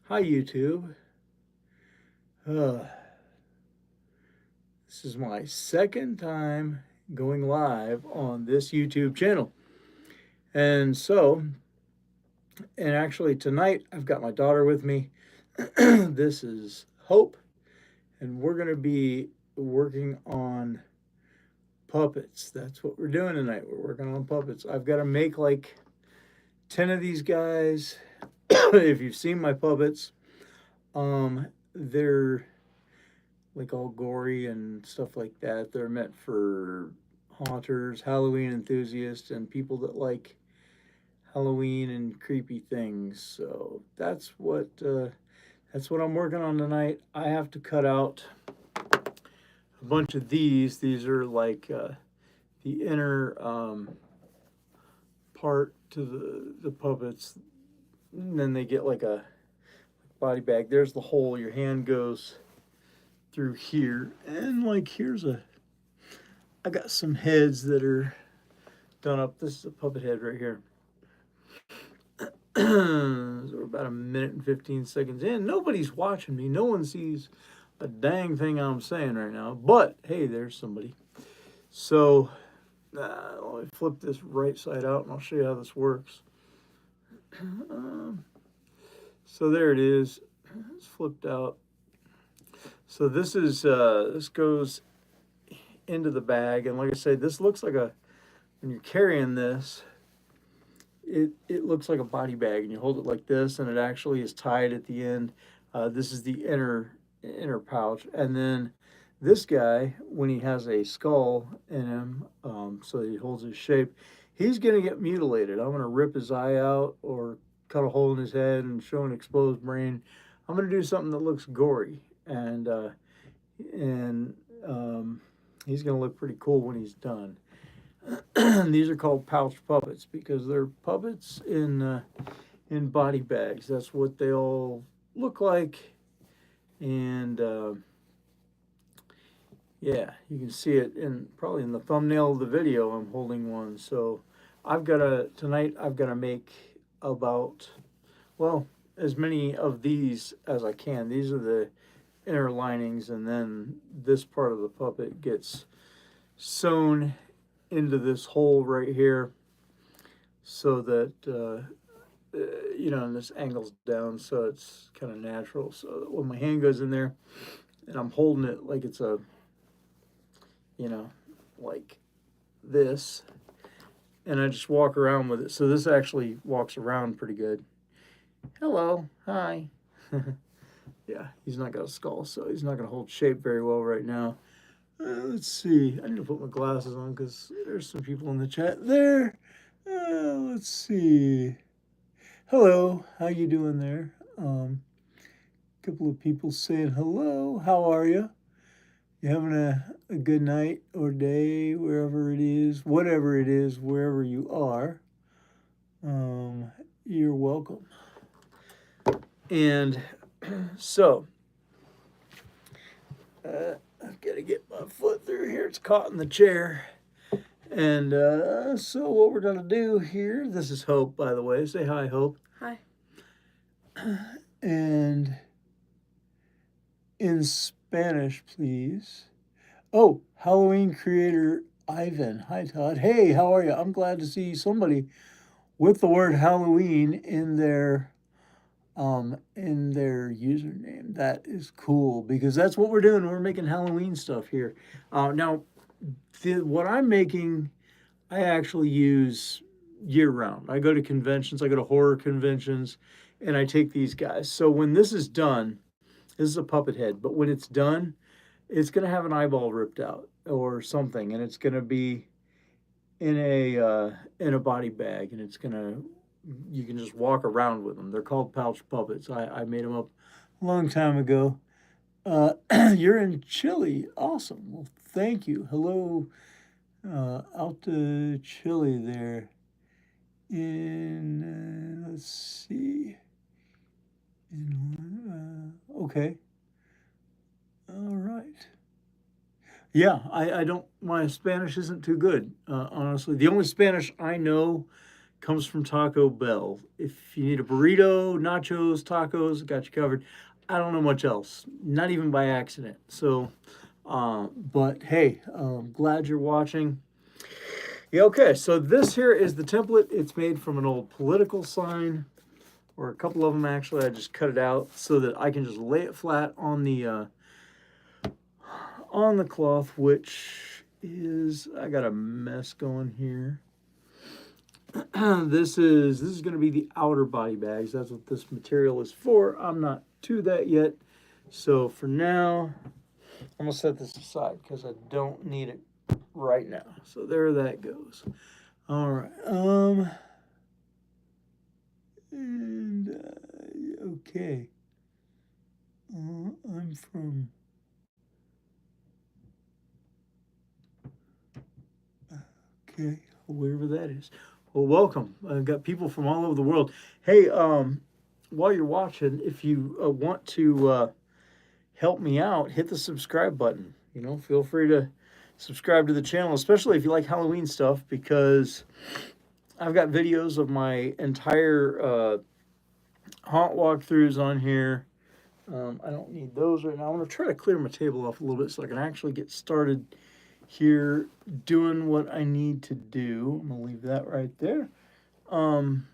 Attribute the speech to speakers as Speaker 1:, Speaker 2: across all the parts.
Speaker 1: Hi, YouTube. Uh, this is my second time going live on this YouTube channel. And so, and actually tonight I've got my daughter with me. This is Hope, and we're going to be working on puppets. That's what we're doing tonight. We're working on puppets. I've got to make like 10 of these guys. If you've seen my puppets, they're like all gory and stuff like that. They're meant for haunters, Halloween enthusiasts, and people that like Halloween and creepy things. So that's what I'm working on tonight. I have to cut out a bunch of these. These are like the inner part to the puppets. And then they get like a body bag. There's the hole. Your hand goes through here, and like I got some heads that are done up. This is a puppet head right here. So we're about a minute and 15 seconds in. Nobody's watching me. No one sees a dang thing I'm saying right now. But hey, there's somebody. So let me flip this right side out, and I'll show you how this works. So there it is. It's flipped out. So this goes into the bag, and like I said, this looks like when you're carrying this, it looks like a body bag, and you hold it like this, and it actually is tied at the end. This is the inner pouch, and then this guy, when he has a skull in him, so he holds his shape, he's gonna get mutilated. I'm gonna rip his eye out or cut a hole in his head and show an exposed brain. I'm gonna do something that looks gory, and he's gonna look pretty cool when he's done. These are called pouch puppets because they're puppets in body bags. That's what they all look like, and yeah, you can see it probably in the thumbnail of the video. I'm holding one, so tonight I've got to make about, well, as many of these as I can. These are the inner linings, and then this part of the puppet gets sewn into this hole right here, so that and this angles down so it's kind of natural. So that when my hand goes in there and I'm holding it like it's like this, and I just walk around with it. So this actually walks around pretty good. Hello, hi. Yeah, he's not got a skull, so he's not going to hold shape very well right now. Let's see. I need to put my glasses on because there's some people in the chat there. Let's see. Hello, how you doing there? Couple of people saying hello. How are you? You having a good night or day, wherever it is, whatever it is, wherever you are. You're welcome. And so, I've got to get my foot through here. It's caught in the chair. And so what we're going to do here, this is Hope, by the way. Say hi, Hope.
Speaker 2: Hi.
Speaker 1: And in Spanish, please. Oh, Halloween creator Ivan. Hi, Todd. Hey, how are you? I'm glad to see somebody with the word Halloween in their username. That is cool because that's what we're doing. We're making Halloween stuff here. Now, what I'm making, I actually use year round. I go to conventions, I go to horror conventions, and I take these guys. So when this is done, this is a puppet head, but when it's done, it's going to have an eyeball ripped out or something, and it's going to be in a body bag, and you can just walk around with them. They're called pouch puppets. I made them up a long time ago. You're in Chile. Awesome. Well, thank you. Hello, out to Chile there. Let's see. Okay. All right. Yeah, I don't, my Spanish isn't too good, honestly. The only Spanish I know Comes from Taco Bell. If you need a burrito, nachos, tacos, got you covered. I don't know much else, not even by accident. So, but hey, glad you're watching. Yeah, okay, so this here is the template. It's made from an old political sign, or a couple of them actually. I just cut it out so that I can just lay it flat on the cloth, which is, I got a mess going here. This is going to be the outer body bags. That's what this material is for. I'm not to that yet. So for now, I'm going to set this aside because I don't need it right now. So there that goes. All right. Okay. I'm from... Okay, wherever that is. Well, welcome. I've got people from all over the world. Hey, while you're watching, if you want to help me out, hit the subscribe button. You know, feel free to subscribe to the channel, especially if you like Halloween stuff, because I've got videos of my entire haunt walkthroughs on here. I don't need those right now. I'm going to try to clear my table off a little bit so I can actually get started here doing what I need to do. I'm going to leave that right there. And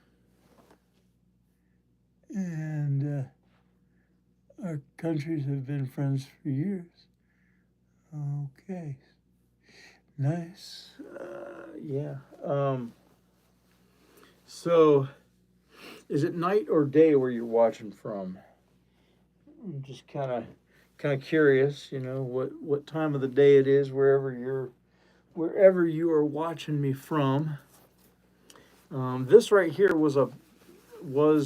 Speaker 1: our countries have been friends for years. Okay. Nice. Yeah. So, is it night or day where you're watching from? I'm just kind of curious, you know, what time of the day it is wherever you are watching me from. This right here was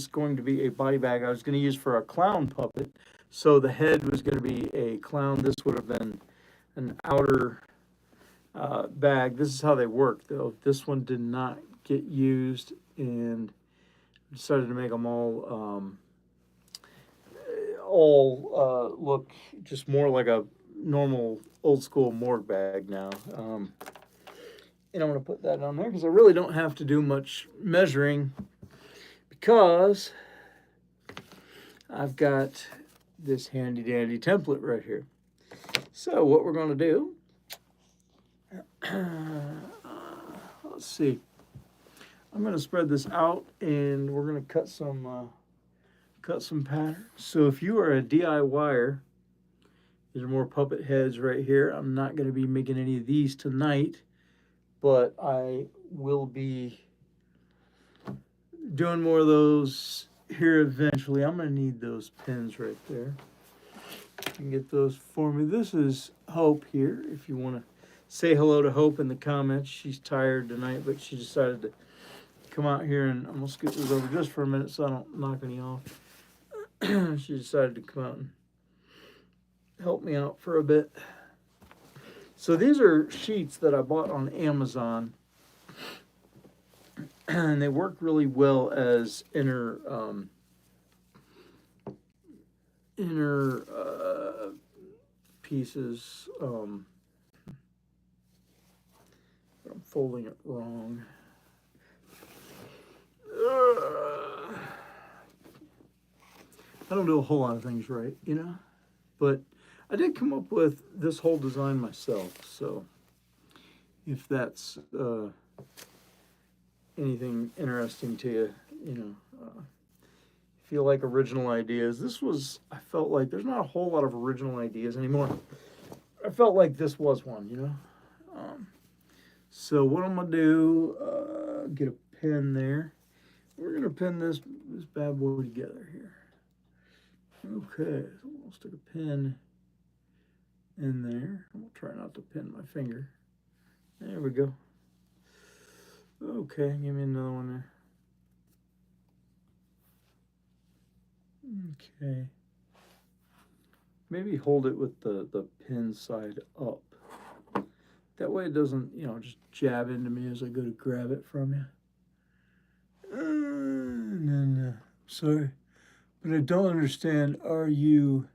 Speaker 1: going to be a body bag I was going to use for a clown puppet. So the head was going to be a clown. This would have been an outer bag. This is how they work, though. This one did not get used, and I decided to make them all look just more like a normal old school morgue bag now. And I'm going to put that on there because I really don't have to do much measuring, because I've got this handy dandy template right here. So what we're going to do, let's see, I'm going to spread this out and we're going to cut some pattern. So if you are a DIYer, these are more puppet heads right here. I'm not going to be making any of these tonight, but I will be doing more of those here eventually. I'm going to need those pins right there. You can get those for me. This is Hope here. If you want to say hello to Hope in the comments. She's tired tonight, but she decided to come out here, and I'm going to scoot this over just for a minute so I don't knock any off. She decided to come out and help me out for a bit. So these are sheets that I bought on Amazon, and they work really well as inner pieces. I'm folding it wrong. I don't do a whole lot of things right, you know, but I did come up with this whole design myself. So if that's anything interesting to you, you know, if you like original ideas, this was, I felt like there's not a whole lot of original ideas anymore. I felt like this was one, you know. So what I'm gonna do, get a pin there. We're gonna pin this bad boy together here. Okay, so we'll stick a pin in there. I'm gonna try not to pin my finger. There we go. Okay, give me another one there. Okay. Maybe hold it with the pin side up. That way it doesn't, you know, just jab into me as I go to grab it from you. No. Sorry. But I don't understand, are you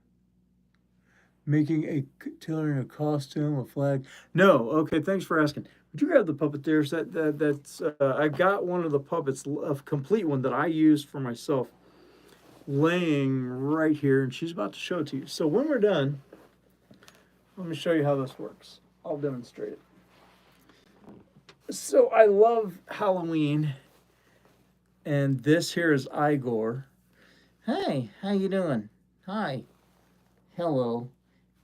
Speaker 1: tailoring a costume, a flag? No, okay, thanks for asking. Would you grab the puppet there? That's I got one of the puppets, a complete one that I used for myself, laying right here, and she's about to show it to you. So when we're done, let me show you how this works. I'll demonstrate it. So I love Halloween, and this here is Igor. Hey, how you doing? Hi. Hello.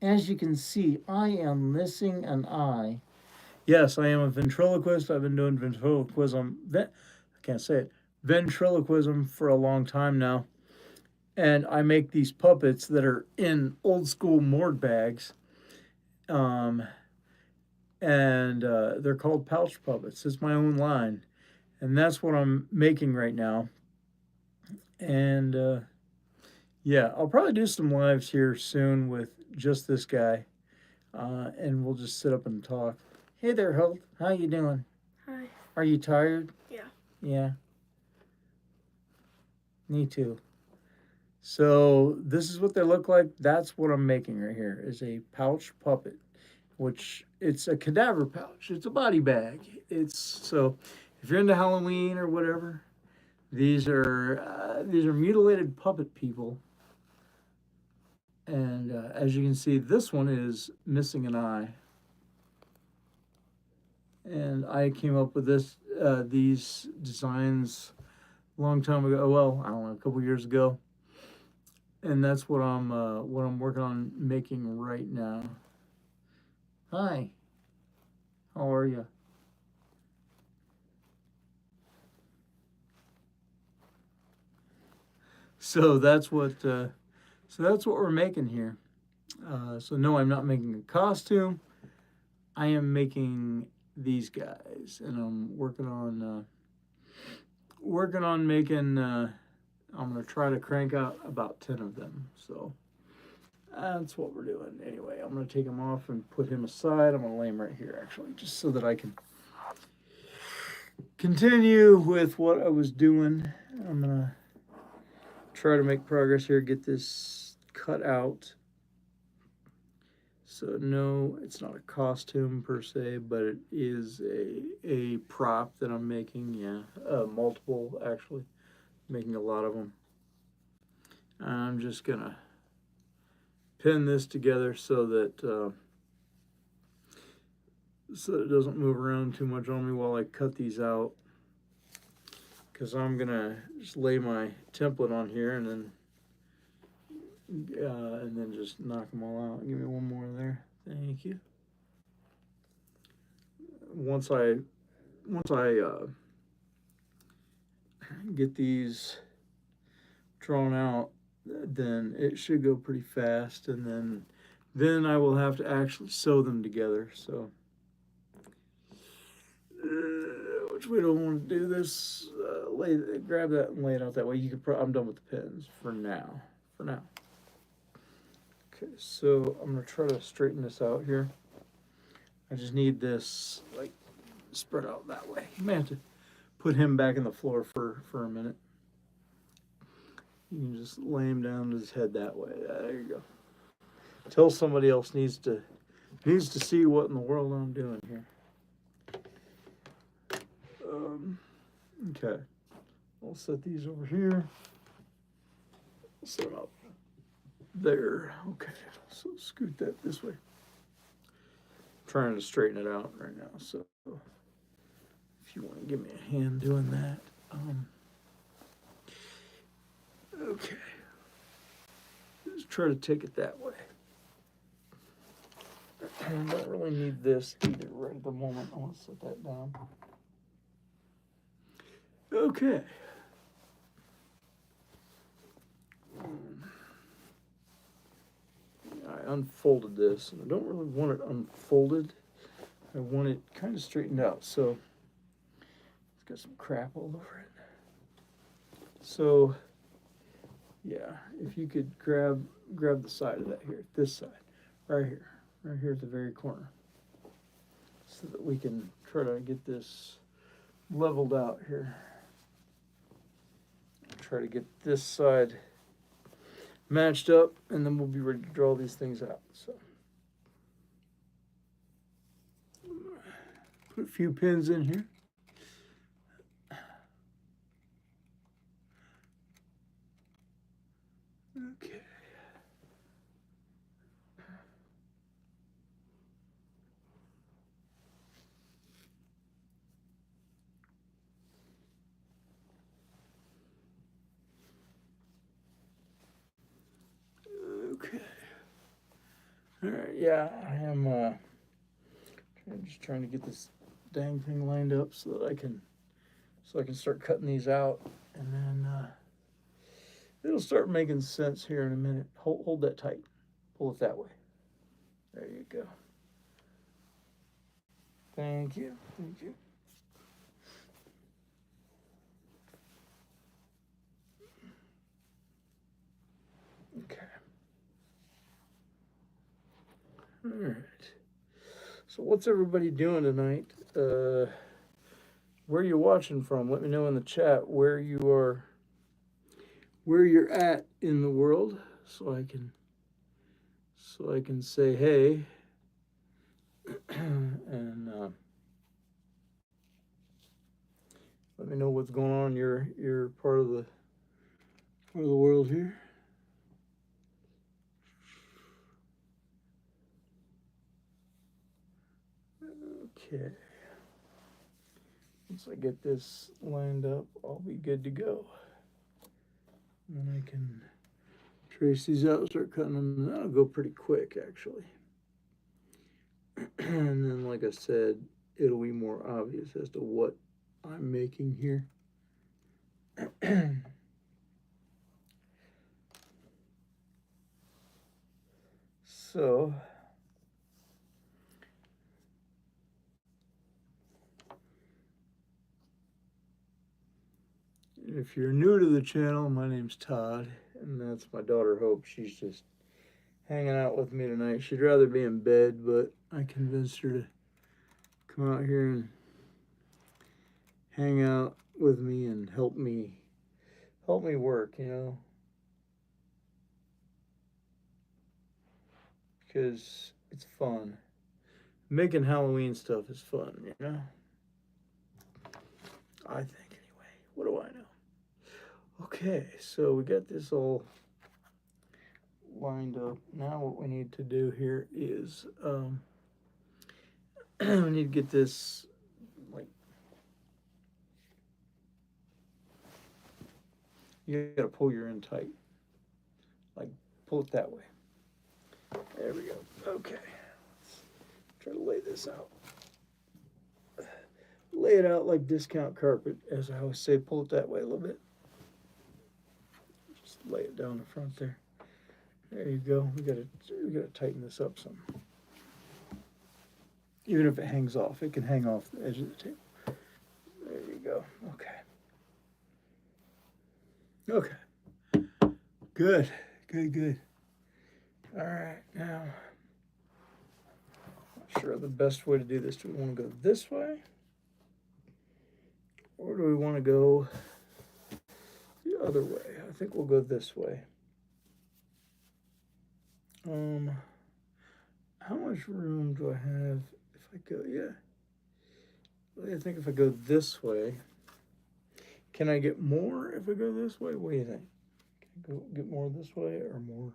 Speaker 1: As you can see, I am missing an eye. Yes, I am a ventriloquist. I've been doing ventriloquism. I can't say it. Ventriloquism for a long time now, and I make these puppets that are in old school morgue bags, um, and they're called pouch puppets. It's my own line, and that's what I'm making right now. And yeah, I'll probably do some lives here soon with just this guy, and we'll just sit up and talk. Hey there, Holt. How you doing?
Speaker 2: Hi.
Speaker 1: Are you tired?
Speaker 2: Yeah.
Speaker 1: Yeah. Me too. So this is what they look like. That's what I'm making right here is a pouch puppet, which it's a cadaver pouch. It's a body bag. It's so if you're into Halloween or whatever, these are mutilated puppet people. And as you can see, this one is missing an eye. And I came up with these designs a long time ago. Well, I don't know, a couple years ago. And that's what I'm working on making right now. Hi, how are you? So that's what we're making here. So no, I'm not making a costume. I am making these guys, and I'm working on making. I'm gonna try to crank out about 10 of them. So that's what we're doing. Anyway, I'm gonna take him off and put him aside. I'm gonna lay him right here, actually, just so that I can continue with what I was doing. I'm gonna try to make progress here, get this cut out. So no, it's not a costume per se, but it is a prop that I'm making. Yeah, multiple actually, making a lot of them. I'm just gonna pin this together so that it doesn't move around too much on me while I cut these out. Because I'm gonna just lay my template on here and then just knock them all out. Give me one more there. Thank you. Once I get these drawn out, then it should go pretty fast, and then I will have to actually sew them together. So, which we don't want to do this. Grab that and lay it out that way. You could. I'm done with the pins for now. Okay, so I'm gonna try to straighten this out here. I just need this like spread out that way. You may have to put him back in the floor for a minute. You can just lay him down to his head that way. There you go. Till somebody else needs to see what in the world I'm doing here. Okay. I'll set these over here. Set them up there. Okay. So scoot that this way. I'm trying to straighten it out right now. So if you want to give me a hand doing that. Okay. Just try to take it that way. I don't really need this either right at the moment. I want to set that down. Okay. I unfolded this, and I don't really want it unfolded. I want it kind of straightened out. So it's got some crap all over it. So yeah, if you could grab the side of that here, this side, right here at the very corner, so that we can try to get this leveled out here. Try to get this side matched up, and then we'll be ready to draw these things out. So Put a few pins in here. Okay. Okay. All right. Yeah, I am just trying to get this dang thing lined up so that I can start cutting these out, and then it'll start making sense here in a minute. Hold that tight. Pull it that way. There you go. Thank you. Thank you. Okay. All right. So what's everybody doing tonight? Where are you watching from? Let me know in the chat where you're at in the world, so I can say hey, and let me know what's going on in your part of the world here. Okay. Once I get this lined up, I'll be good to go. And then I can trace these out, start cutting them. That'll go pretty quick, actually. And then, like I said, it'll be more obvious as to what I'm making here. So, if you're new to the channel, my name's Todd, and that's my daughter Hope. She's just hanging out with me tonight. She'd rather be in bed, but I convinced her to come out here and hang out with me and help me work, because it's fun. Making Halloween stuff is fun, I think, anyway. What do I know? Okay, so we got this all lined up. Now what we need to do here is we need to get this, like, you gotta pull your end tight. Like, pull it that way. There we go. Okay. Let's try to lay this out. Lay it out like discount carpet, as I always say. Pull it that way a little bit. Just lay it down the front there. There you go. We gotta tighten this up some. Even if it hangs off, it can hang off the edge of the table. There you go. Okay. Good. All right, now, not sure the best way to do this. Do we want to go this way? Or do we want to go the other way? I think we'll go this way. How much room do I have if I go, I think if I go this way, can I get more if I go this way? What do you think? Can I get more this way or more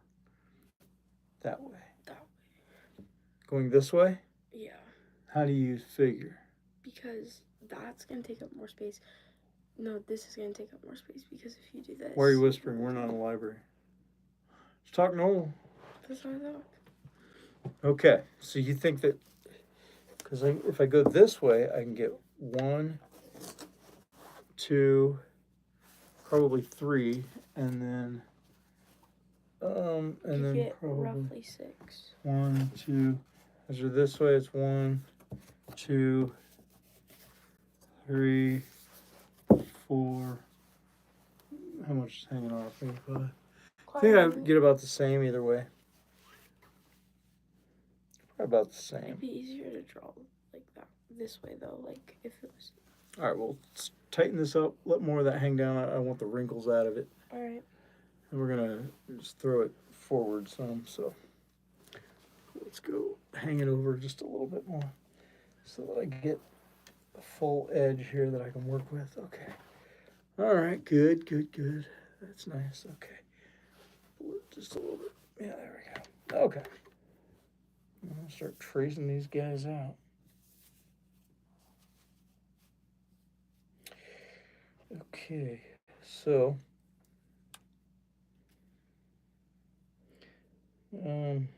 Speaker 1: that way?
Speaker 2: That way.
Speaker 1: Going this way?
Speaker 2: Yeah.
Speaker 1: How do you figure?
Speaker 2: Because that's going to take up more space. No, this is going to take up more space because if you do this...
Speaker 1: Why are you whispering? We're not in a library. Just talk normal.
Speaker 2: That's how I talk.
Speaker 1: Okay, so you think that... Because if I go this way, I can get 1, 2, probably 3, and then...
Speaker 2: and then get probably roughly 6.
Speaker 1: 1, 2... As you're this way, it's 1, 2, 3, 4. How much is hanging off? Maybe 5. I think I get about the same either way. Probably about the same.
Speaker 2: It'd be easier to draw like that this way though, like if it was.
Speaker 1: All right, well, let's tighten this up. Let more of that hang down. I want the wrinkles out of it.
Speaker 2: All right.
Speaker 1: And we're gonna just throw it forward some. So let's go hang it over just a little bit more, so that I get a full edge here that I can work with. Okay. All right, good, good, good. That's nice. Okay. Just a little bit. Yeah, there we go. Okay. I'm going to start tracing these guys out. Okay, so um,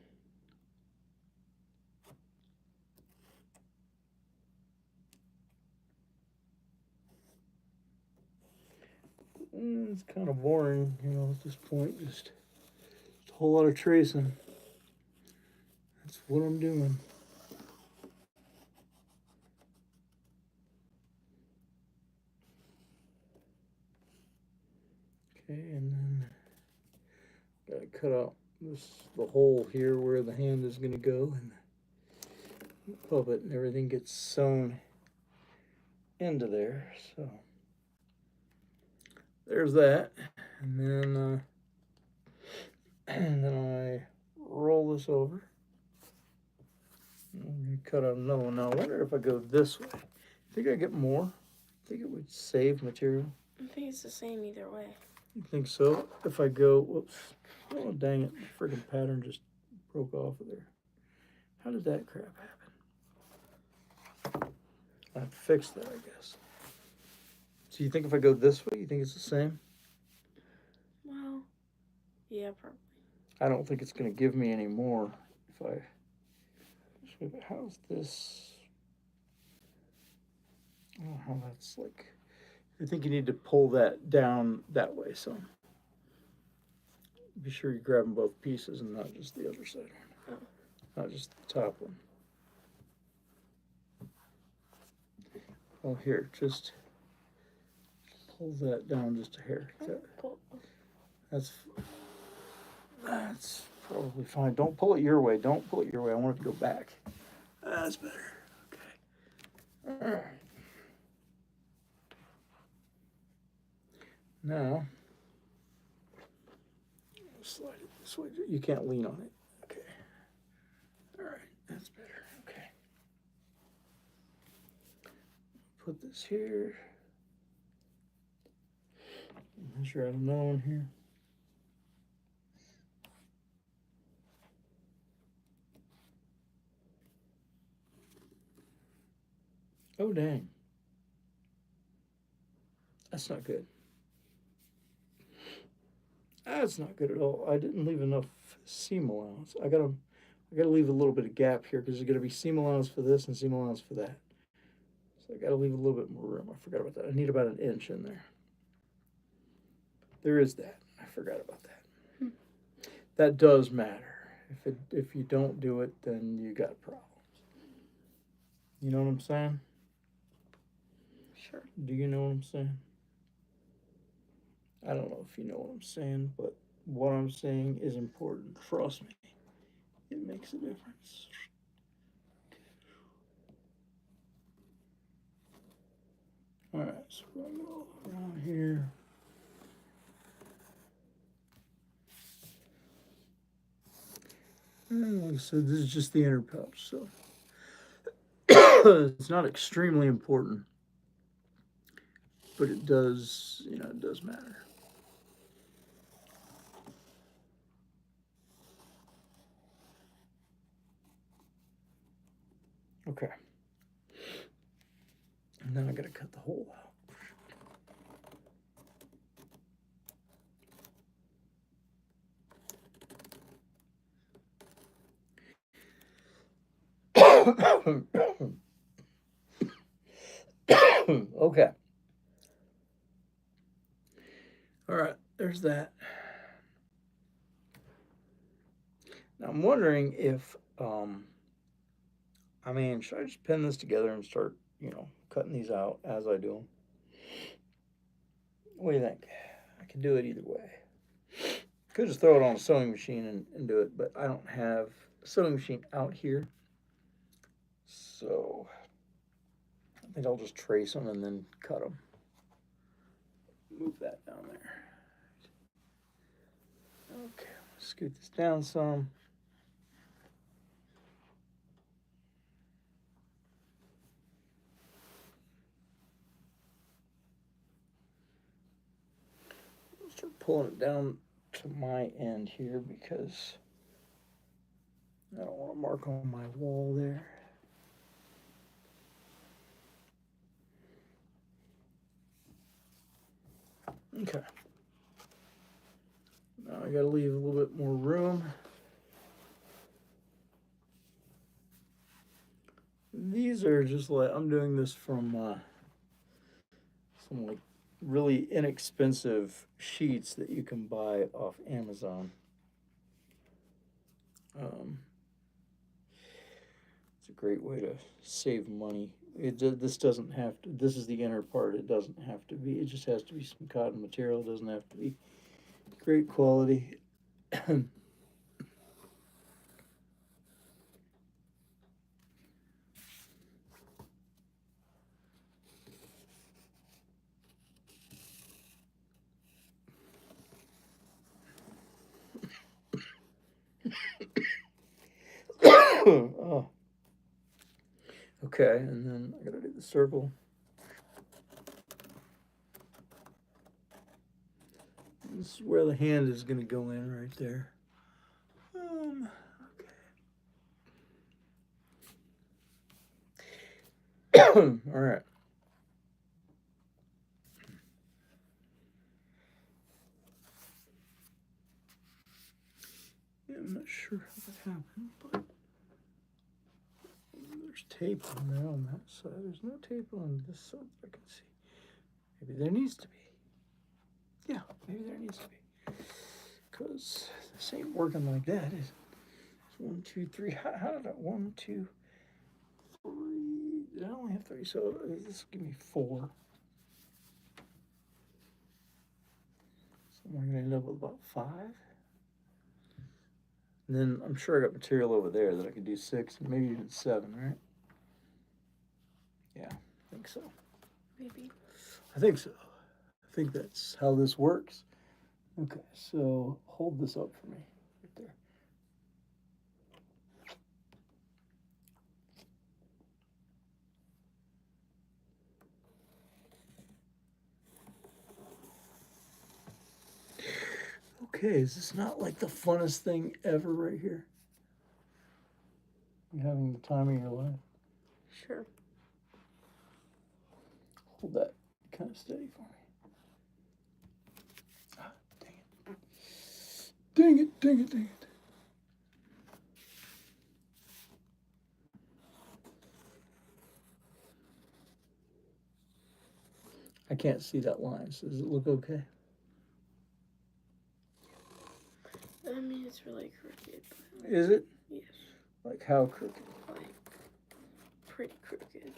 Speaker 1: it's kind of boring, at this point. Just a whole lot of tracing. That's what I'm doing. Okay, and then gotta cut out the hole here where the hand is gonna go, and the puppet and everything gets sewn into there. So there's that, and then and then I roll this over. I'm gonna cut out another one. Now I wonder if I go this way. Think I get more? I think it would save material.
Speaker 2: I think it's the same either way.
Speaker 1: You think so? If I go, whoops, oh dang it, the friggin' pattern just broke off of there. How did that crap happen? I have to fix that, I guess. So you think if I go this way, you think it's the same?
Speaker 2: Well, yeah, probably.
Speaker 1: I don't think it's gonna give me any more if I. How's this? I don't know how that's like. I think you need to pull that down that way, so be sure you're grabbing both pieces and not just the other side.
Speaker 2: Oh.
Speaker 1: Not just the top one. Oh, here, just pull that down just a hair. That's probably fine. Don't pull it your way. Don't pull it your way. I want it to go back. That's better. Okay. All right. Now, slide it this way. You can't lean on it. Okay. All right. That's better. Okay. Put this here. Measure out another one here. Oh, dang. That's not good. That's not good at all. I didn't leave enough seam allowance. I gotta leave a little bit of gap here because there's gonna be seam allowance for this and seam allowance for that. So I gotta leave a little bit more room. I forgot about that. I need about an inch in there. There is that. I forgot about that. That does matter. If you don't do it, then you got problems. You know what I'm saying?
Speaker 2: Sure.
Speaker 1: Do you know what I'm saying? I don't know if you know what I'm saying, but what I'm saying is important. Trust me. It makes a difference. All right, so we're going to go around here. And like I said, this is just the inner pouch, so it's not extremely important, but it does, it does matter. Okay. And then I gotta cut the hole out. Okay. All right, there's that. Now I'm wondering if, should I just pin this together and start, cutting these out as I do them? What do you think? I can do it either way. Could just throw it on a sewing machine and do it, but I don't have a sewing machine out here. So I think I'll just trace them and then cut them. Move that down there. Okay, scoot this down some. pulling it down to my end here because I don't want to mark on my wall there. Okay. Now I got to leave a little bit more room. These are just like, I'm doing this from some like really inexpensive sheets that you can buy off Amazon. It's a great way to save money. This doesn't have to, this is the inner part. It doesn't have to be, it just has to be some cotton material. It doesn't have to be great quality. Oh. Okay, and then I gotta do the circle. This is where the hand is gonna go in right there. Okay. All right. Yeah, I'm not sure how that happened, but there's tape on there on that side. There's no tape on this side that I can see. Maybe there needs to be. Yeah, maybe there needs to be. Because this ain't working like that. It's 1, 2, 3. How did I? 1, 2, 3. Did I only have 3? So this will give me 4. So I'm going to end up with about 5. And then I'm sure I got material over there that I could do 6 and maybe even 7, right? Yeah, I think so.
Speaker 2: Maybe.
Speaker 1: I think so. I think that's how this works. Okay, so hold this up for me right there. Okay, is this not like the funnest thing ever right here? You having the time of your life?
Speaker 2: Sure.
Speaker 1: Hold that kind of steady for me. Ah, dang it. Dang it, dang it, dang it. I can't see that line, so does it look okay?
Speaker 2: I mean, it's really crooked.
Speaker 1: Is it?
Speaker 2: Yes.
Speaker 1: Like how crooked?
Speaker 2: Like, pretty crooked.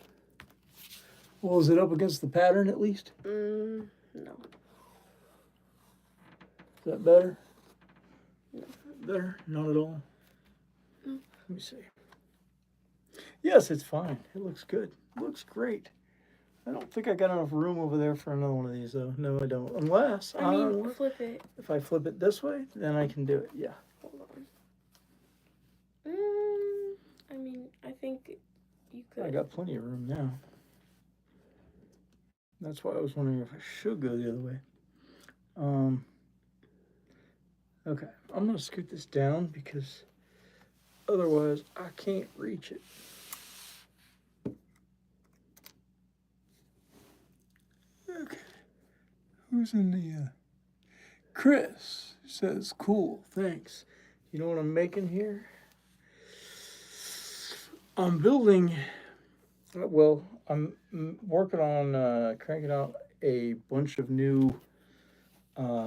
Speaker 1: Well, is it up against the pattern at least?
Speaker 2: No.
Speaker 1: Is that better?
Speaker 2: No.
Speaker 1: Better? Not at all?
Speaker 2: No.
Speaker 1: Let me see. Yes, it's fine. It looks good. It looks great. I don't think I got enough room over there for another one of these, though. No, I don't. Unless,
Speaker 2: I mean, flip it.
Speaker 1: if I flip it this way, then I can do it. Yeah.
Speaker 2: Hold on. I mean, I think you could.
Speaker 1: I got plenty of room now. That's why I was wondering if I should go the other way. Okay, I'm gonna scoot this down because otherwise I can't reach it. Okay, who's in the, Chris says, cool, thanks. You know what I'm making here? I'm building, well, I'm working on cranking out a bunch of new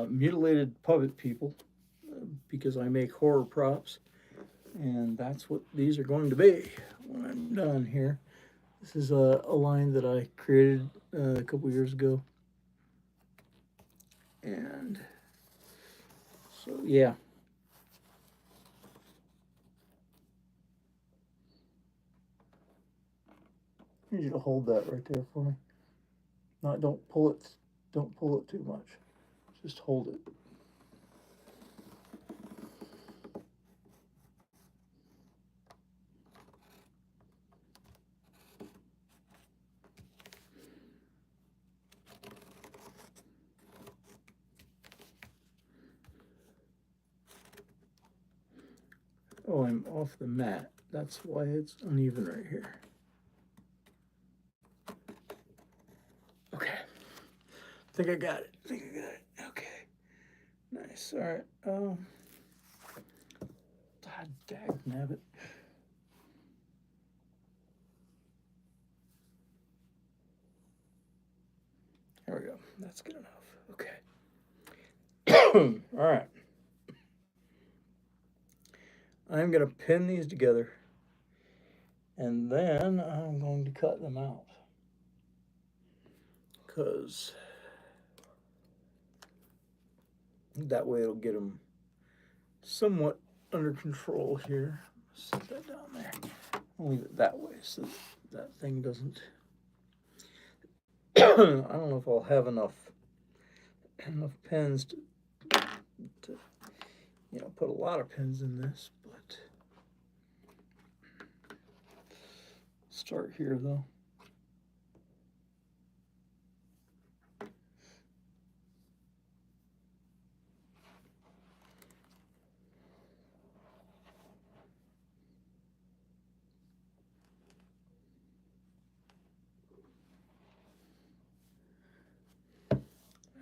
Speaker 1: mutilated puppet people because I make horror props, and that's what these are going to be when I'm done here. This is a line that I created a couple years ago, and so yeah. I need you to hold that right there for me. No, don't pull it. Don't pull it too much. Just hold it. Oh, I'm off the mat. That's why it's uneven right here. Okay. I think I got it. Okay. Nice. All right. Dag nabbit. There we go. That's good enough. Okay. All right. I'm going to pin these together, and then I'm going to cut them out. Because that way it'll get them somewhat under control here. Set that down there. I'll leave it that way so that thing doesn't. I don't know if I'll have enough pins to put a lot of pins in this, but start here though.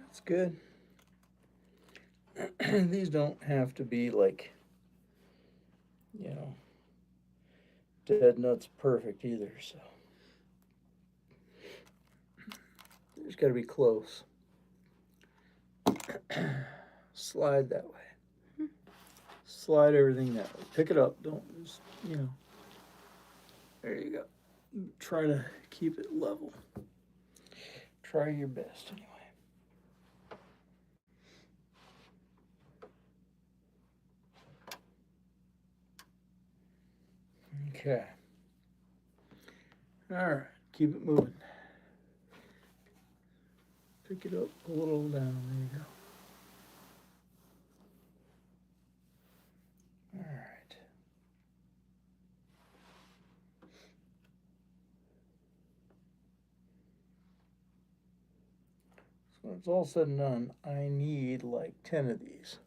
Speaker 1: That's good. These don't have to be like, dead nuts perfect either, so they just got to be close. Slide that way. Slide everything that way. Pick it up. Don't just, There you go. Try to keep it level. Try your best anyway. Okay. All right. Keep it moving. Pick it up a little down. There you go. All right. So when it's all said and done, I need like 10 of these.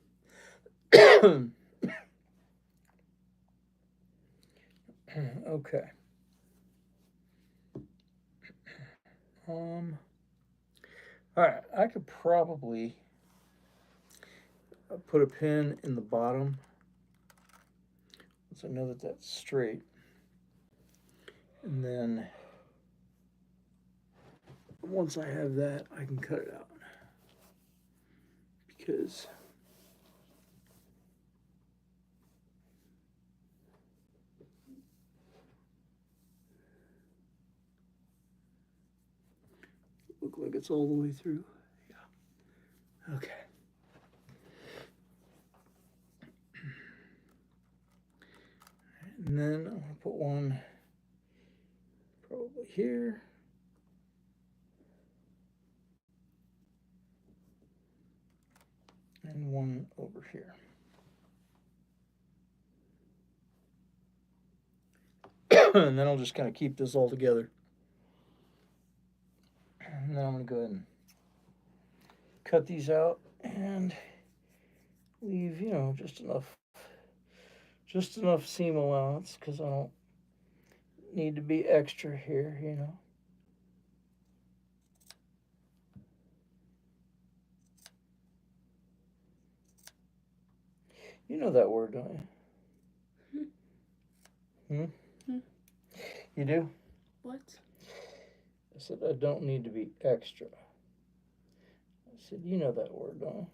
Speaker 1: Okay. All right, I could probably put a pin in the bottom so I know that that's straight. And then once I have that, I can cut it out. Because look like it's all the way through. Yeah. Okay. And then I'm going to put one probably here. And one over here. And then I'll just kind of keep this all together. And then I'm going to go ahead and cut these out and leave, just enough seam allowance because I don't need to be extra here, You know that word, don't you? You do?
Speaker 2: What?
Speaker 1: I said, I don't need to be extra. I said, you know that word, don't you?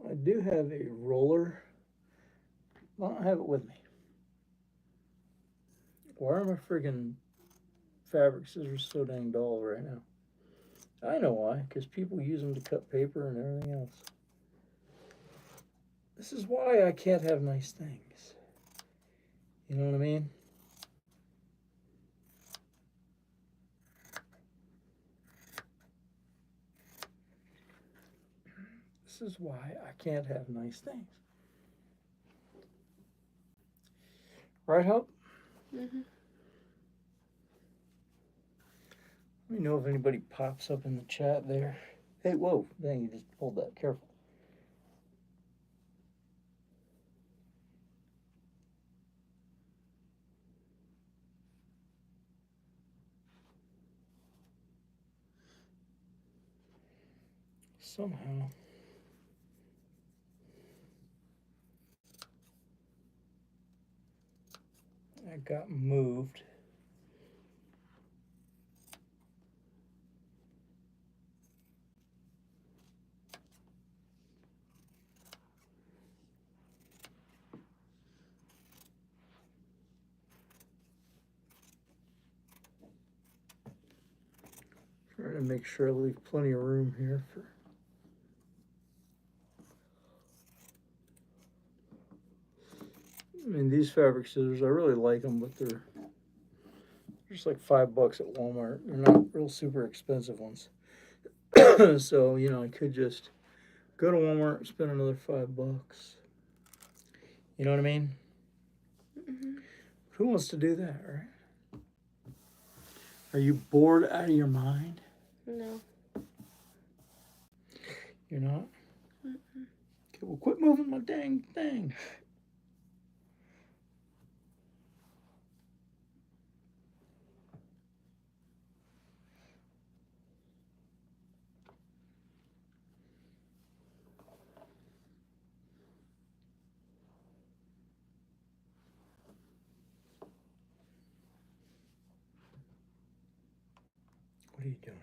Speaker 1: I do have a roller. I don't have it with me. Why are my friggin' fabric scissors so dang dull right now? I know why, because people use them to cut paper and everything else. This is why I can't have nice things. You know what I mean? This is why I can't have nice things. Right, Hope?
Speaker 2: Mm-hmm.
Speaker 1: Let me know if anybody pops up in the chat there. Hey, whoa, dang, you just pulled that. Careful. Somehow. I got moved. Trying to make sure I leave plenty of room here for. I mean, these fabric scissors, I really like them, but they're just like $5 at Walmart. They're not real super expensive ones. So, you know, I could just go to Walmart and spend another $5. You know what I mean?
Speaker 2: Mm-hmm.
Speaker 1: Who wants to do that, right? Are you bored out of your mind?
Speaker 2: No.
Speaker 1: You're not?
Speaker 2: Mm-mm.
Speaker 1: Okay, well, quit moving my dang thing. What are you doing?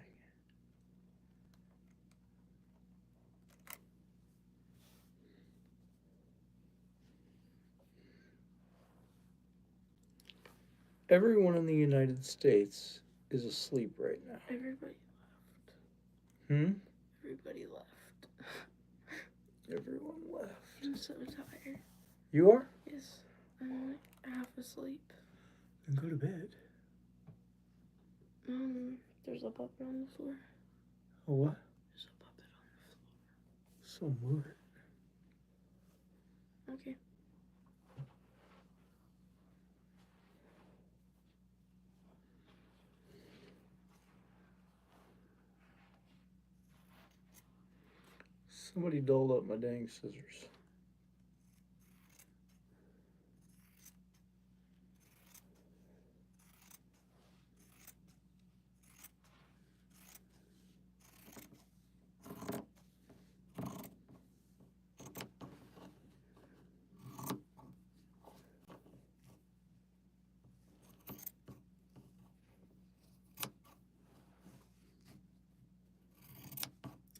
Speaker 1: Everyone in the United States is asleep right now.
Speaker 2: Everybody left.
Speaker 1: Hmm?
Speaker 2: Everybody left.
Speaker 1: Everyone left.
Speaker 2: I'm so tired.
Speaker 1: You are?
Speaker 2: Yes. I'm like half asleep.
Speaker 1: Then go to bed.
Speaker 2: There's a puppet on the floor.
Speaker 1: Oh, what?
Speaker 2: There's a puppet on the
Speaker 1: So move it.
Speaker 2: floor. Okay.
Speaker 1: Somebody dulled up my dang scissors.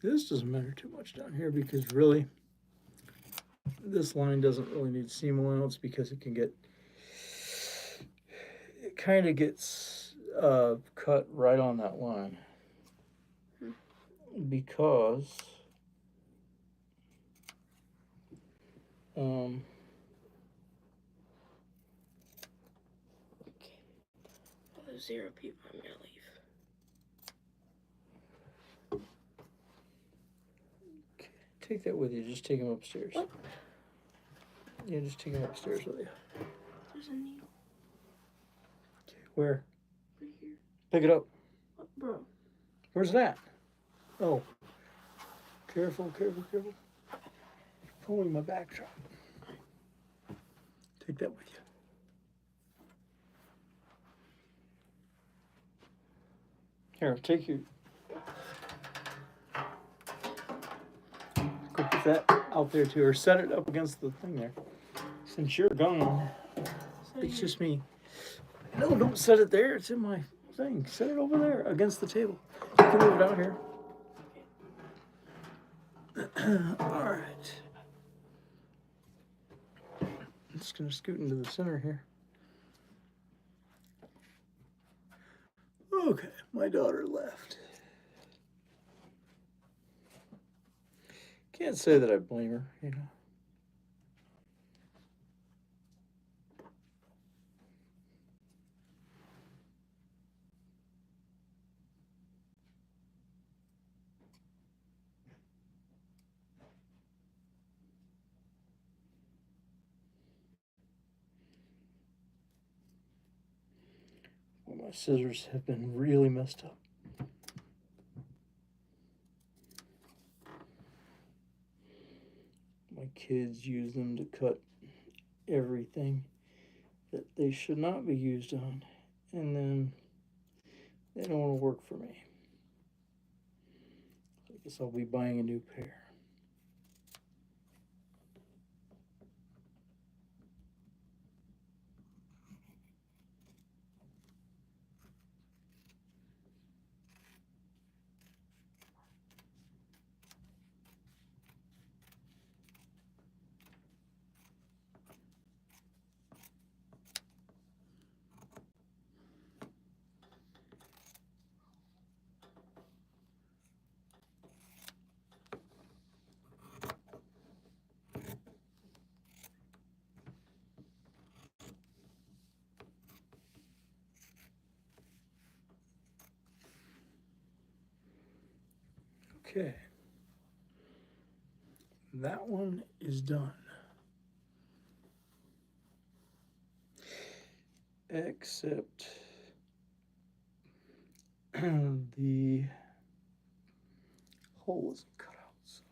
Speaker 1: This doesn't matter too much down here because really this line doesn't really need seam allowance because it can get, it kind of gets cut right on that line. Because
Speaker 2: Okay. Well, there's 0 people. I'm gonna leave.
Speaker 1: take that with you. Just take him upstairs.
Speaker 2: What?
Speaker 1: Yeah, just take him upstairs with you.
Speaker 2: There's a needle
Speaker 1: Okay, where?
Speaker 2: right here.
Speaker 1: Pick it up.
Speaker 2: What, bro?
Speaker 1: Where's that? Oh. Careful, careful, careful. Pulling my backdrop. Take that with you. Here, take your. Go put that out there too, or set it up against the thing there. Since you're gone, it's just me. No, don't set it there. It's in my thing. Set it over there against the table. You can move it out here. All right. I'm just gonna scoot into the center here. Okay, my daughter left. Can't say that I blame her, you know. Well, my scissors have been really messed up. kids use them to cut everything that they should not be used on, and then they don't want to work for me. I guess I'll be buying a new pair. Okay, that one is done. Except the hole isn't cut out, so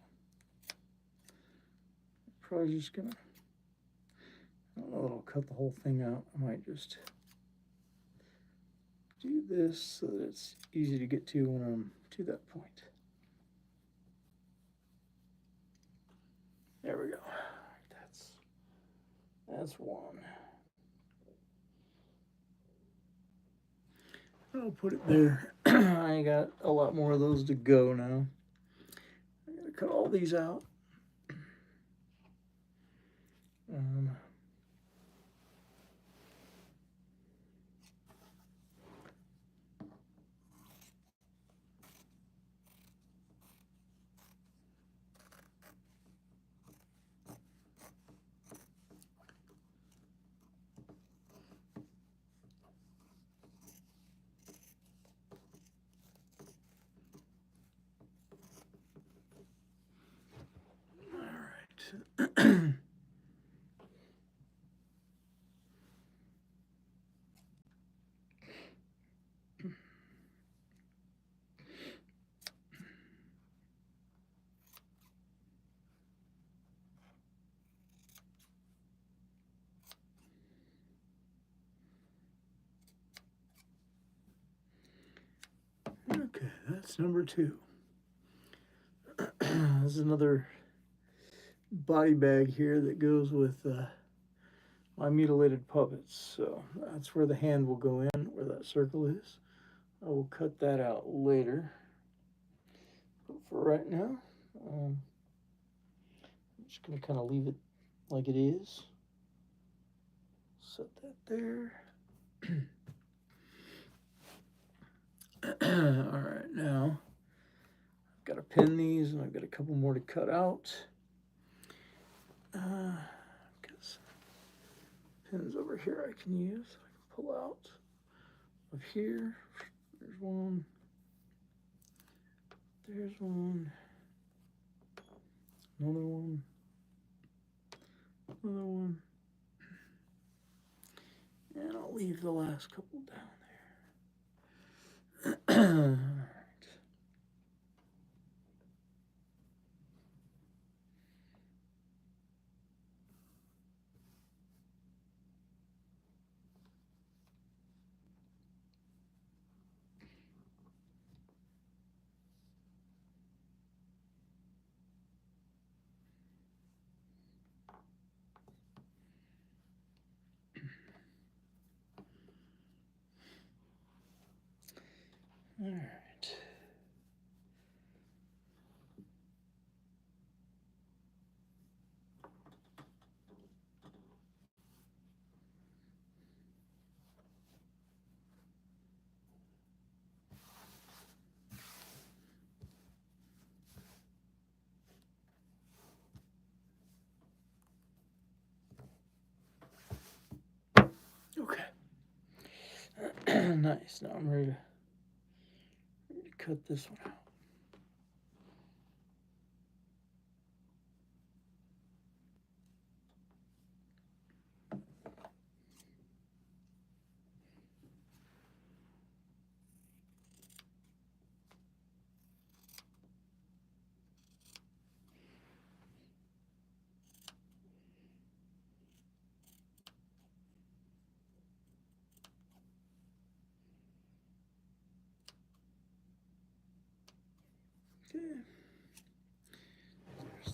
Speaker 1: I'm probably just gonna, I don't know that I'll cut the whole thing out. I might just do this so that it's easy to get to when I'm to that point. There we go. That's one. I'll put it there. I got a lot more of those to go now. I'm gonna cut all these out. Okay, that's number 2. There's another body bag here that goes with my mutilated puppets. So that's where the hand will go in, where that circle is. I will cut that out later. But for right now, I'm just going to kind of leave it like it is. Set that there. All right, now I've got to pin these, and I've got a couple more to cut out. Got some pins over here I can use. I can pull out of here. There's one. There's one. Another one. Another one. And I'll leave the last couple down there. All right. All right. Okay. Nice. Now I'm ready to cut this one out.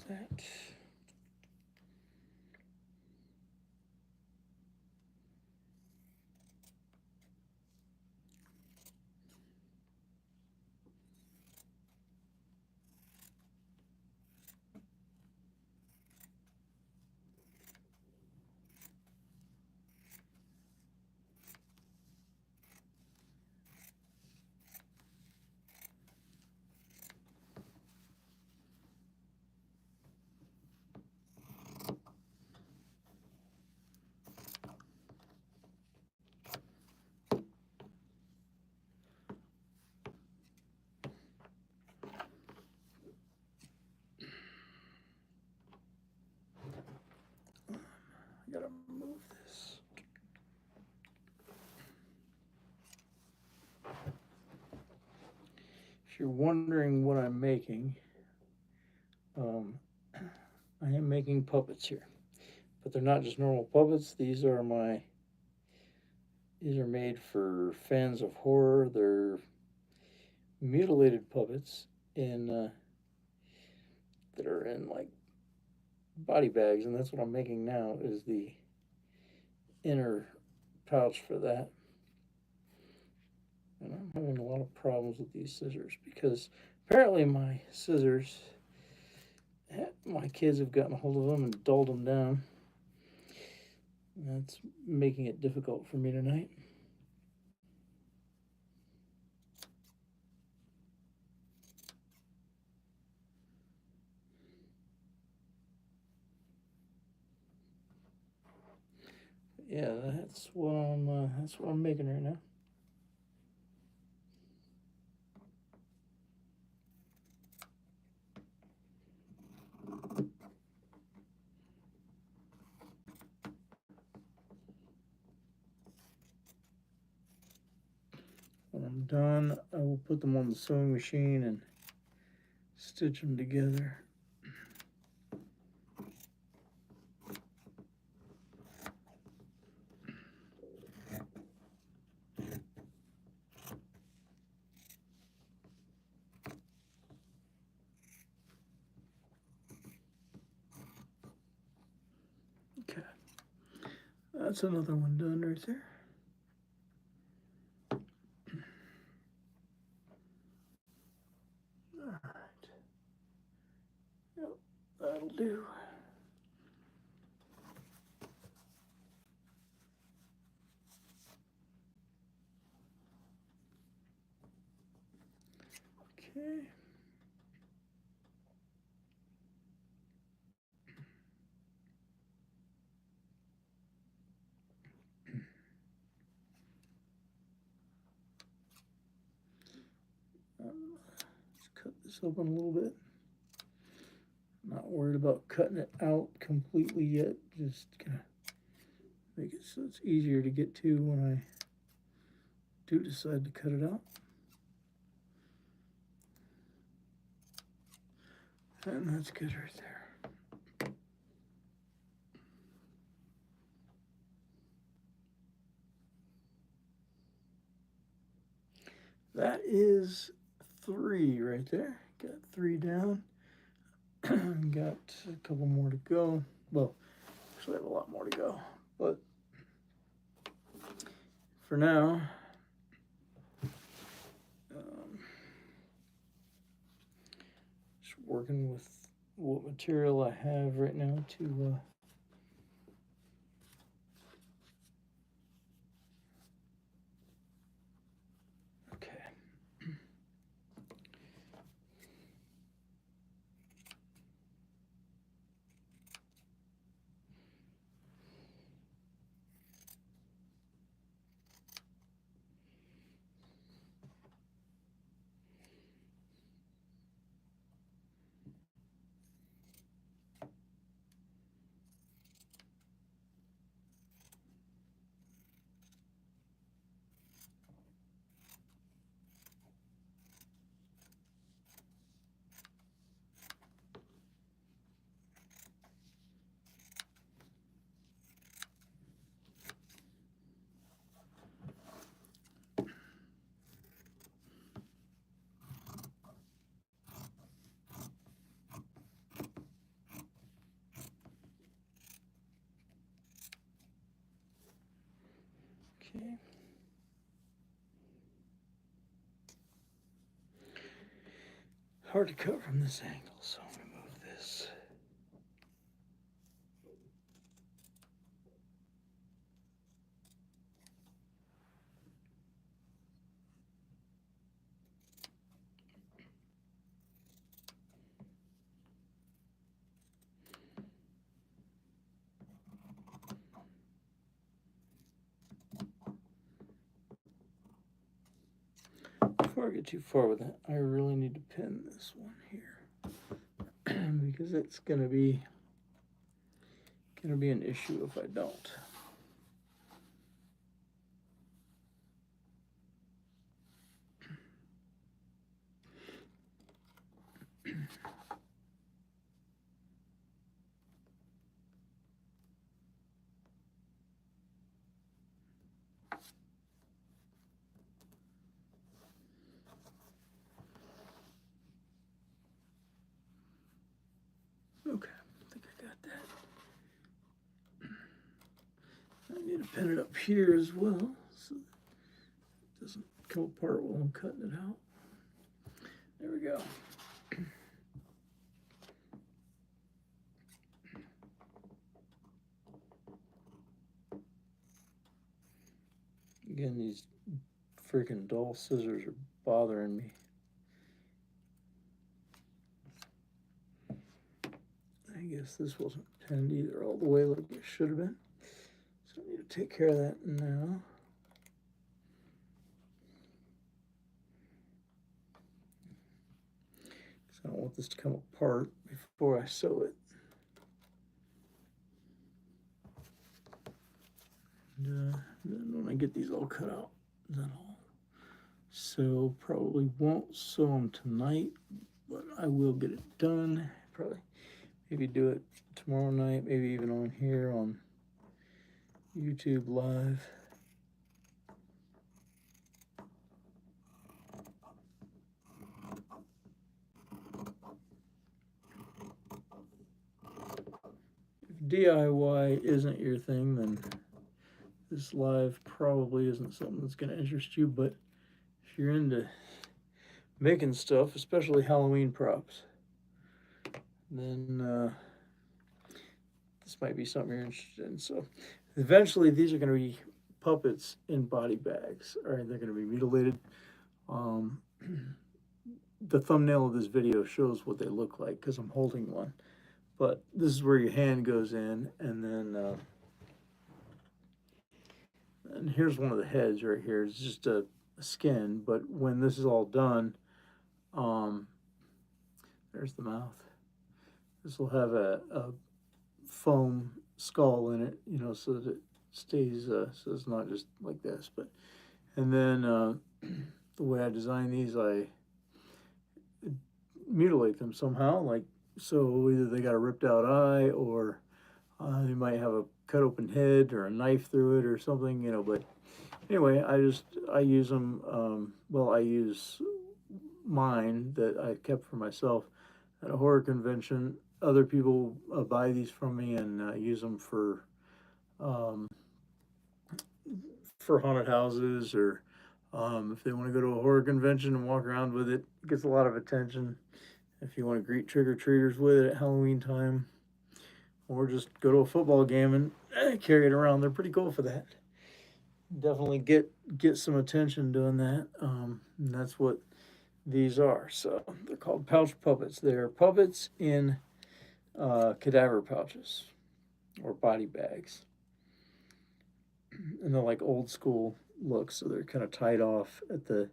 Speaker 1: that. I gotta move this. If you're wondering what I'm making, I am making puppets here, but they're not just normal puppets. These are made for fans of horror. They're mutilated puppets in that are in like body bags, and that's what I'm making now. Is the inner pouch for that. And I'm having a lot of problems with these scissors because apparently my scissors, my kids have gotten a hold of them and dulled them down. That's making it difficult for me tonight. Yeah, that's what I'm making right now. When I'm done, I will put them on the sewing machine and stitch them together. Okay, that's another one done right there. All right. Yep, that'll do. Okay. Let's cut this open a little bit. Not worried about cutting it out completely yet. Just gonna make it so it's easier to get to when I do decide to cut it out. And that's good right there. That is 3 right there. Got 3 down. Got a couple more to go. Well, actually I have a lot more to go. But for now, just working with what material I have right now to okay. Hard to cut from this angle, so I'm going to move this. Before I get too far with it, I really need to pin this one here because it's gonna be an issue if I don't. Okay, I think I got that. I need to pin it up here as well so it doesn't come apart while I'm cutting it out. There we go. Again, these freaking dull scissors are bothering me. I guess this wasn't pinned either all the way like it should have been. So I need to take care of that now. Because I don't want this to come apart before I sew it. And then when I get these all cut out, then I'll sew. Probably won't sew them tonight, but I will get it done. Probably maybe do it tomorrow night, maybe even on here on YouTube Live. If DIY isn't your thing, then this live probably isn't something that's going to interest you, but if you're into making stuff, especially Halloween props, then this might be something you're interested in. So eventually these are going to be puppets in body bags. All right, they're going to be mutilated. The thumbnail of this video shows what they look like because I'm holding one. But this is where your hand goes in, and then and here's one of the heads right here. It's just a skin, but when this is all done, there's the mouth. This will have a foam skull in it, you know, so that it stays, so it's not just like this. But and then the way I design these, I mutilate them somehow, like so. Either they got a ripped out eye, or they might have a cut open head or a knife through it or something, you know. But anyway, I use them. Well, I use mine that I kept for myself at a horror convention. Other people buy these from me and use them for haunted houses, or if they want to go to a horror convention and walk around with it. It gets a lot of attention. If you want to greet trick-or-treaters with it at Halloween time, or just go to a football game and carry it around, they're pretty cool for that. Definitely get some attention doing that. And that's what these are. So they're called pouch puppets. They're puppets in cadaver pouches or body bags, and they're like old school look. So they're kind of tied off at the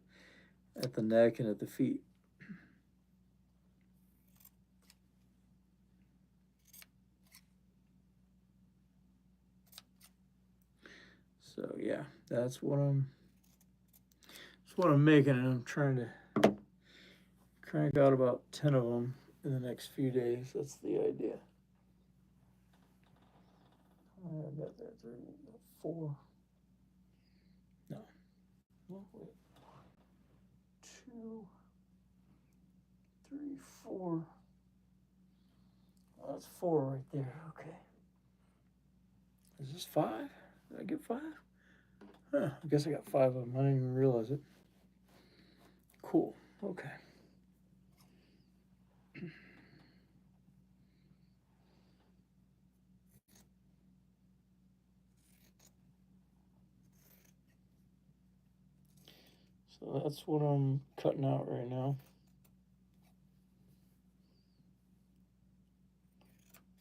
Speaker 1: neck and at the feet. So yeah, that's what I'm making, and I'm trying to crank out about 10 of them in the next few days. That's the idea. I got there 3, 4. No. Well, wait. 2, 3, 4. Oh, that's 4 right there. Okay. Is this 5? Did I get 5? Huh, I guess I got 5 of them. I didn't even realize it. Cool. Okay. So that's what I'm cutting out right now.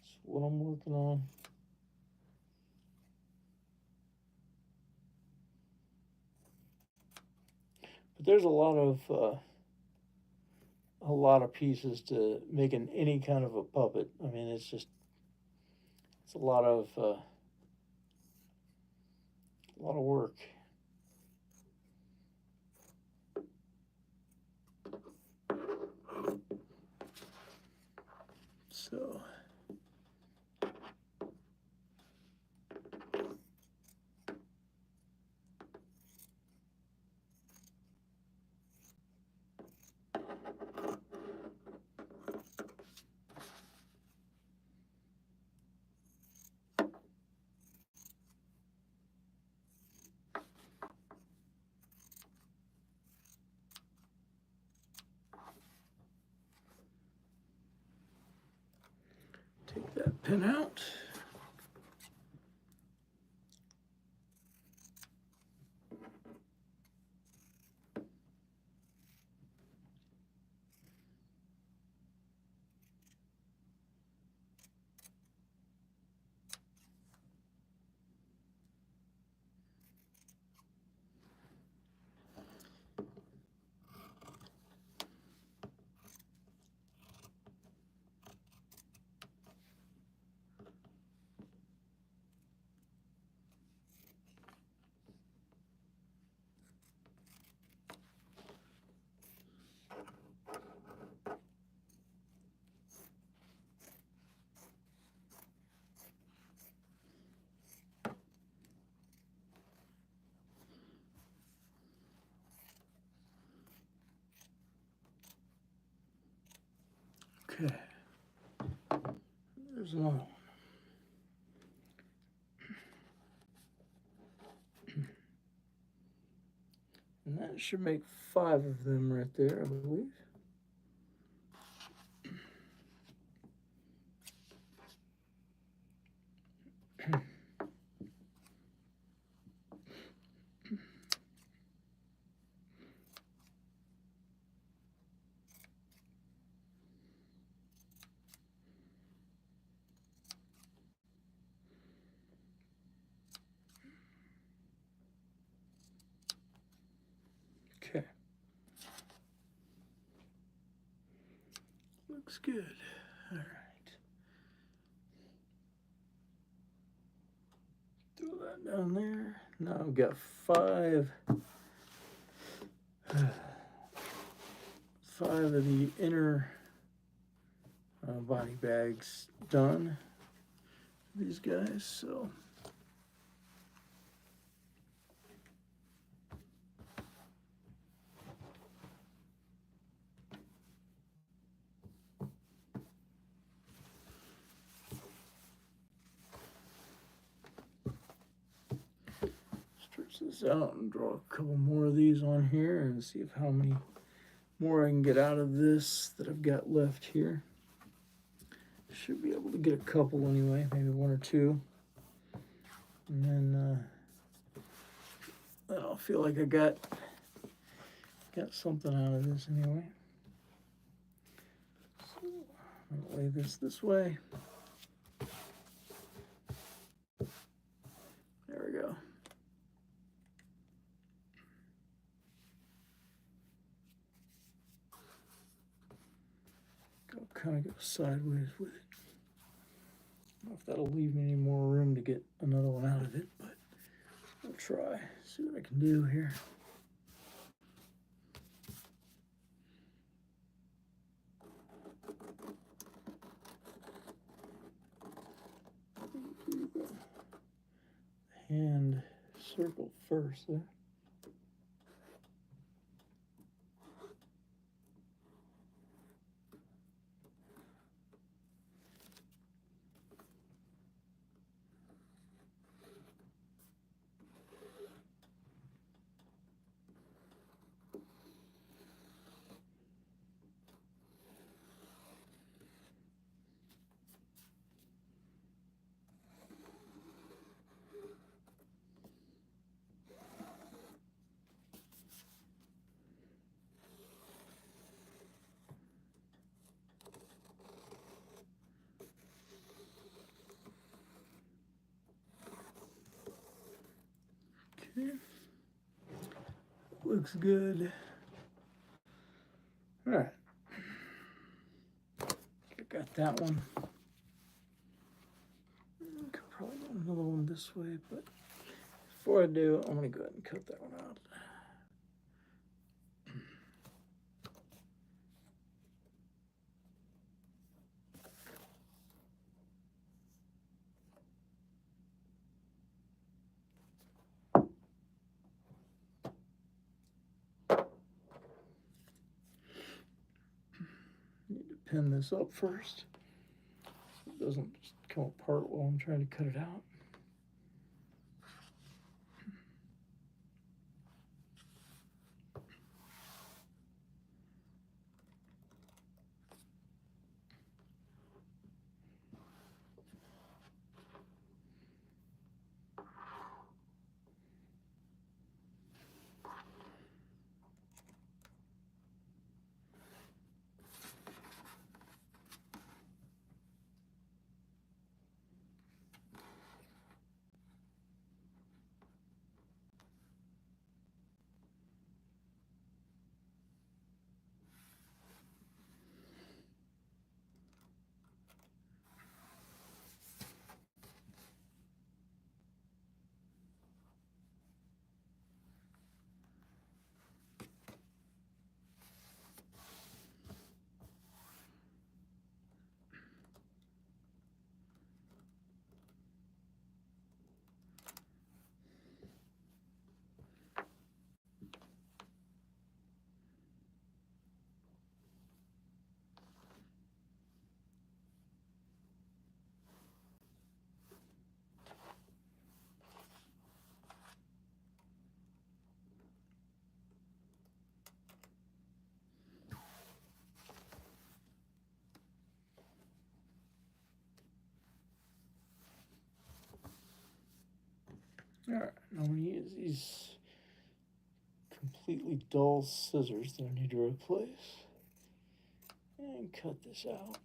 Speaker 1: That's what I'm working on. But there's a lot of pieces to making any kind of a puppet. I mean, it's a lot of work. So take that pin out. Okay. There's another one. And that should make 5 of them right there, I believe. Okay. Looks good. All right. Throw that down there. Now I've got 5 of the inner body bags done. These guys, so stretch this out and draw a couple more of these on here and see if how many more I can get out of this that I've got left here. Should be able to get a couple anyway, maybe 1 or 2, and then I'll feel like I got something out of this anyway. So I'm gonna lay this way. There we go. Kind of go sideways with it. I don't know if that'll leave me any more room to get another one out of it, but I'll try. See what I can do here. Hand circle first there. Looks good. All right. Got that one. Could probably do another one this way, but before I do, I'm gonna go ahead and cut that one out. Need to pin this up first so it doesn't just come apart while I'm trying to cut it out. All right, now I'm gonna use these completely dull scissors that I need to replace and cut this out.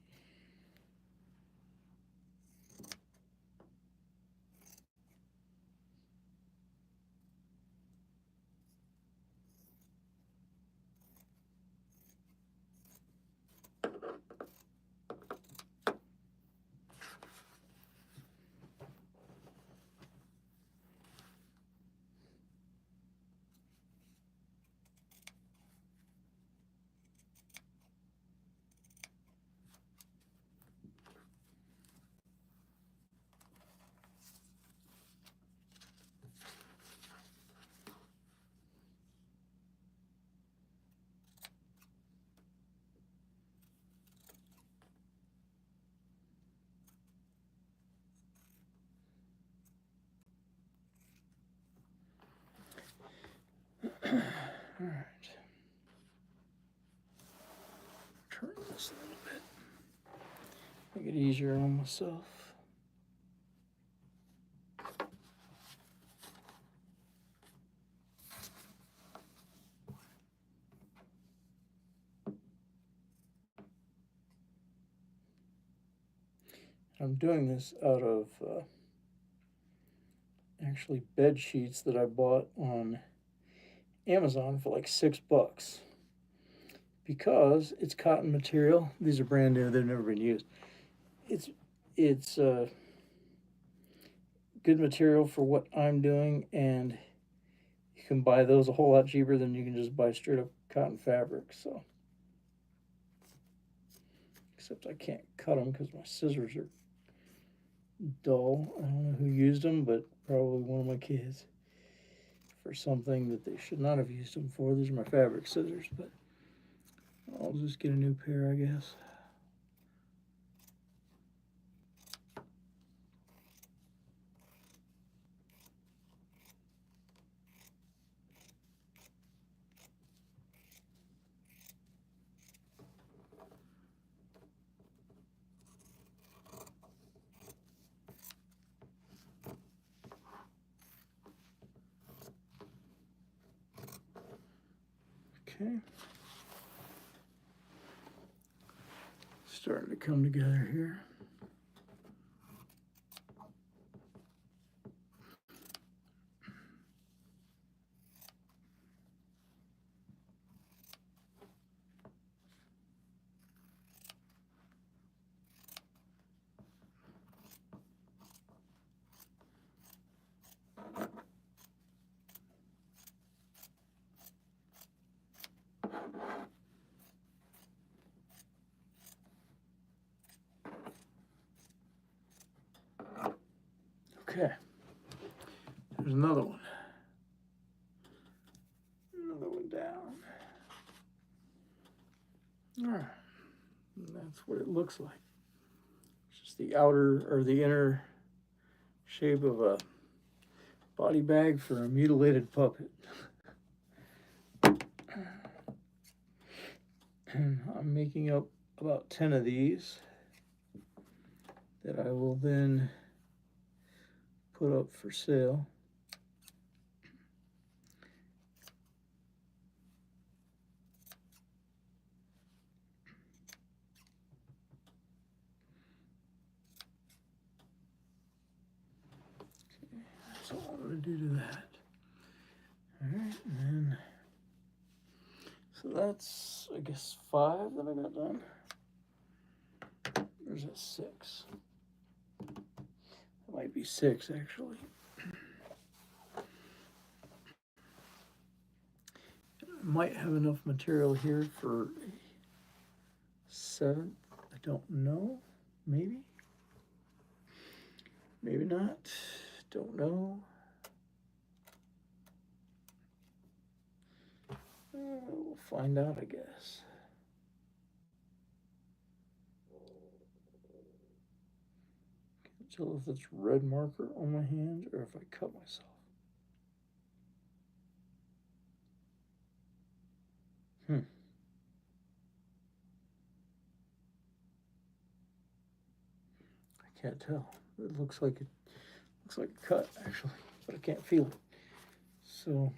Speaker 1: All right. Turn this a little bit. Make it easier on myself. I'm doing this out of actually bed sheets that I bought on Amazon for like $6 because it's cotton material. These are brand new; they've never been used. It's good material for what I'm doing, and you can buy those a whole lot cheaper than you can just buy straight up cotton fabric. So, except I can't cut them because my scissors are dull. I don't know who used them, but probably one of my kids for something that they should not have used them for. These are my fabric scissors, but I'll just get a new pair, I guess. Okay. Starting to come together here. Okay. There's another one. Another one down. All right. And that's what it looks like. It's just the outer or the inner shape of a body bag for a mutilated puppet. And I'm making up about 10 of these that I will then put up for sale. That's all I'm going to do to that. All right, and then, so that's, I guess, 5 that I got done. There's a 6. It might be 6, actually. I might have enough material here for a 7th. I don't know. Maybe. Maybe not. Don't know. We'll find out, I guess. Can't tell if it's red marker on my hand or if I cut myself. I can't tell. It looks like a cut actually, but I can't feel it. So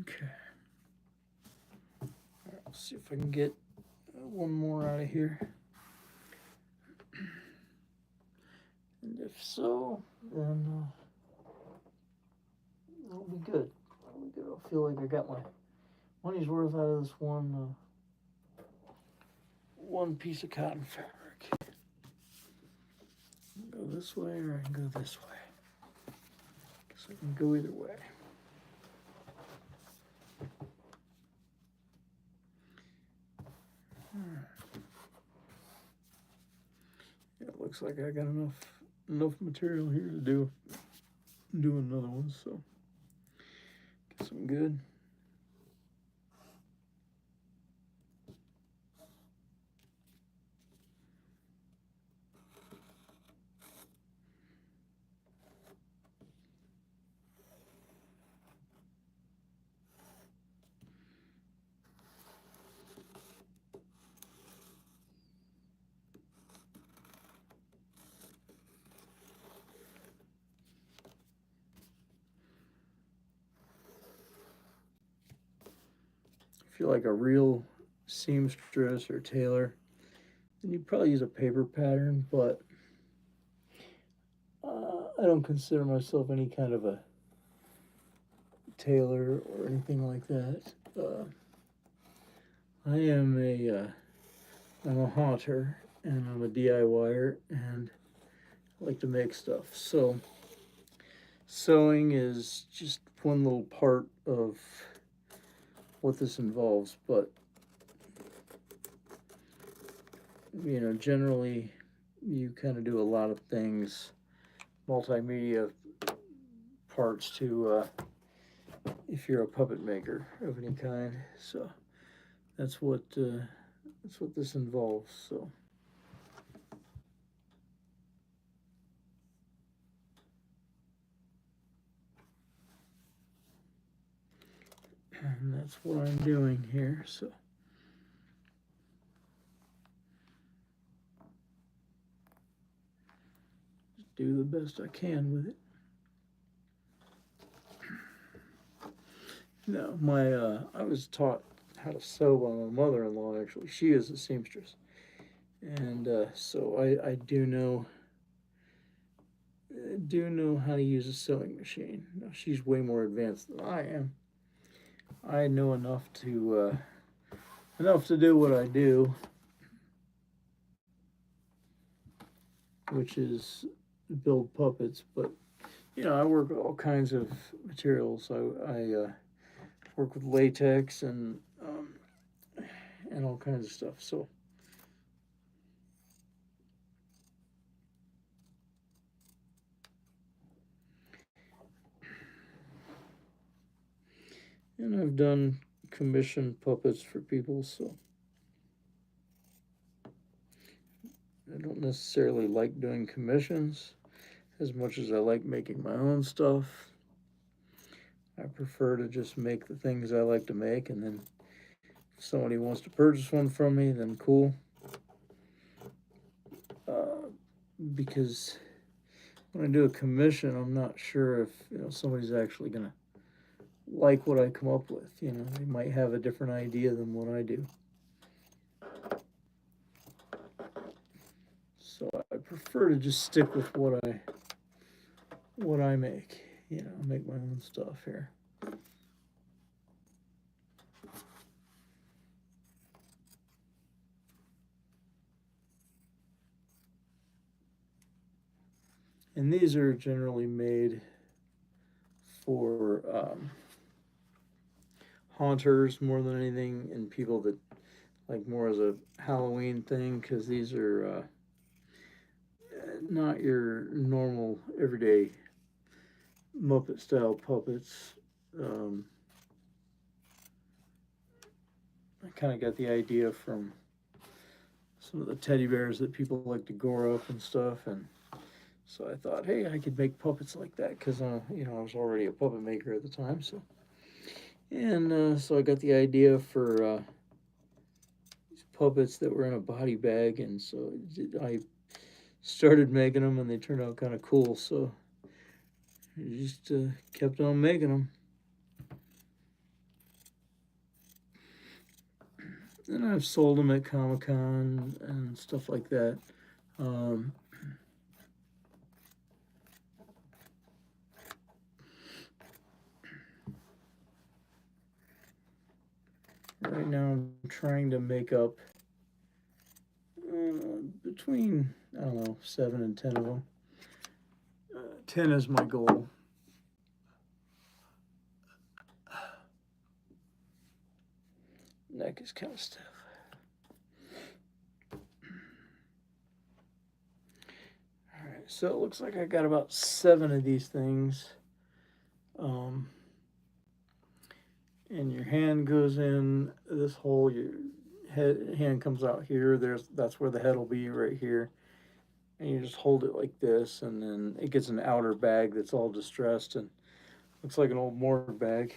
Speaker 1: okay. All right, let's see if I can get one more out of here. And if so, then it'll be good. It'll be good. I'll feel like I got my money's worth out of this one piece of cotton fabric. I can go this way or I can go this way. Guess I can go either way. Yeah, it looks like I got enough material here to do another one, so guess I'm good. If you're like a real seamstress or tailor, then you'd probably use a paper pattern, but I don't consider myself any kind of a tailor or anything like that. I'm a haunter and I'm a DIYer and I like to make stuff. So sewing is just one little part of what this involves, but generally you kind of do a lot of things, multimedia parts to if you're a puppet maker of any kind. So that's what this involves. So and that's what I'm doing here. So just do the best I can with it. No, I was taught how to sew by my mother-in-law. Actually, she is a seamstress, and so I do know how to use a sewing machine. Now, she's way more advanced than I am. I know enough to do what I do. which is build puppets. But I work with all kinds of materials. I work with latex and all kinds of stuff. So and I've done commission puppets for people. So I don't necessarily like doing commissions as much as I like making my own stuff. I prefer to just make the things I like to make, and then if somebody wants to purchase one from me, then cool. Because when I do a commission, I'm not sure if somebody's actually gonna like what I come up with. They might have a different idea than what I do. So I prefer to just stick with what I make. Make my own stuff here. And these are generally made for haunters more than anything, and people that like more as a Halloween thing, because these are not your normal everyday Muppet style puppets. I kind of got the idea from some of the teddy bears that people like to gore up and stuff, and so I thought, hey, I could make puppets like that because I was already a puppet maker at the time. So I got the idea for these puppets that were in a body bag, and so I started making them, and they turned out kind of cool. So I just kept on making them. And I've sold them at Comic-Con and stuff like that. Right now I'm trying to make up between, I don't know, 7 and 10 of them. 10 is my goal. Neck is kind of stiff. Alright, so it looks like I got about 7 of these things. And your hand goes in this hole, your hand comes out here. That's where the head will be, right here. And you just hold it like this, and then it gets an outer bag that's all distressed and looks like an old mortar bag.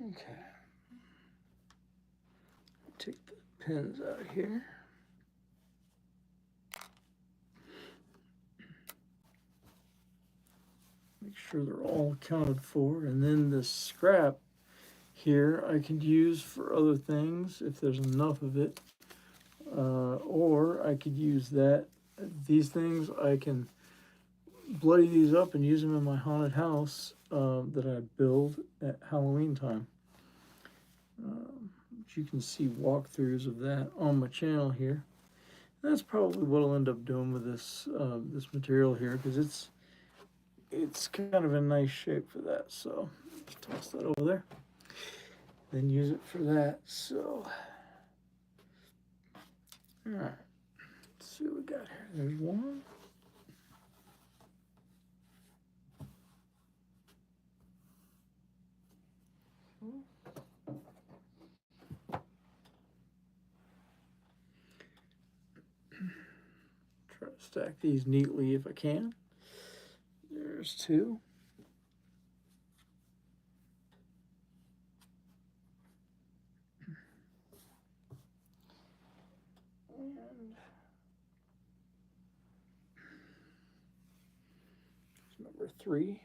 Speaker 1: Okay. Take the pins out here. Make sure they're all accounted for. And then the scrap here I could use for other things if there's enough of it. Or I could use that. These things I can bloody these up and use them in my haunted house that I build at Halloween time. You can see walkthroughs of that on my channel here. That's probably what I'll end up doing with this this material here, because it's kind of in nice shape for that. So just toss that over there, then use it for that. So all right, let's see what we got here. There's one. Try to stack these neatly if I can. There's There's 2. And number 3.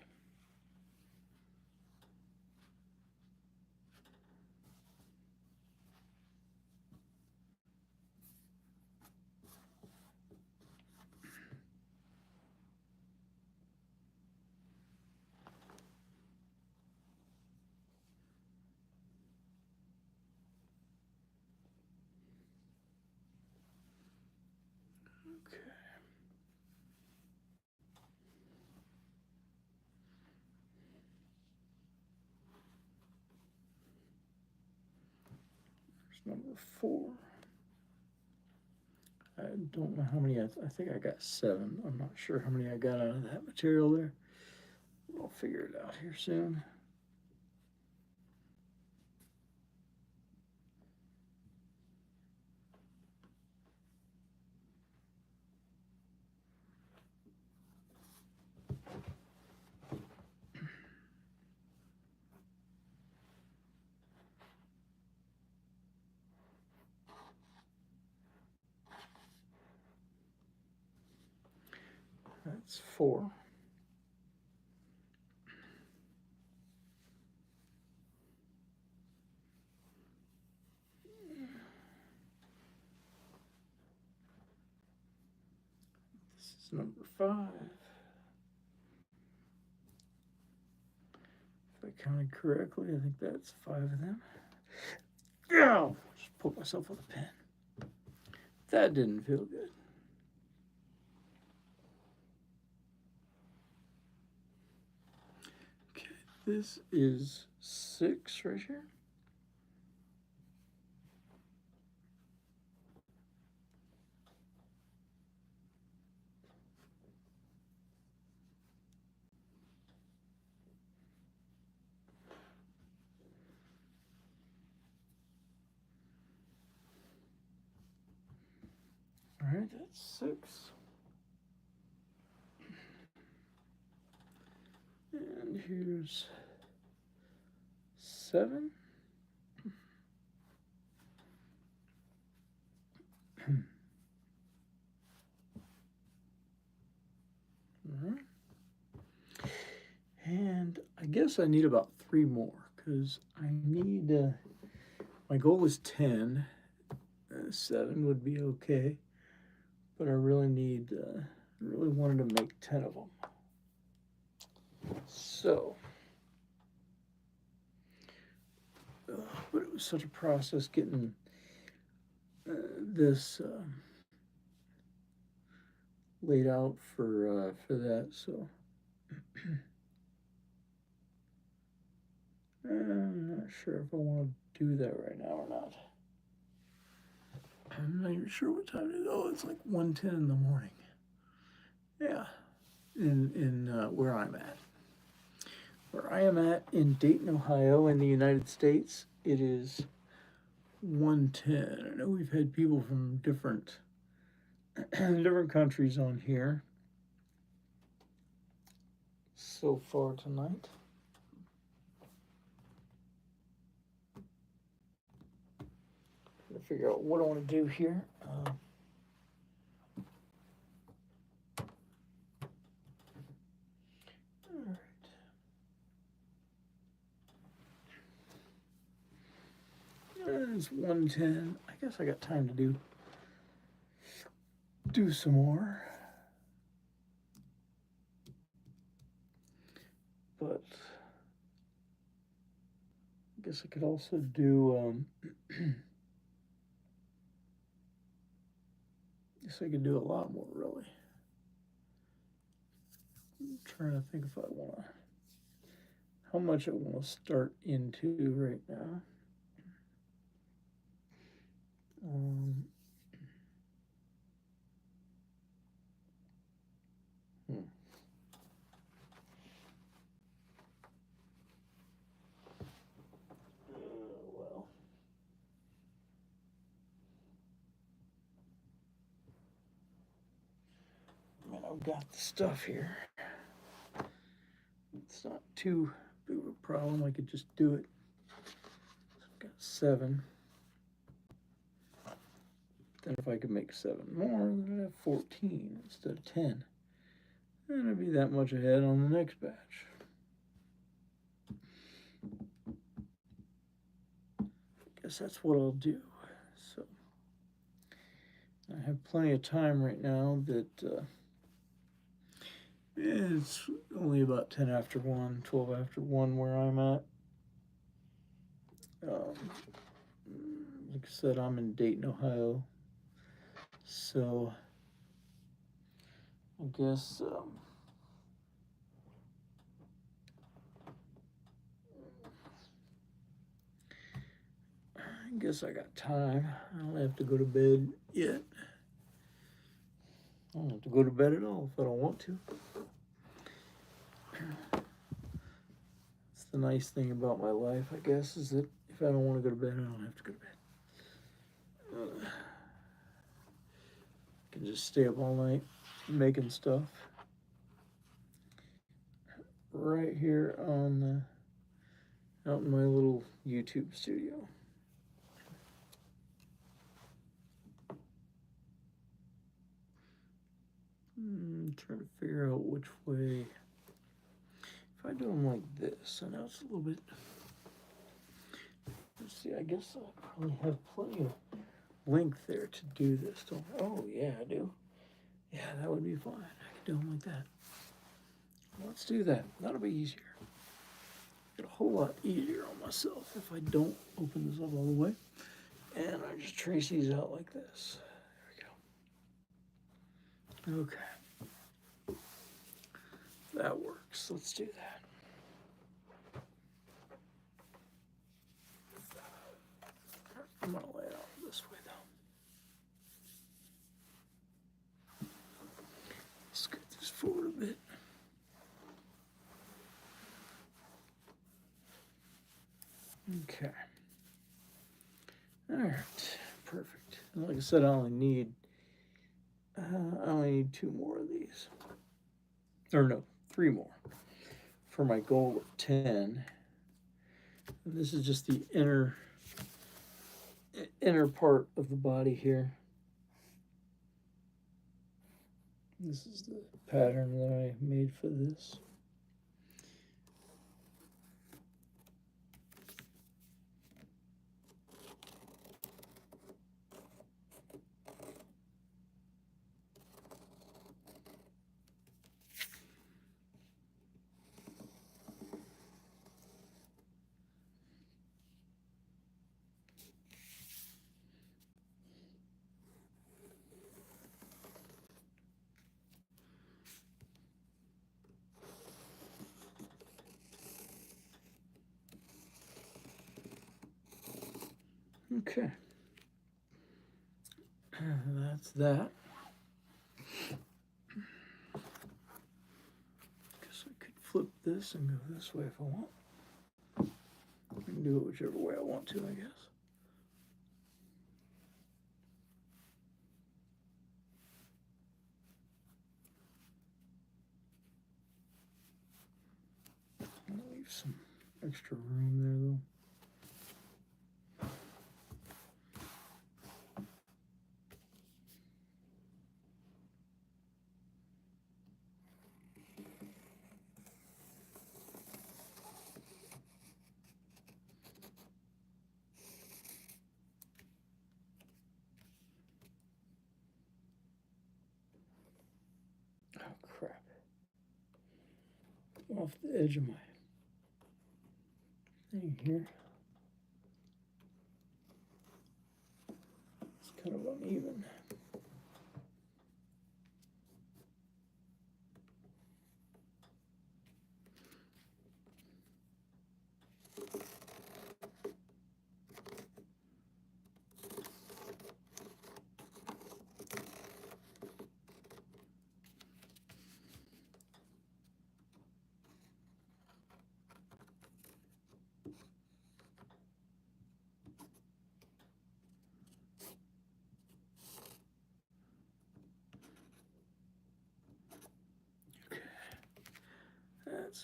Speaker 1: Okay. There's number 4. I don't know how many, I think I got 7. I'm not sure how many I got out of that material there. I'll figure it out here soon. That's 4. This is number 5. If I counted correctly, I think that's 5 of them. Ow! Just poked myself with a pen. That didn't feel good. Okay, this is 6 right here. All right, that's 6. And here's 7. All right. And I guess I need about 3 more because I need, my goal is 10. 7 would be okay, but I really need, really wanted to make 10 of them. So, but it was such a process getting this laid out for that. So I'm not sure if I want to do that right now or not. I'm not even sure what time it is. Oh, it's like 1:10 in the morning. Yeah, in where I'm at. Where I am at in Dayton, Ohio, in the United States, it is 1:10. I know we've had people from different different countries on here so far tonight. I'm gonna figure out what I want to do here. All right. It's 1:10. I guess I got time to do some more. But I guess I could also do guess I could do a lot more really. I'm trying to think if I want to, how much I want to start into right now. Well, I mean, I've got the stuff here. It's not too big of a problem. I could just do it. So I've got 7. Then if I could make 7 more, then I'd have 14 instead of 10. And I'd be that much ahead on the next batch. I guess that's what I'll do. So I have plenty of time right now that it's only about 10 after 1, 12 after 1 where I'm at. Like I said, I'm in Dayton, Ohio. So I guess I got time. I don't have to go to bed yet. I don't have to go to bed at all if I don't want to. That's the nice thing about my life, I guess, is that if I don't want to go to bed, I don't have to go to bed. I can just stay up all night making stuff. Right here on out in my little YouTube studio. Trying to figure out which way. If I do them like this, I know it's a little bit. Let's see. I guess I probably have plenty of length there to do this. Don't I? Oh yeah, I do. Yeah, that would be fine. I could do them like that. Let's do that. That'll be easier. Get a whole lot easier on myself if I don't open this up all the way. And I just trace these out like this. There we go. Okay. That works. Let's do that. I'm going to lay it out this way, though. Scoot this forward a bit. Okay. All right. Perfect. And like I said, I only need 2 more of these. Or no, 3 more for my goal of 10. And this is just the inner part of the body here. This is the pattern that I made for this. Okay. That's that. Guess I could flip this and go this way if I want. I can do it whichever way I want to, I guess. I'll leave some extra room there, though. Oh, crap. Off the edge of my thing here. It's kind of uneven.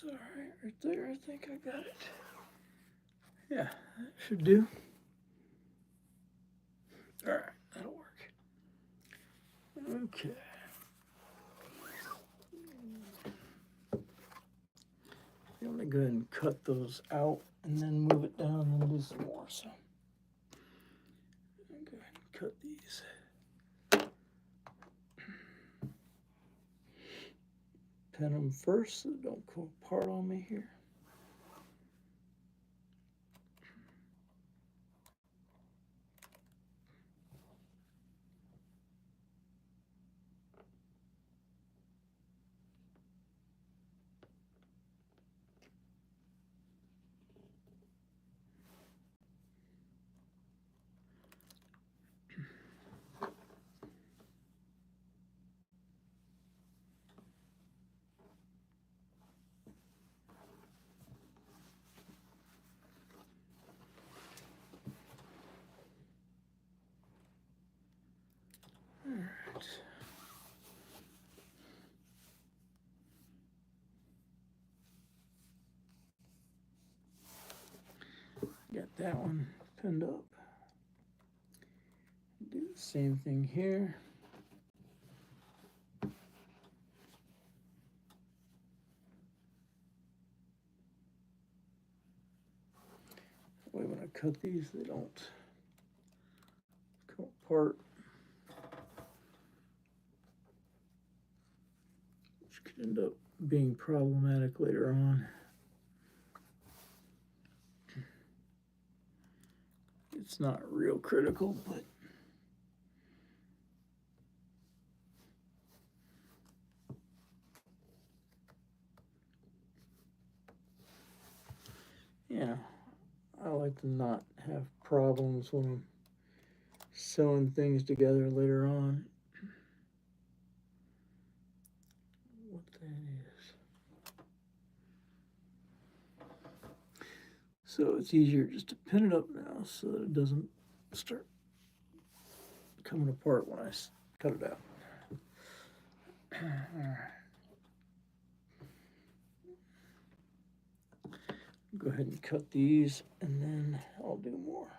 Speaker 1: That's all right there. I think I got it. Yeah, that should do. All right, that'll work. Okay. I'm gonna go ahead and cut those out and then move it down and do some more. So I'll go ahead and cut these. Pin them first so they don't come apart on me here. All right. Got that one pinned up. Do the same thing here. That way when I cut these, they don't come apart. Which could end up being problematic later on. It's not real critical, but yeah, I like to not have problems when I'm sewing things together later on. What that is. So it's easier just to pin it up now so that it doesn't start coming apart when I cut it out. All right. Go ahead and cut these and then I'll do more.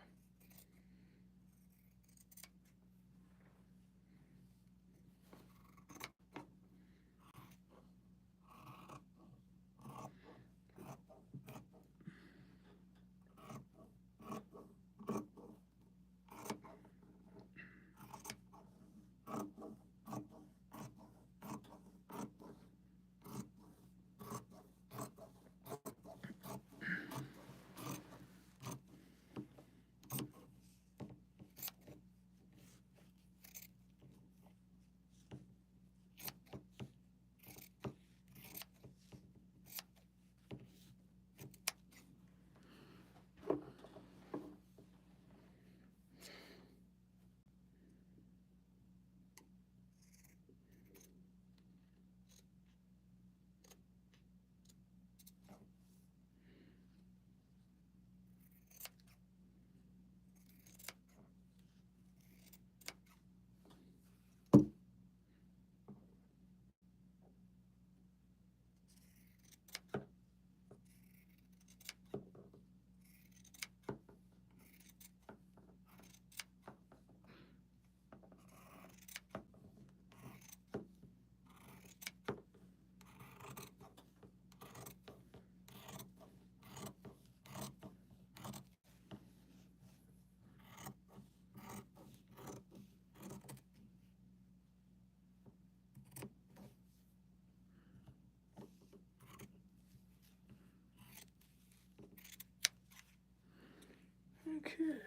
Speaker 1: Okay,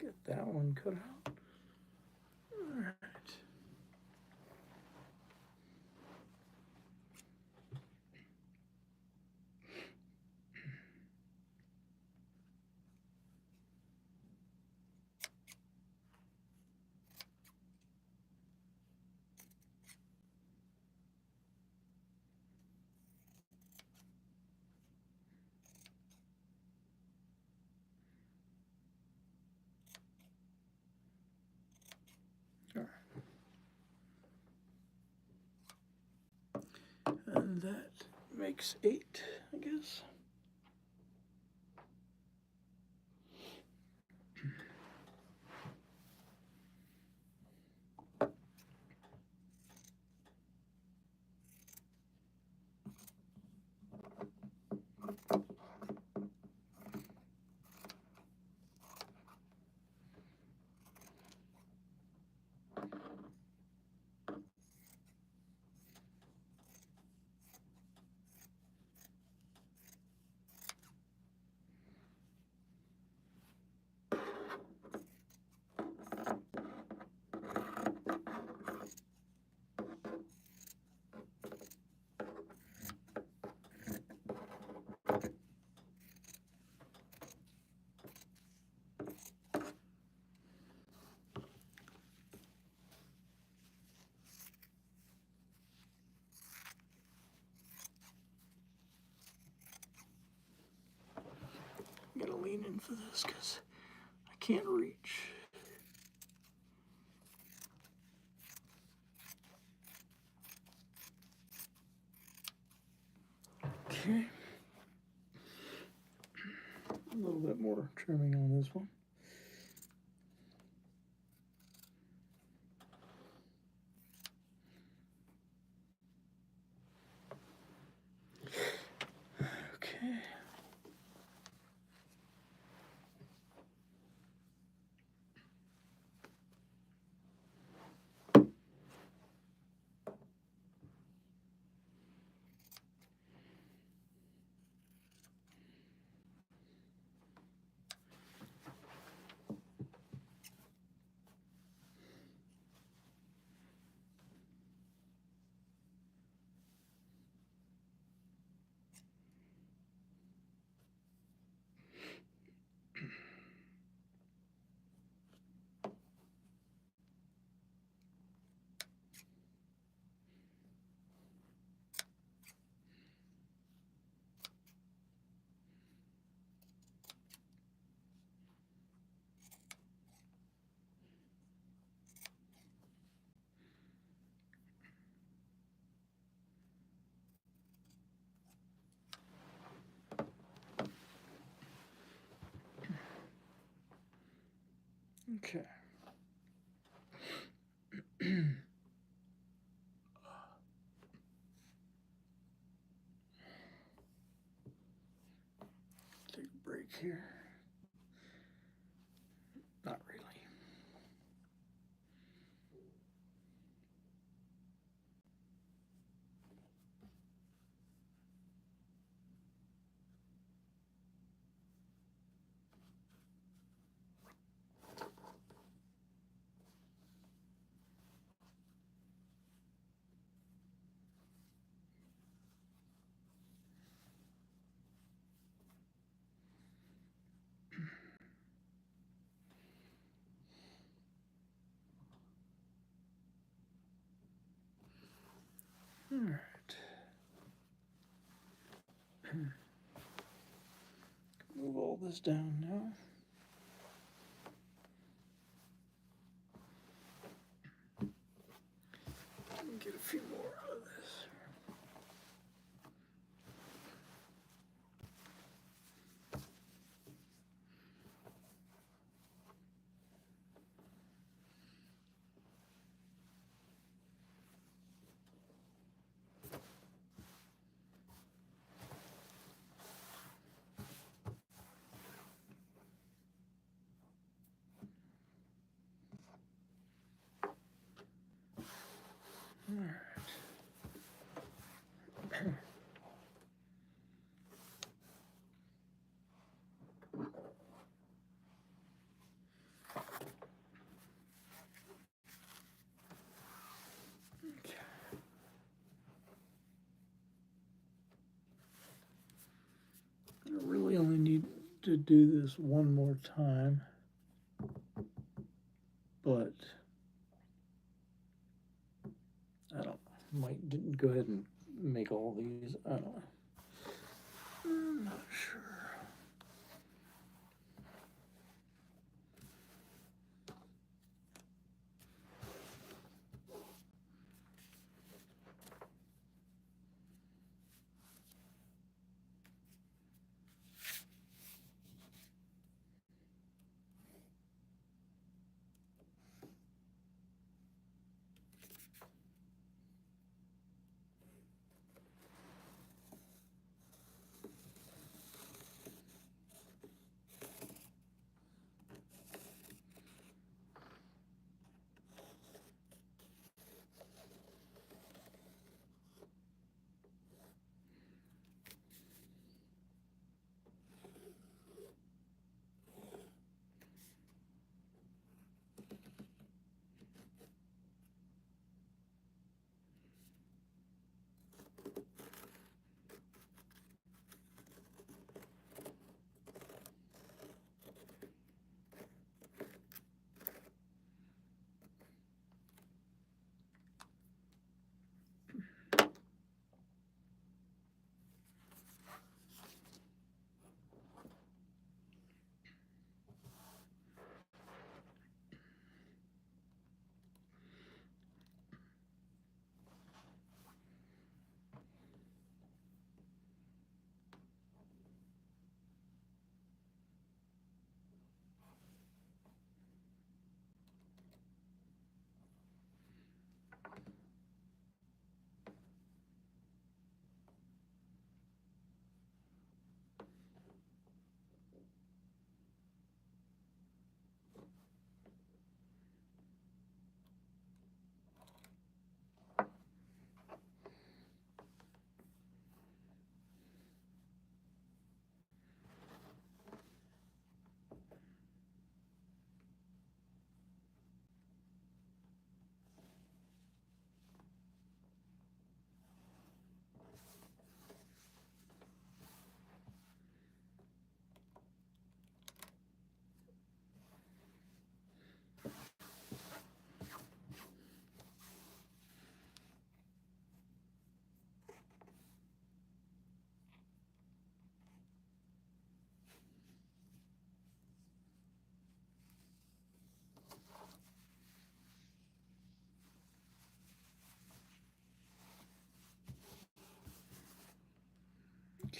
Speaker 1: get that one cut out. All right. makes 8, I guess. I'm gonna lean in for this because I can't reach. Okay. A little bit more trimming on this one. Okay. Okay. Take a break here. Not really. All right. Move all this down now. Get a few more out of this. All right. Okay. I really only need to do this one more time, but I don't know. Might didn't go ahead and make all these. I don't know. I'm not sure.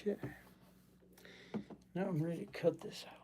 Speaker 1: Okay. Now I'm ready to cut this out.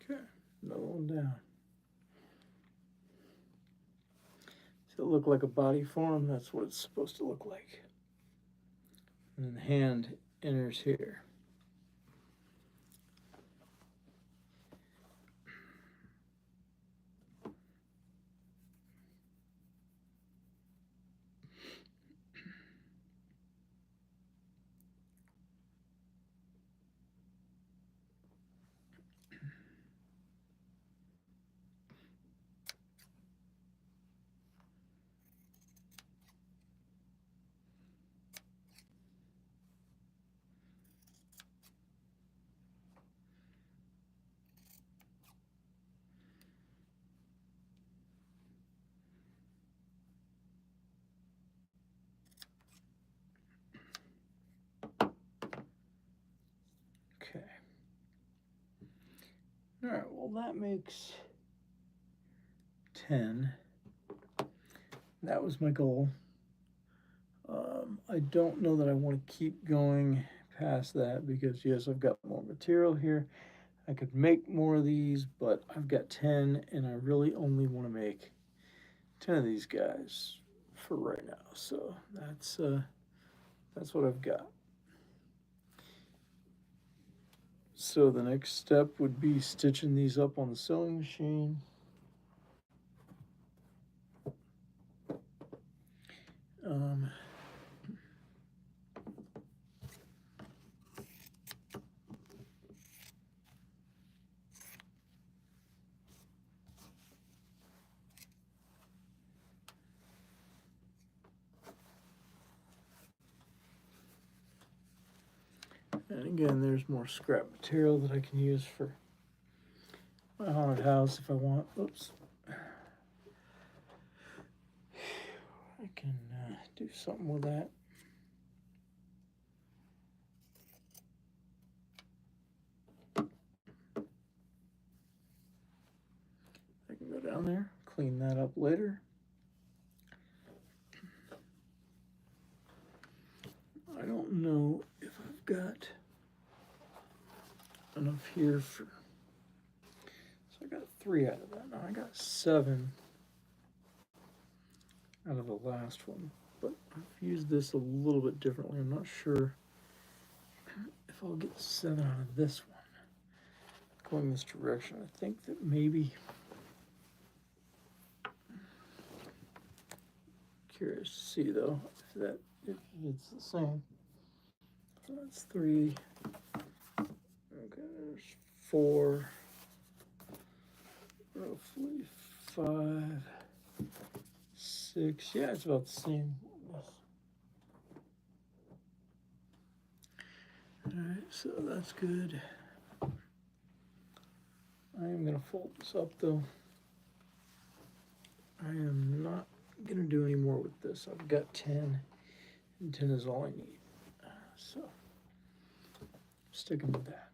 Speaker 1: Okay, another one down. Does it look like a body form? That's what it's supposed to look like. And then the hand enters here. Okay. All right, well, that makes 10. That was my goal. I don't know that I want to keep going past that because, yes, I've got more material here. I could make more of these, but I've got 10, and I really only want to make 10 of these guys for right now. So that's what I've got. So the next step would be stitching these up on the sewing machine. Um, and again, there's more scrap material that I can use for my haunted house if I want. Oops. I can do something with that. I can go down there, clean that up later. I don't know if I've got enough here for, so I got 3 out of that. Now I got 7 out of the last one, but I've used this a little bit differently. I'm not sure if I'll get 7 out of this one going this direction. I think that maybe, curious to see though if that if it's the same. So that's 3. Okay, there's 4. Roughly 5, 6. Yeah, it's about the same. Alright, so that's good. I am going to fold this up though. I am not going to do any more with this. I've got 10, and 10 is all I need. So, sticking with that.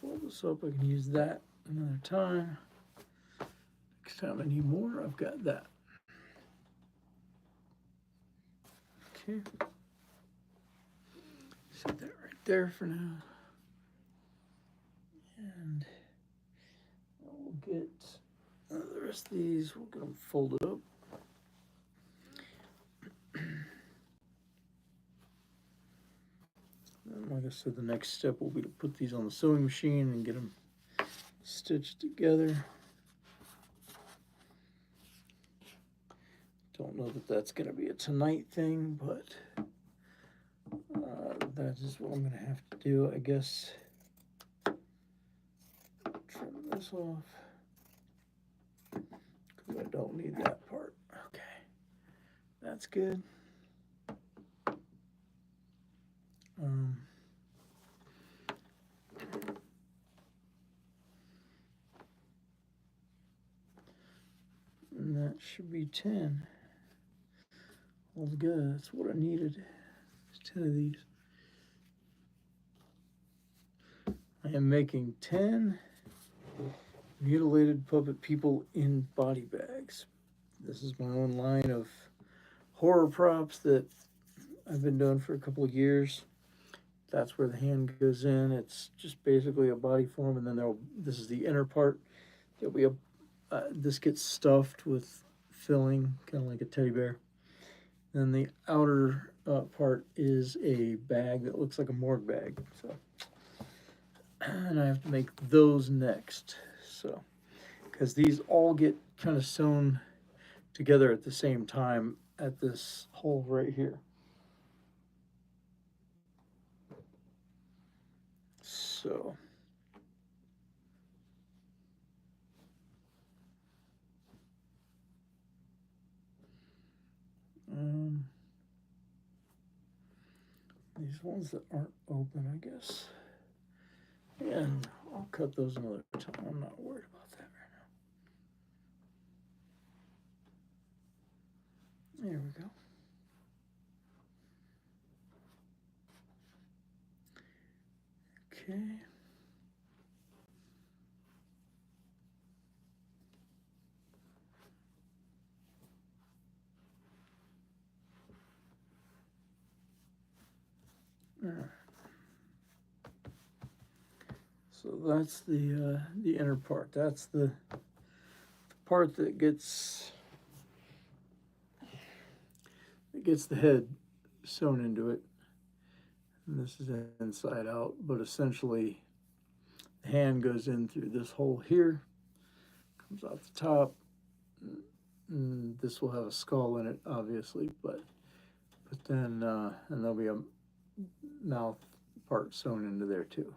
Speaker 1: Fold this up, I can use that another time. Next time I need more, I've got that. Okay. Set that right there for now. And we'll get the rest of these, we'll get them folded up. And like I said, the next step will be to put these on the sewing machine and get them stitched together. Don't know that that's going to be a tonight thing, but that is what I'm going to have to do, I guess. Trim this off because I don't need that part. Okay, that's good. And that should be 10. All good. That's what I needed. There's 10 of these. I am making 10 mutilated puppet people in body bags. This is my own line of horror props that I've been doing for a couple of years. That's where the hand goes in. It's just basically a body form, and then this is the inner part. There'll be this gets stuffed with filling, kind of like a teddy bear. Then the outer part is a bag that looks like a morgue bag. So, and I have to make those next. So, because these all get kind of sewn together at the same time at this hole right here. So, these ones that aren't open, I guess. And I'll cut those another time. I'm not worried about that right now. There we go. Okay. All right. So that's the inner part. That's the part that gets the head sewn into it. And this is inside out, but essentially the hand goes in through this hole here, comes out the top. And this will have a skull in it, obviously, but then and there'll be a mouth part sewn into there too.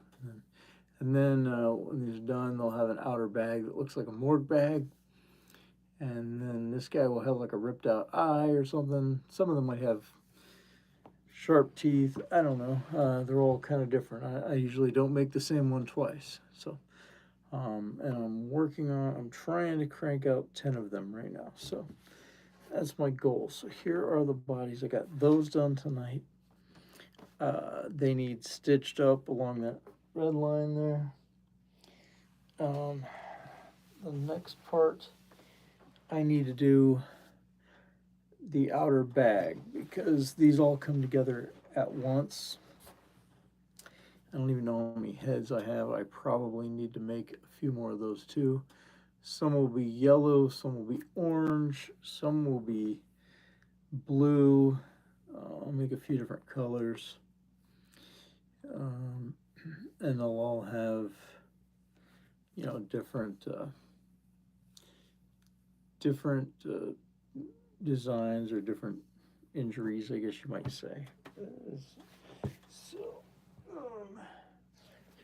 Speaker 1: And then when these are done, they'll have an outer bag that looks like a morgue bag. And then this guy will have like a ripped out eye or something. Some of them might have sharp teeth. I don't know. They're all kind of different. I usually don't make the same one twice. So, and I'm trying to crank out 10 of them right now. So that's my goal. So here are the bodies. I got those done tonight. They need stitched up along that red line there. The next part, I need to do the outer bag because these all come together at once. I don't even know how many heads I have. I probably need to make a few more of those too. Some will be yellow, some will be orange, some will be blue. I'll make a few different colors. And they'll all have, you know, different designs or different injuries, I guess you might say. So,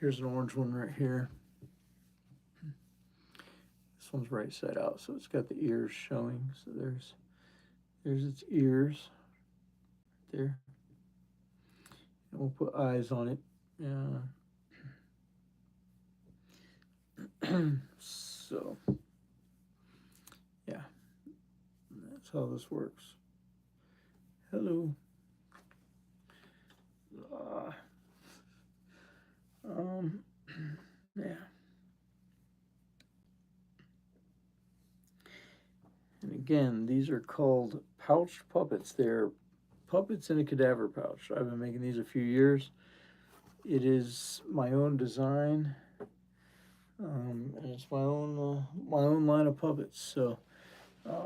Speaker 1: here's an orange one right here. This one's right side out, so it's got the ears showing. So there's its ears there. And we'll put eyes on it. So, yeah, that's how this works. Hello. Yeah. And again, these are called pouched puppets. They're puppets in a cadaver pouch. I've been making these a few years. It is my own design, and it's my own line of puppets. So,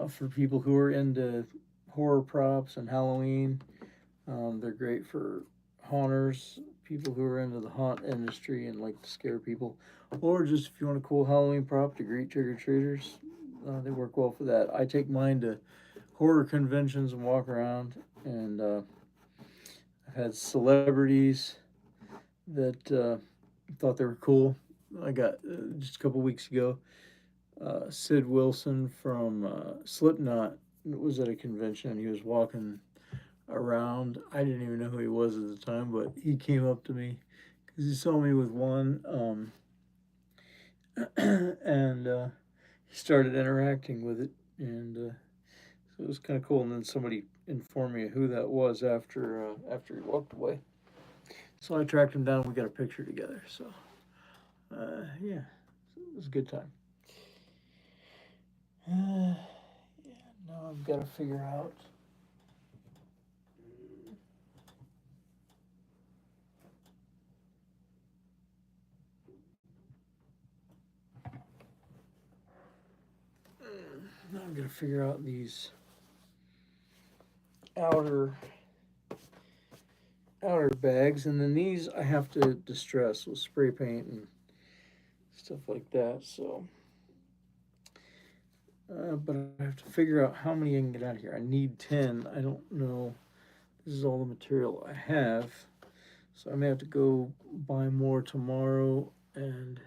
Speaker 1: for people who are into horror props and Halloween, they're great for haunters, people who are into the haunt industry and like to scare people, or just if you want a cool Halloween prop to greet trick-or-treaters, they work well for that. I take mine to horror conventions and walk around, and I've had celebrities that thought they were cool. I got just a couple weeks ago, Sid Wilson from Slipknot was at a convention, and he was walking around. I didn't even know who he was at the time, but he came up to me because he saw me with one, and he started interacting with it, and so it was kind of cool. And then somebody informed me who that was after he walked away. So I tracked him down. We got a picture together. So yeah, it was a good time. Yeah, now I've got to figure out. Now I'm gonna figure out these outer bags, and then these I have to distress with spray paint and stuff like that. So, but I have to figure out how many I can get out of here. I need 10. I don't know. This is all the material I have, so I may have to go buy more tomorrow and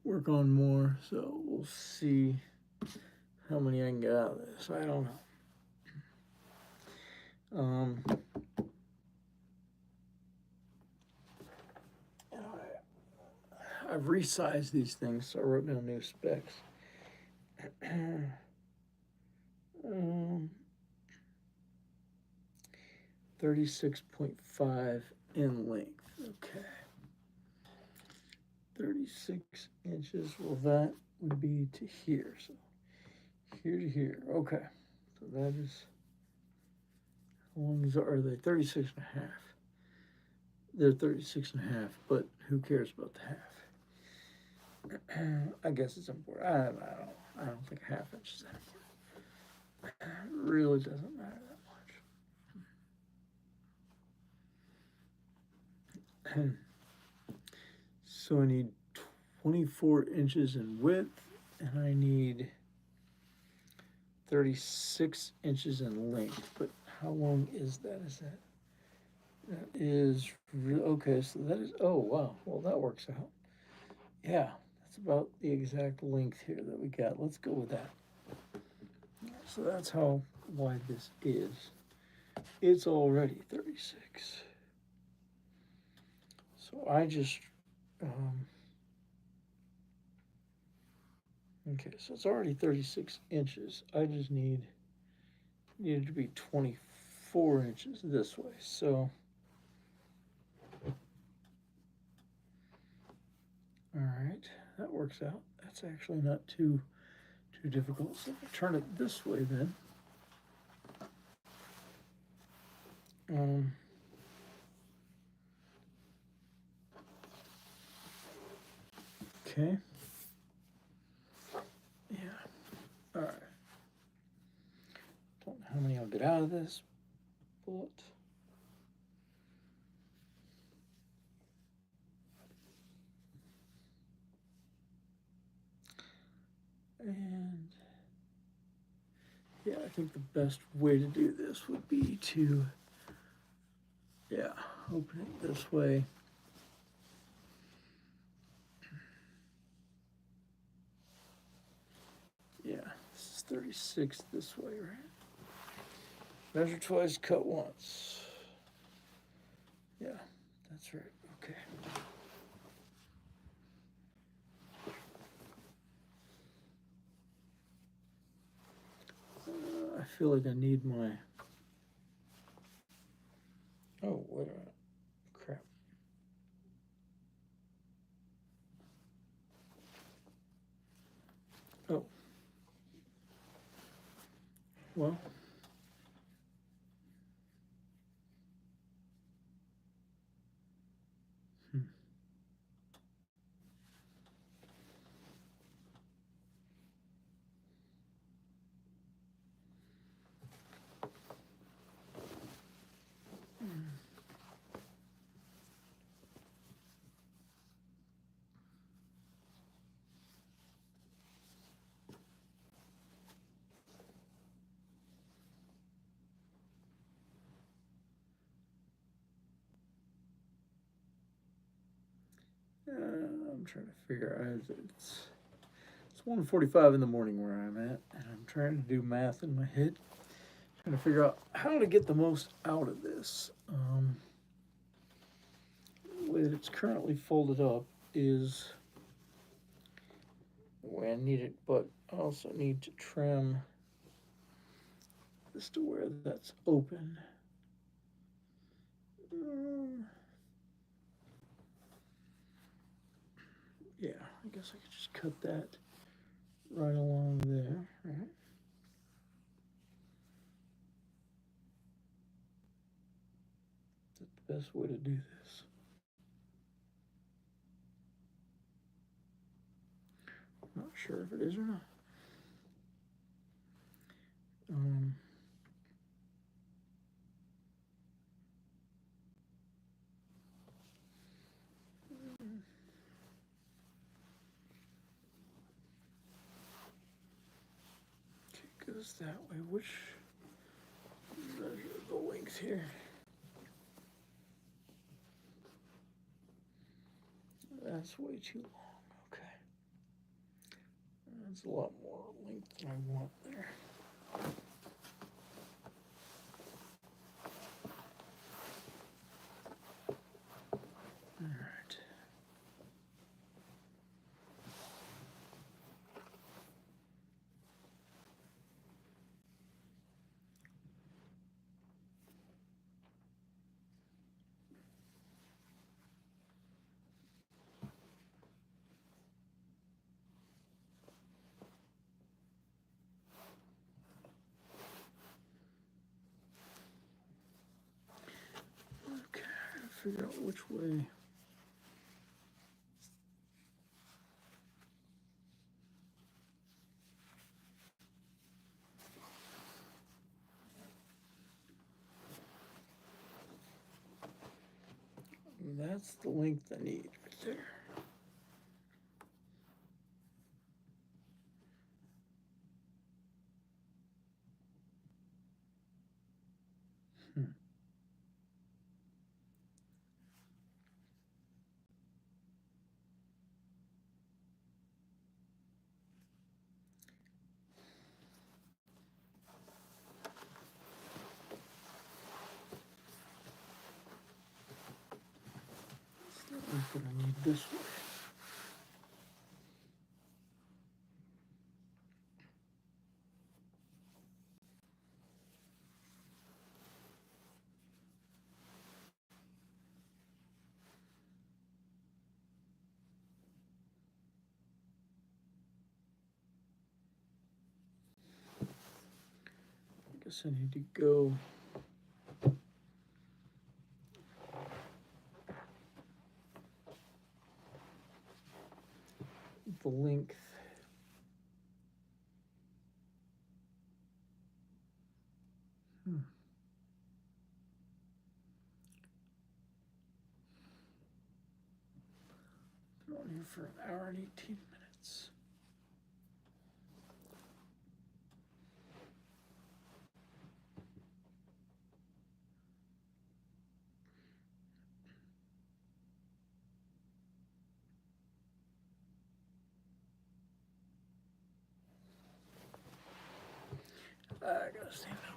Speaker 1: work on more. So we'll see how many I can get out of this. I don't know. I've resized these things, so I wrote down new specs. 36.5 in length. Okay. 36 inches. Well, that would be to here. So here to here. Okay. So that is, how long are they? 36 and a half. They're 36 and a half, but who cares about the half? I guess it's important. I don't think a half inch is that important. It really doesn't matter that much. So I need 24 inches in width, and I need 36 inches in length. But how long is that? That is, okay, so that is, oh wow, well that works out. Yeah, that's about the exact length here that we got. Let's go with that. So that's how wide this is. It's already 36. So I just, okay, so it's already 36 inches. I just needed to be 24 inches this way. So, all right, that works out. That's actually not too difficult. So if I turn it this way then. Okay. Yeah. All right. Don't know how many I'll get out of this bullet. And Yeah, I think the best way to do this would be to, yeah, open it this way. Yeah, this is 36 this way, right? Measure twice, cut once. Yeah, that's right. Okay. I feel like I need my. Oh, wait a minute. Crap. Oh. Well. Hmm. I'm trying to figure out. It's 1:45 in the morning where I'm at, and I'm trying to do math in my head, trying to figure out how to get the most out of this. The way that it's currently folded up is the way I need it, but I also need to trim this to where that's open. Yeah, I guess I could just cut that right along there, right? Is that the best way to do this? I'm not sure if it is or not. Um, okay, goes that way. Which measure the length here? That's way too long. Okay. That's a lot more length than I want there. All right. Okay, figure out which way. That's the length I need right there. Hmm. That's the length that I need this way. I guess I need to go the length. Hmm. Been on here for an hour and 18 minutes. I gotta stand up.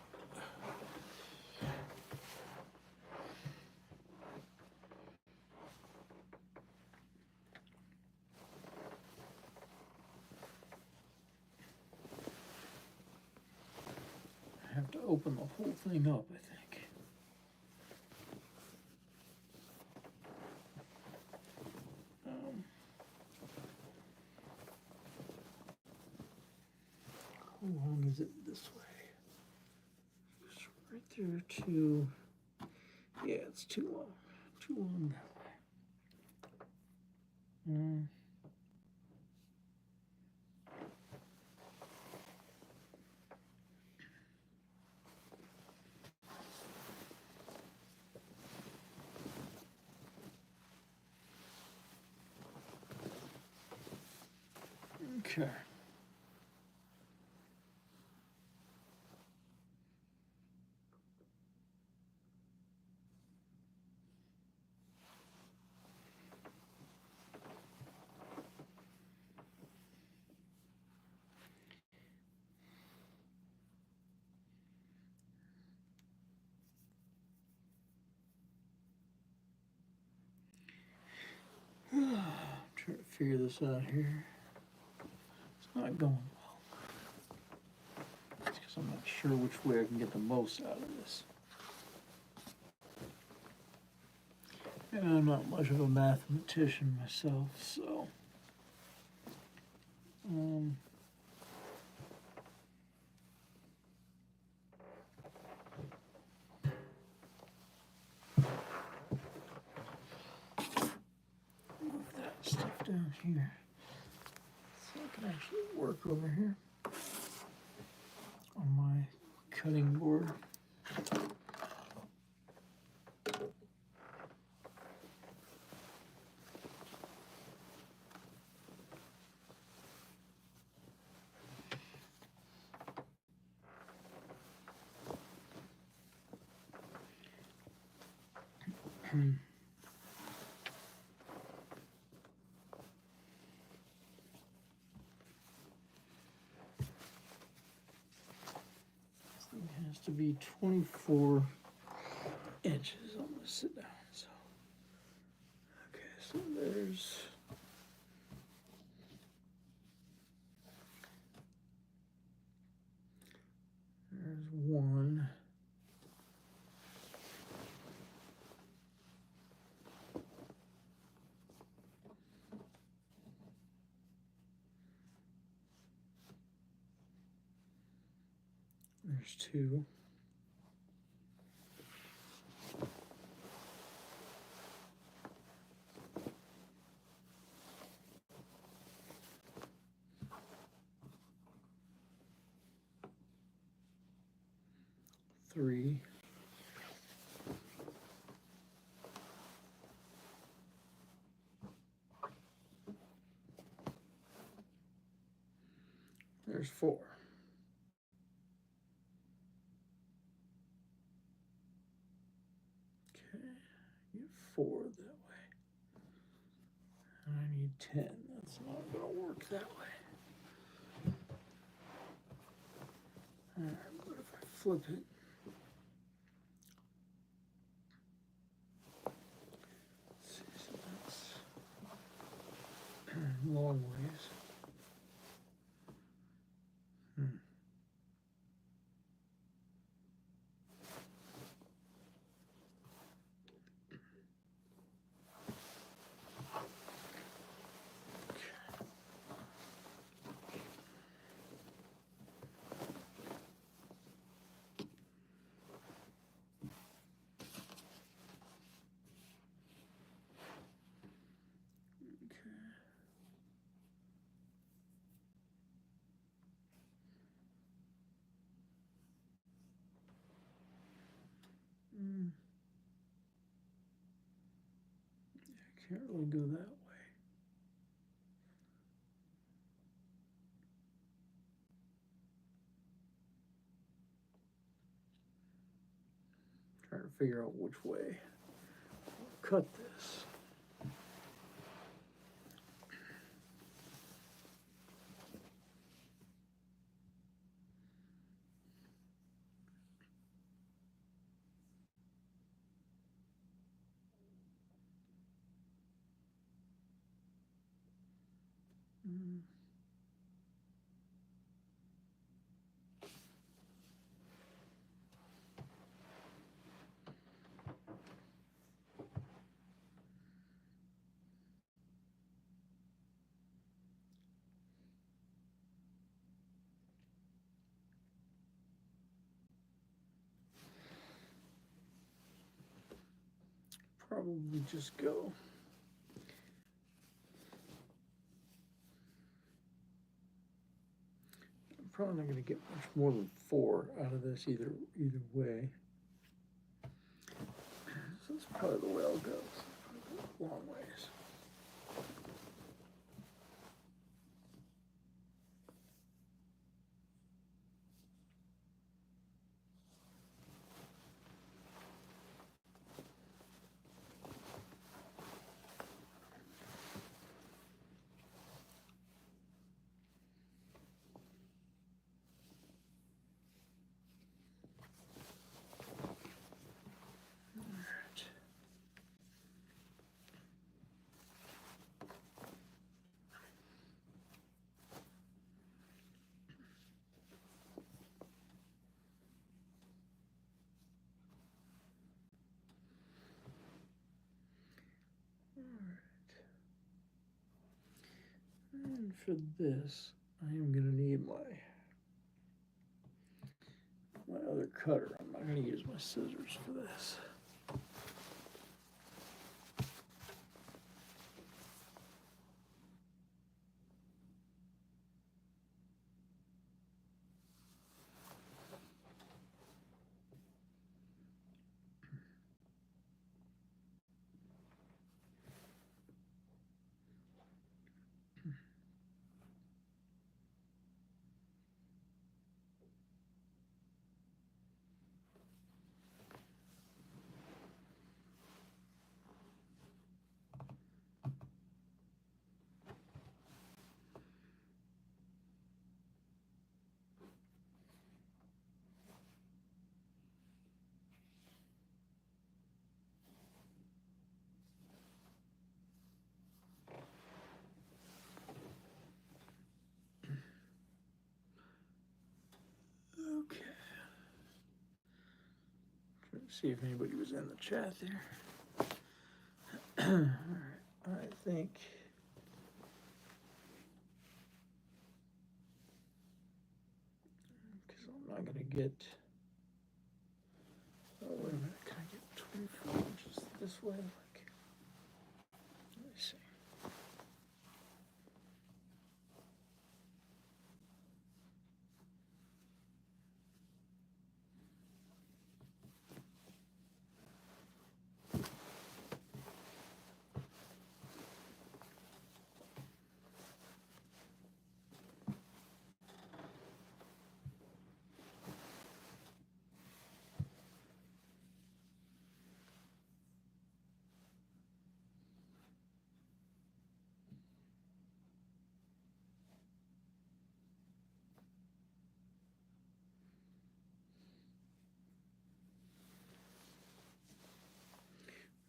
Speaker 1: I have to open the whole thing up, I think. How long is it this way? It's right there to, yeah, it's too long. Too long that way. Okay. Trying to figure this out here. It's not going well. It's because I'm not sure which way I can get the most out of this. And I'm not much of a mathematician myself, so. Move that stuff down here so I can actually work over here on my cutting board. It has to be 24 inches. I'm gonna sit down. So, okay, so there's one. There's two. Three. There's four. Okay, get four that way. And I need 10. That's not gonna work that way. Alright, but if I flip it, let's see, so that's long ways. I can't really go that way. Trying to figure out which way I'll cut this. probably just go. I'm probably not going to get much more than 4 out of this either way. So that's probably the way I'll go. Long ways. And for this, I am going to need my other cutter. I'm not going to use my scissors for this. Okay. Trying to see if anybody was in the chat there. All right, I think. Because I'm not going to get. Oh, wait a minute. Can I get 24 inches this way? Like, let me see.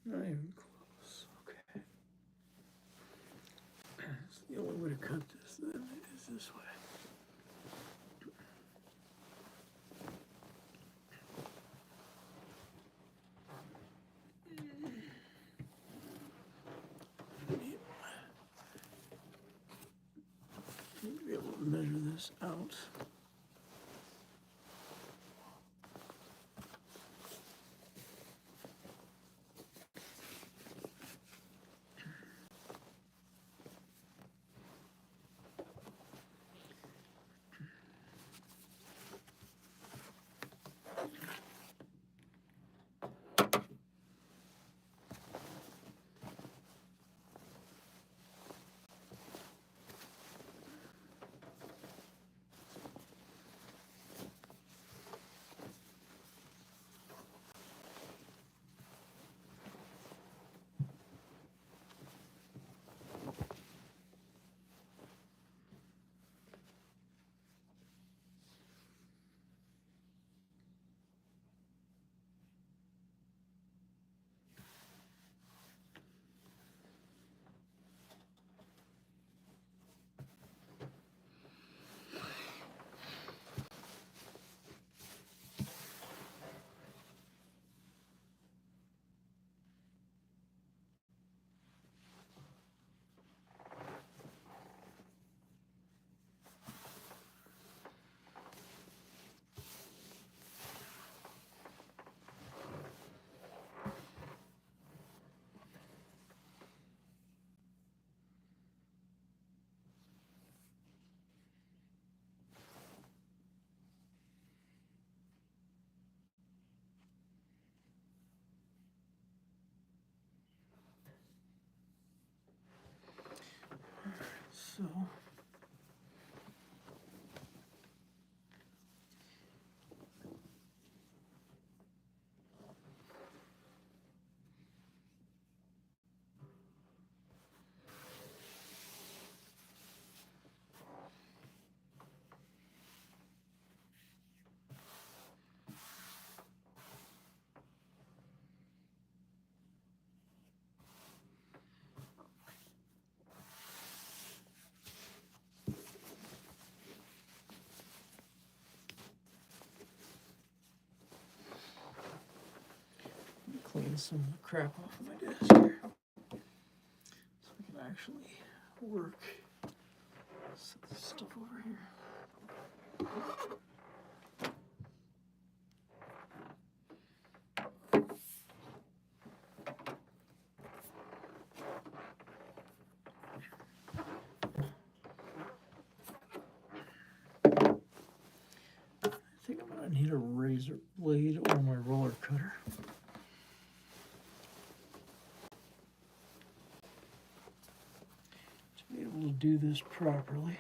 Speaker 1: Not even close. Okay. So the only way to cut this then is this way. Need to be able to measure this out. so. Clean some of the crap off of my desk here so I can actually work. Set this stuff over here. I think I'm gonna need a razor blade or my roller cutter. To be able to do this properly.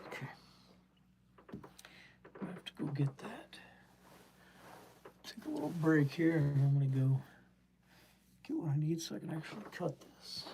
Speaker 1: Okay. I have to go get that. Take a little break here and I'm gonna go get what I need so I can actually cut this.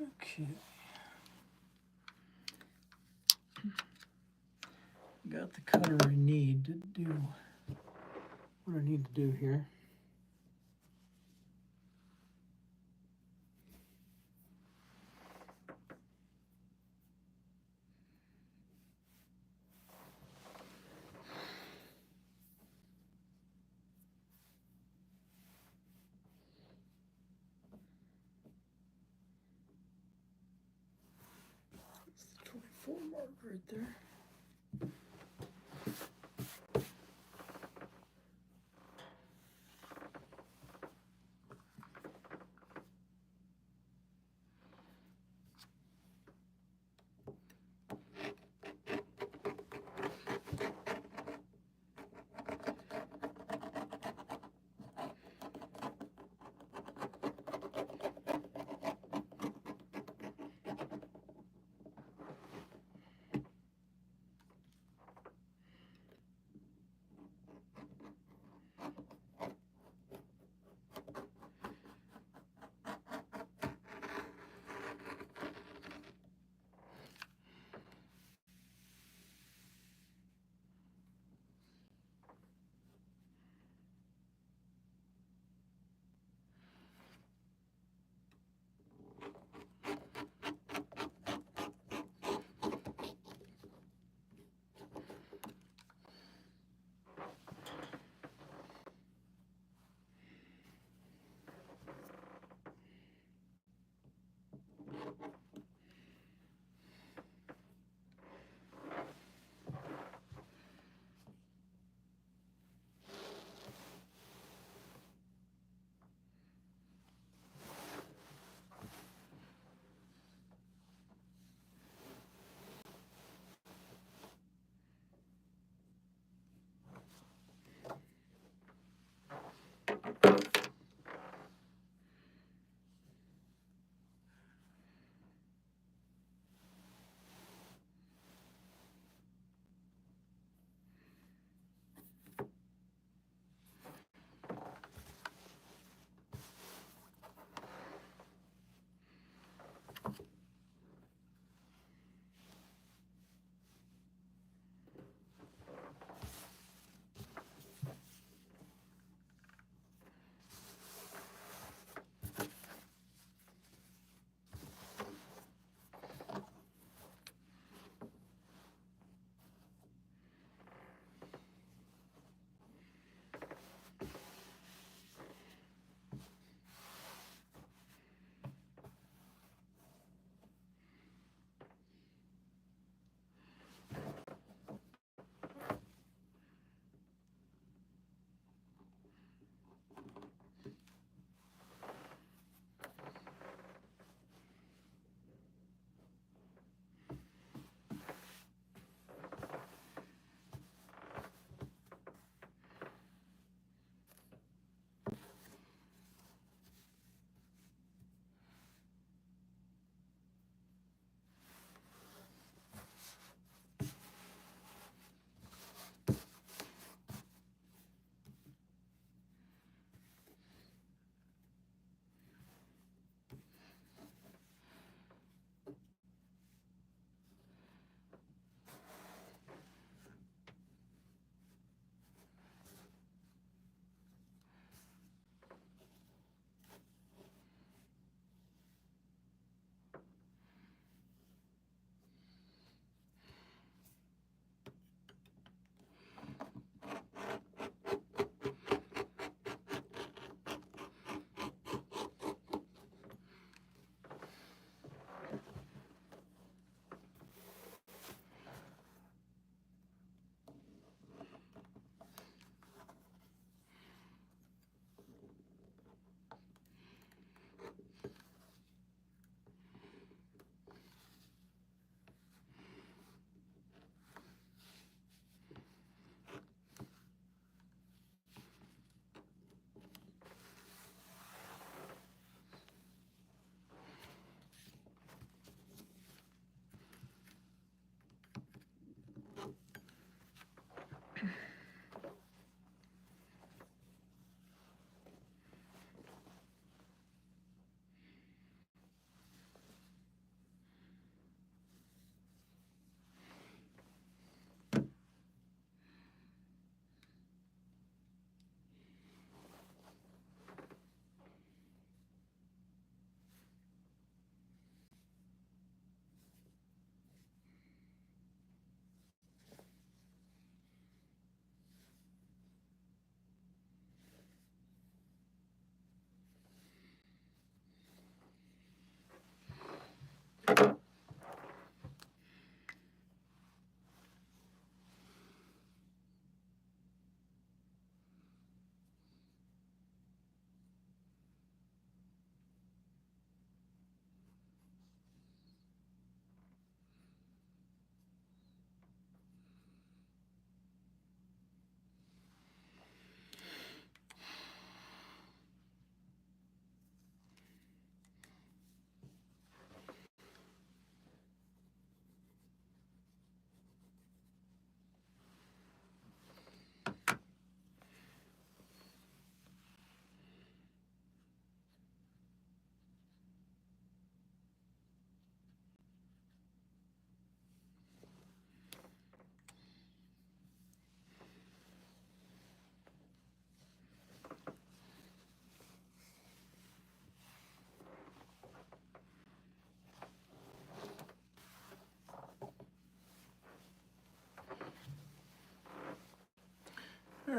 Speaker 1: Okay. Got the cutter I need to do what I need to do here. That's the 24 mark right there.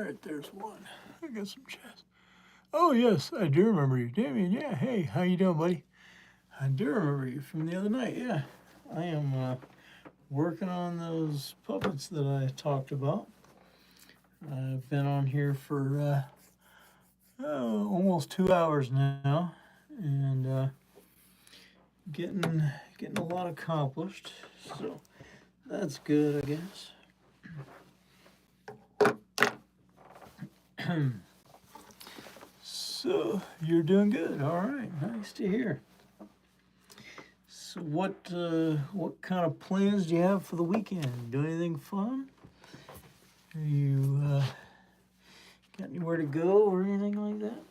Speaker 1: right, there's one. I got some chest. Oh yes, I do remember you, Damien. Yeah, hey, how you doing, buddy? I do remember you from the other night. Yeah, I am working on those puppets that I talked about. I've been on here for almost 2 hours now, and getting a lot accomplished. So that's good, I guess. So you're doing good. All right, nice to hear. So what kind of plans do you have for the weekend? Do anything fun? Are you got anywhere to go or anything like that?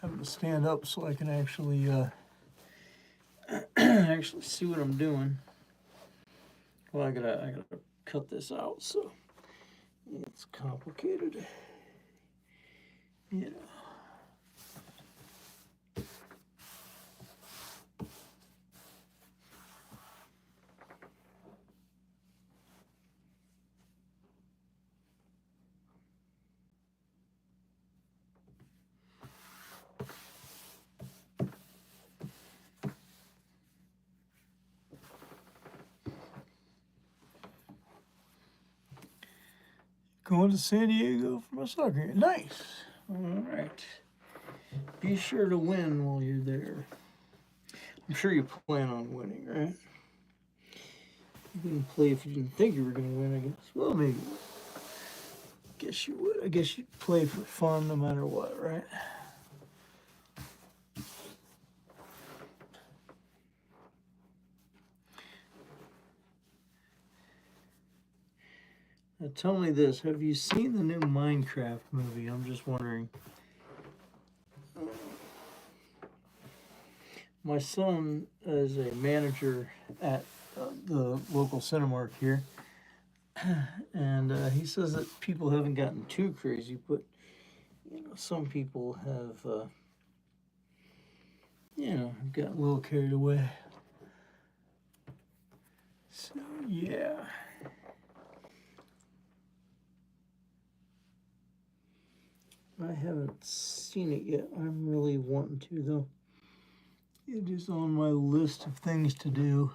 Speaker 1: Having to stand up so I can actually actually see what I'm doing. Well, I gotta cut this out, so it's complicated. You know. Going to San Diego for my soccer game. Nice. All right. Be sure to win while you're there. I'm sure you plan on winning, right? You wouldn't play if you didn't think you were going to win, I guess. Well, maybe. Guess you would. I guess you'd play for fun no matter what, right? Now tell me this. Have you seen the new Minecraft movie? I'm just wondering. My son is a manager at the local Cinemark here, and he says that people haven't gotten too crazy, but some people have, gotten a little carried away. So yeah. I haven't seen it yet. I'm really wanting to, though. It is on my list of things to do.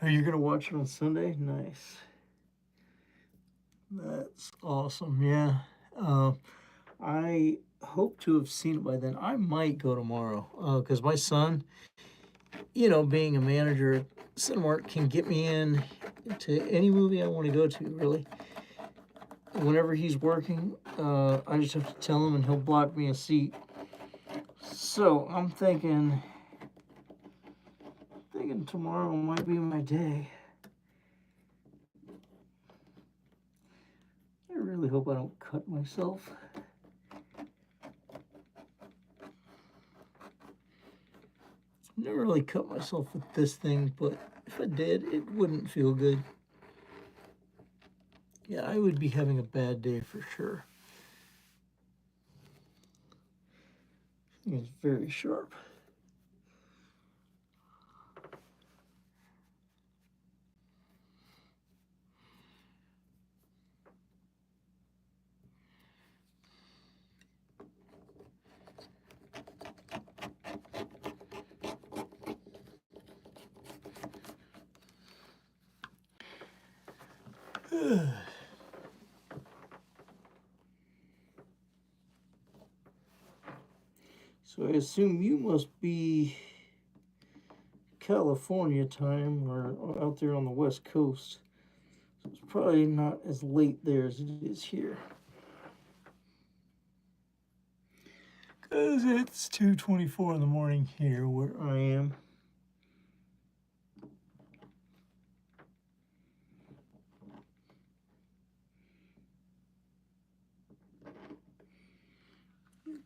Speaker 1: Are you gonna watch it on Sunday? Nice. That's awesome. Yeah. I hope to have seen it by then. I might go tomorrow because my son, being a manager at Cinemark, can get me in to any movie I want to go to. Really, whenever he's working, I just have to tell him, and he'll block me a seat. So I'm thinking tomorrow might be my day. I really hope I don't cut myself. Never really cut myself with this thing, but if I did, it wouldn't feel good. Yeah, I would be having a bad day for sure. It's very sharp. So I assume you must be California time or out there on the West Coast. It's probably not as late there as it is here. Because it's 2:24 in the morning here where I am.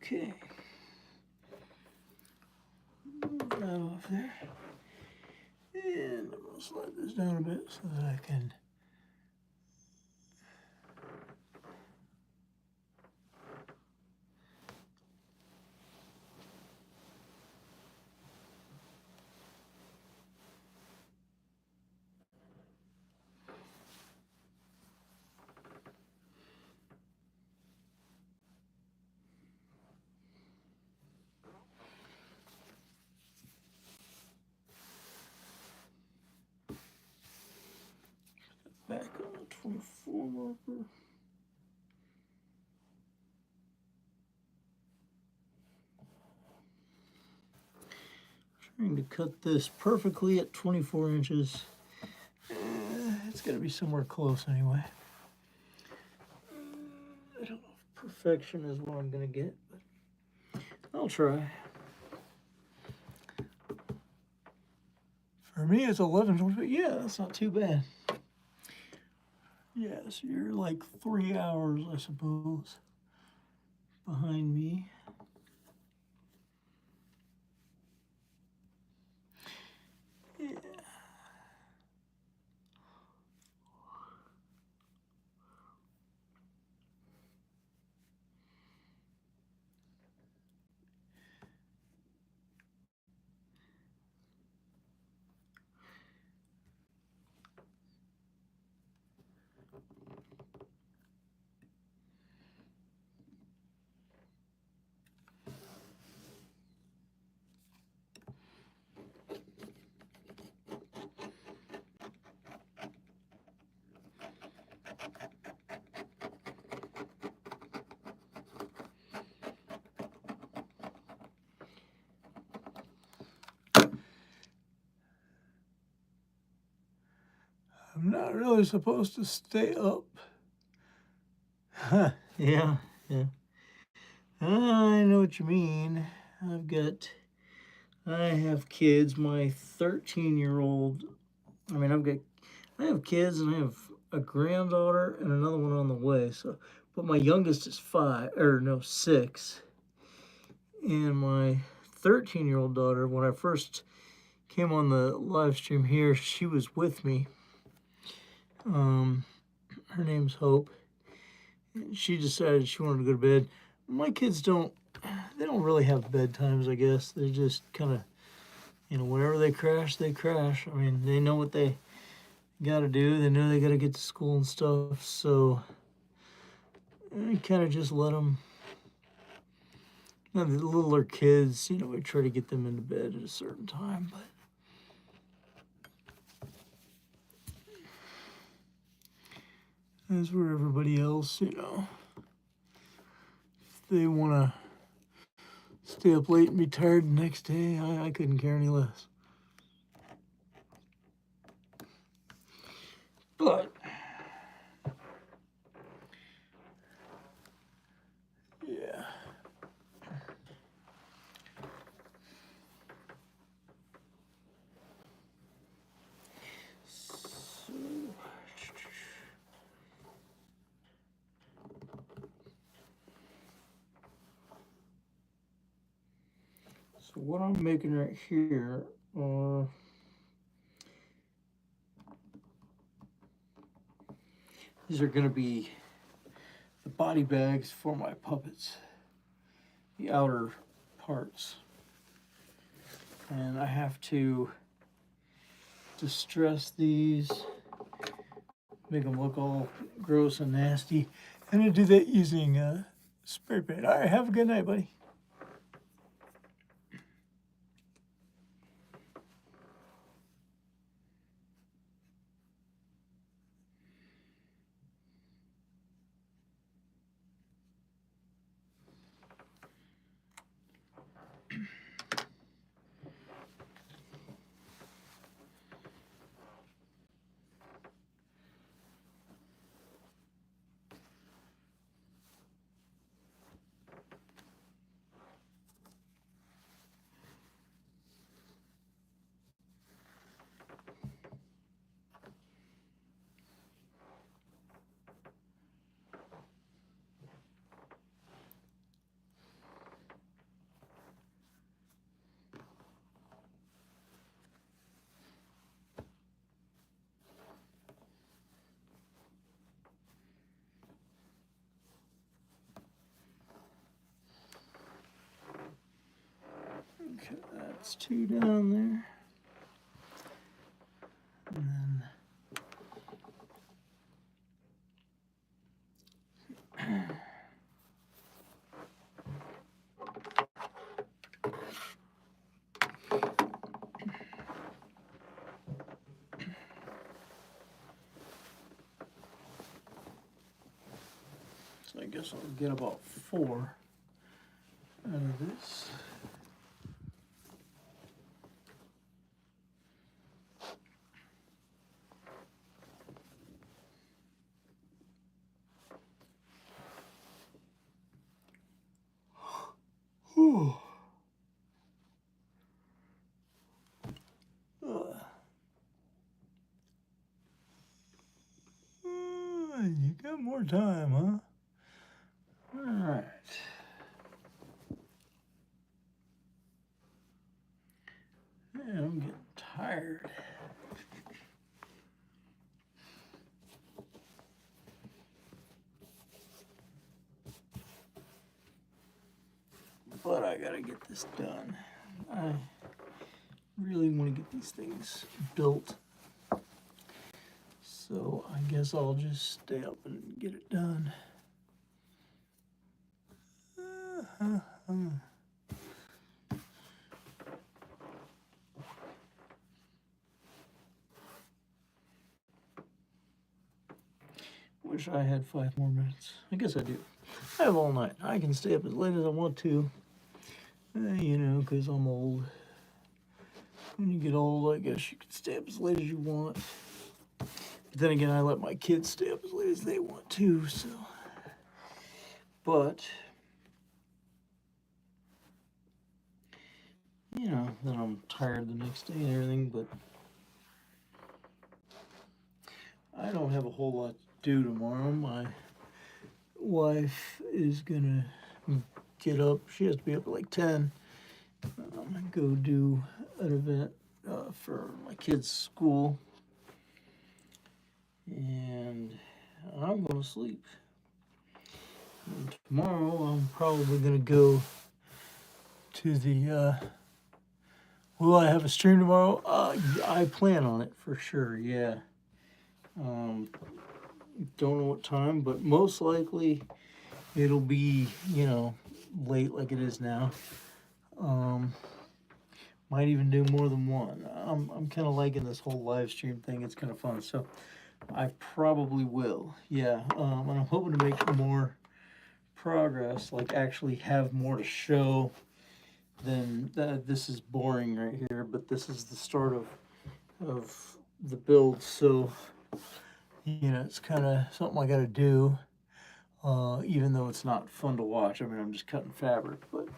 Speaker 1: Okay. Move that off there. And I'm going to slide this down a bit so that I can. Back on the 24 marker. Trying to cut this perfectly at 24 inches. It's going to be somewhere close anyway. I don't know if perfection is what I'm going to get, but I'll try. For me, it's 11, but yeah, that's not too bad. Yeah, so you're like 3 hours, I suppose, behind me. Yeah. I'm not really supposed to stay up. Huh, yeah. I know what you mean. I have kids. My 13-year-old, I have kids and I have a granddaughter and another one on the way. So, but my youngest is 6. And my 13-year-old daughter, when I first came on the live stream here, she was with me. Her name's Hope. She decided she wanted to go to bed. My kids don't really have bedtimes, I guess. They just kind of, whenever they crash, they crash. I mean, they know what they got to do. They know they got to get to school and stuff. So I kind of just let them. The littler kids, we try to get them into bed at a certain time, but as for everybody else, if they want to stay up late and be tired the next day, I couldn't care any less. But yeah. So what I'm making right here are these are going to be the body bags for my puppets, the outer parts. And I have to distress these, make them look all gross and nasty. And I do that using spray paint. All right, have a good night, buddy. That's 2 down there. And then so I guess I'll get about 4 out of this. Whew. You got more time, huh? All right. Yeah, I'm getting tired. But I gotta get this done. I really want to get these things built. So I guess I'll just stay up and get it done. Wish I had 5 more minutes. I guess I do. I have all night. I can stay up as late as I want to. You know, because I'm old. When you get old, I guess you can stay up as late as you want. But then again, I let my kids stay up as late as they want to, so. But, you know, then I'm tired the next day and everything, but I don't have a whole lot to do tomorrow. My wife is gonna get up. She has to be up at like 10. I'm gonna go do an event for my kids' school. And I'm gonna sleep. And tomorrow I'm probably gonna go to the will I have a stream tomorrow? I plan on it for sure, yeah. Don't know what time, but most likely it'll be, you know, late like it is now. Might even do more than one. I'm kind of liking this whole live stream thing. It's kind of fun, so I probably will. Yeah, and I'm hoping to make more progress, like actually have more to show than this is boring right here, but this is the start of the build, so you know, it's kind of something I got to do, even though it's not fun to watch. I mean, I'm just cutting fabric, but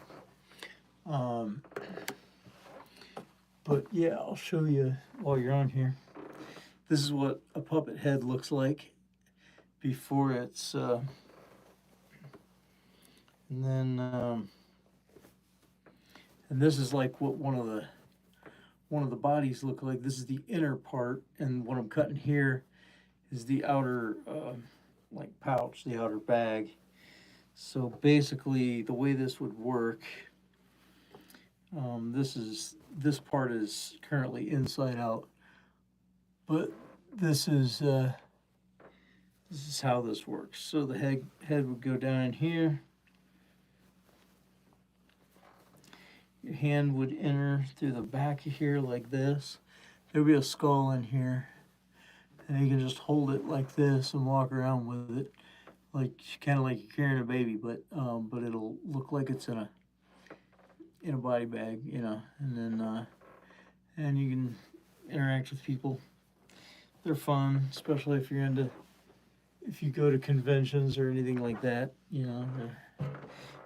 Speaker 1: yeah, I'll show you while you're on here. This is what a puppet head looks like before it's and then and this is like what one of the bodies look like. This is the inner part, and what I'm cutting here is the outer like pouch, the outer bag. So basically the way this would work, this part is currently inside out, but this is how this works. So the head would go down in here. Your hand would enter through the back of here like this. There'll be a skull in here, and you can just hold it like this and walk around with it, like kind of like you're carrying a baby, but it'll look like it's in a body bag, you know. And then and you can interact with people. They're fun, especially if you go to conventions or anything like that, you know.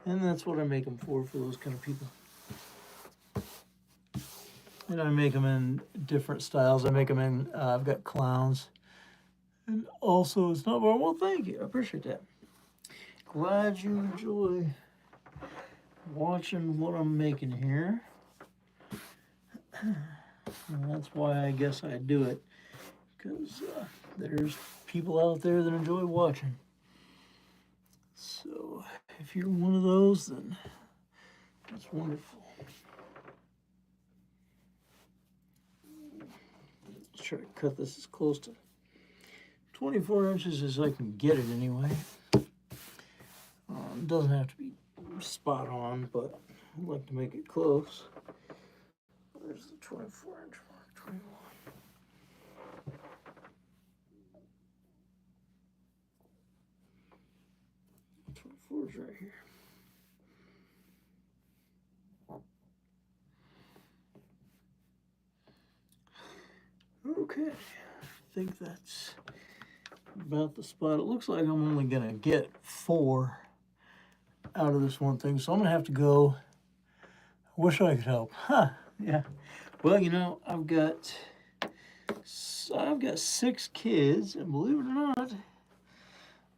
Speaker 1: And that's what I make them for those kind of people. And I make them in different styles. I make them in, I've got clowns. And also, it's not, well, thank you. I appreciate that. Glad you enjoy watching what I'm making here. And that's why I guess I do it. Because there's people out there that enjoy watching. So, if you're one of those, then that's wonderful. try to cut this as close to 24 inches as I can get it anyway. It doesn't have to be spot on, but I'd like to make it close. There's the 24-inch mark, 21. 24 is right here. Okay, I think that's about the spot. It looks like I'm only gonna get 4 out of this one thing, so I'm gonna have to go. I wish I could help. Huh, yeah. Well, you know, I've got 6 kids, and believe it or not,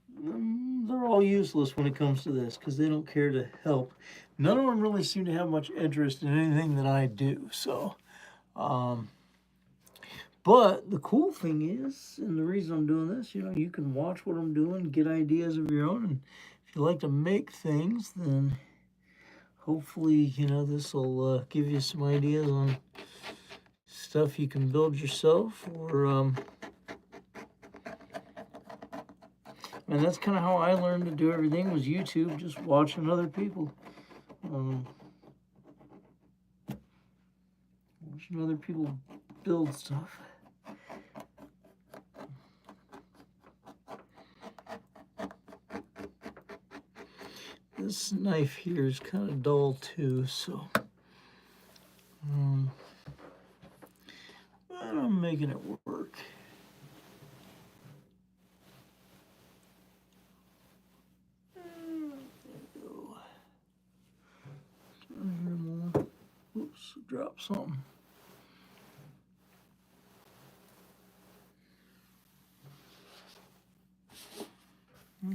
Speaker 1: they're all useless when it comes to this because they don't care to help. None of them really seem to have much interest in anything that I do. So, but the cool thing is, and the reason I'm doing this, you know, you can watch what I'm doing, get ideas of your own, and if you like to make things, then hopefully, you know, this will give you some ideas on stuff you can build yourself, or and that's kind of how I learned to do everything, was YouTube, just watching other people. Watching other people build stuff. This knife here is kind of dull too, so but I'm making it work. There we go. Turn here more. Oops, drop something.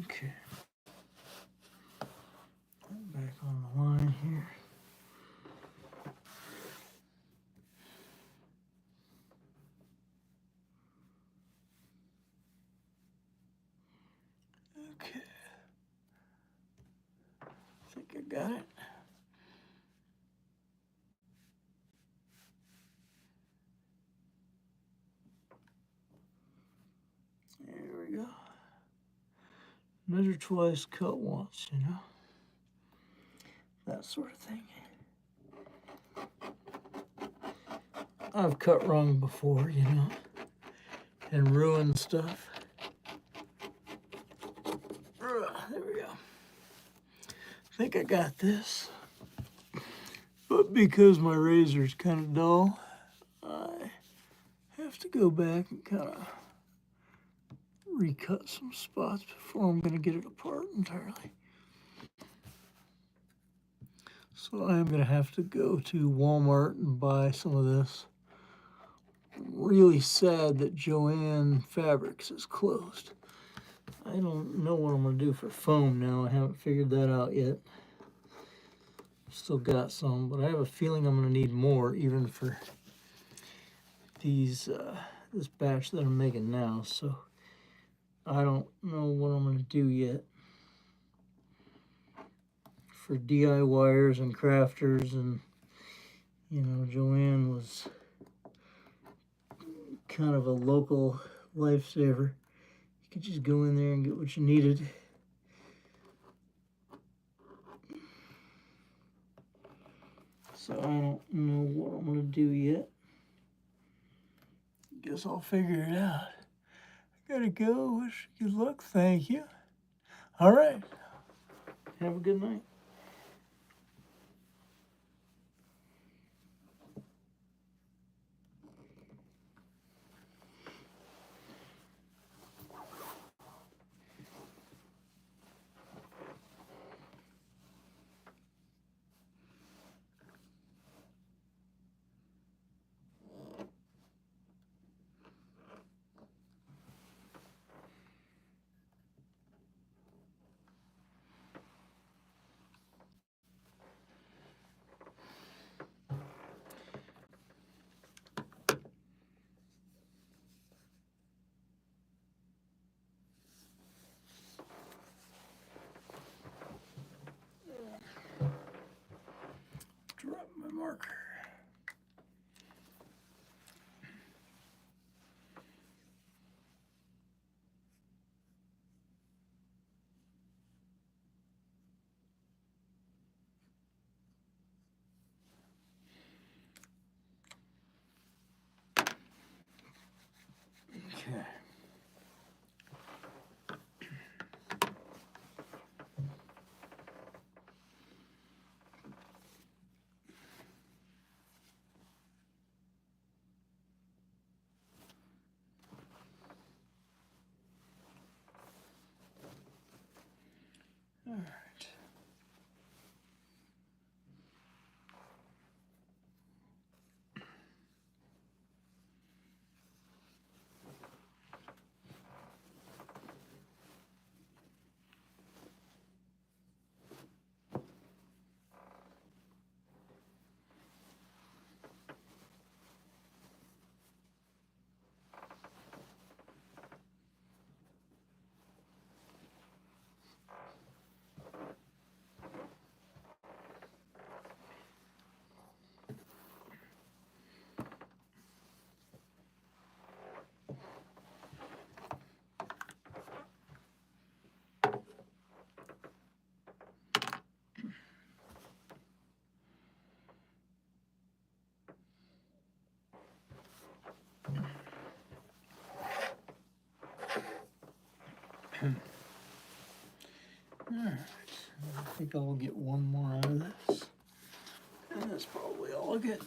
Speaker 1: Okay. Back on the line here. Okay. I think I got it. There we go. Measure twice, cut once, you know? That sort of thing. I've cut wrong before, you know, and ruined stuff. There we go. I think I got this. But because my razor's kind of dull, I have to go back and kind of recut some spots before I'm going to get it apart entirely. So I am going to have to go to Walmart and buy some of this. I'm really sad that Joann Fabrics is closed. I don't know what I'm going to do for foam now. I haven't figured that out yet. Still got some, but I have a feeling I'm going to need more even for these this batch that I'm making now. So I don't know what I'm going to do yet for DIYers and crafters. And you know, Joann was kind of a local lifesaver. You could just go in there and get what you needed. So I don't know what I'm going to do yet. Guess I'll figure it out. I gotta go. Wish you good luck. Thank you. All right. Have a good night. Drop my marker. think I'll get one more out of this. And that's probably all I'll get.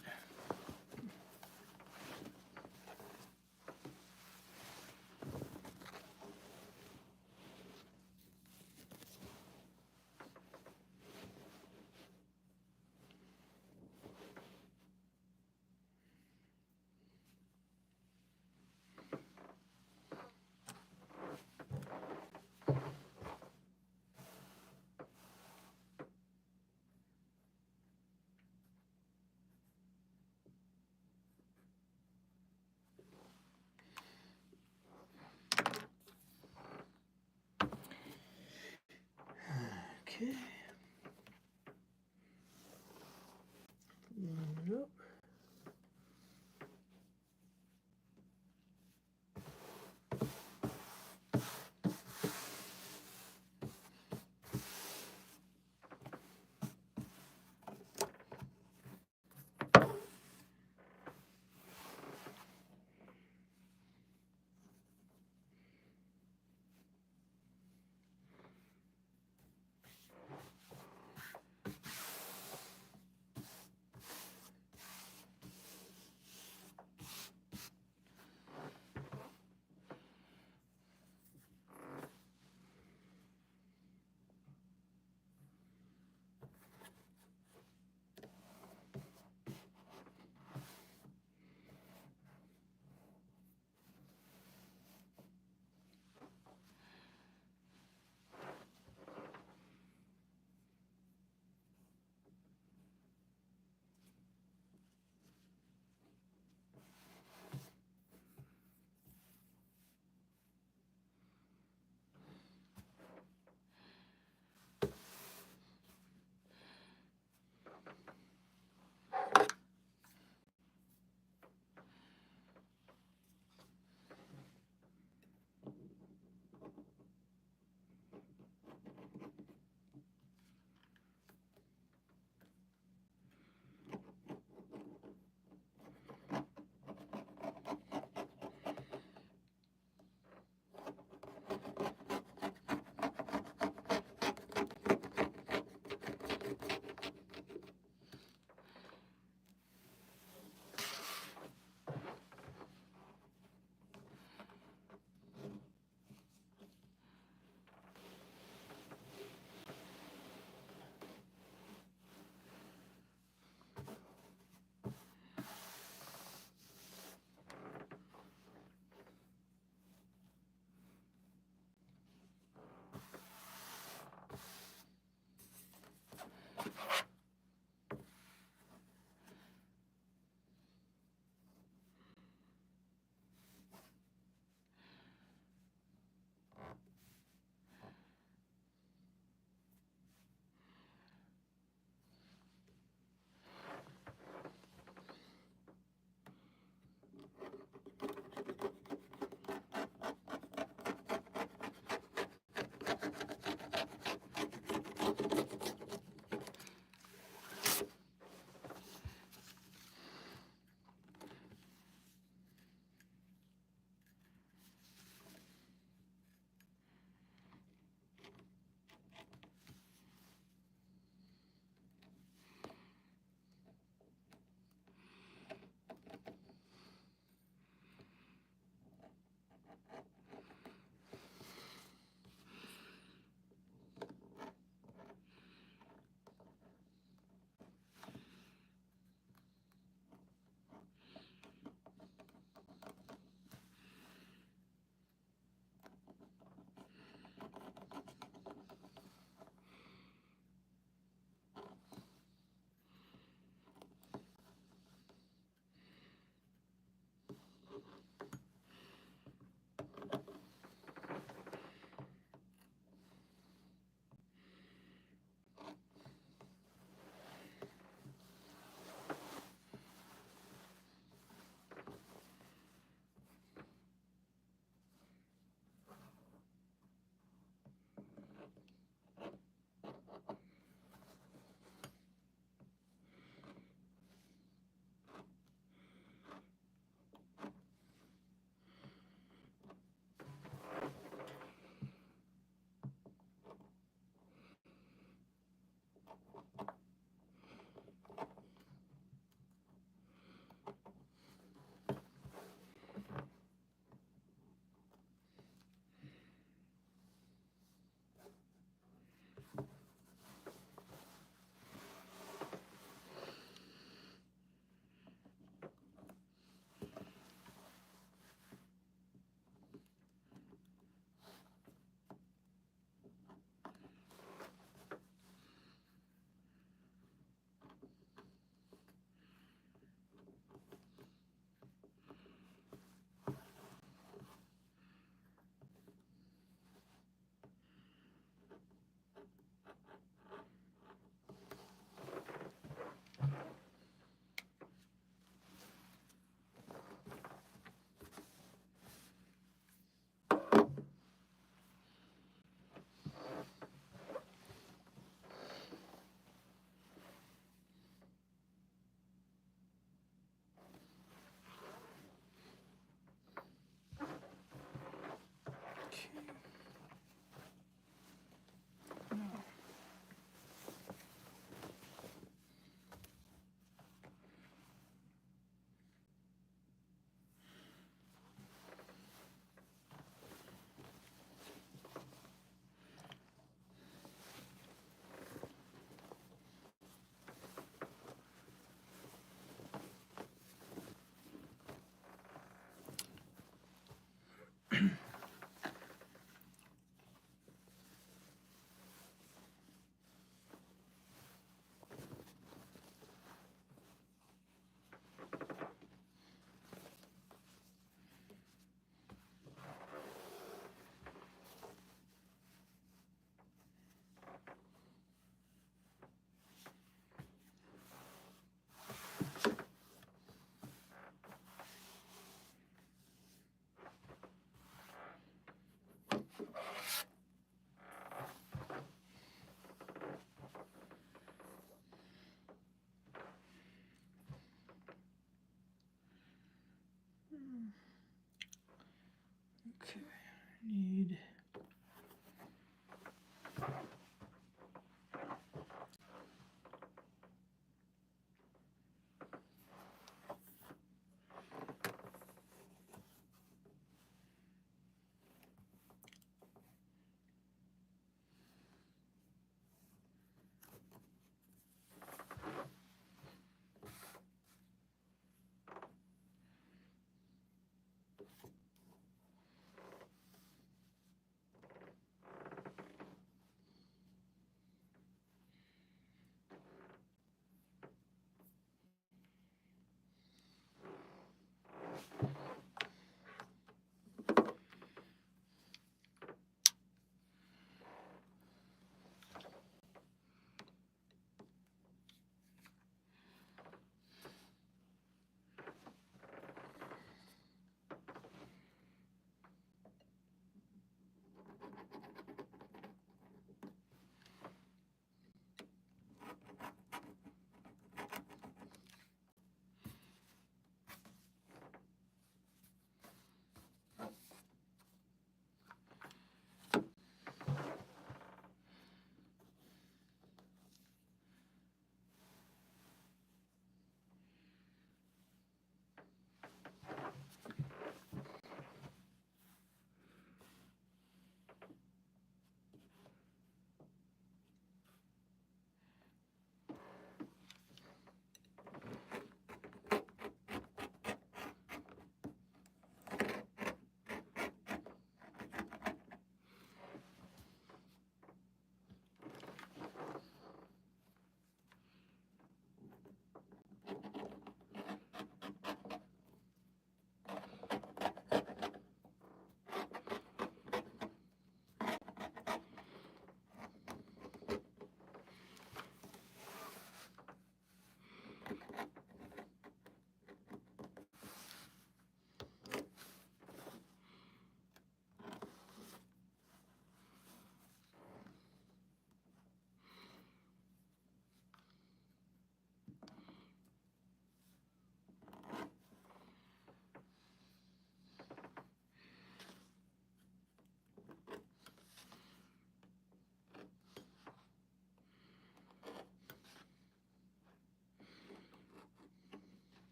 Speaker 1: Need.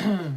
Speaker 1: All right.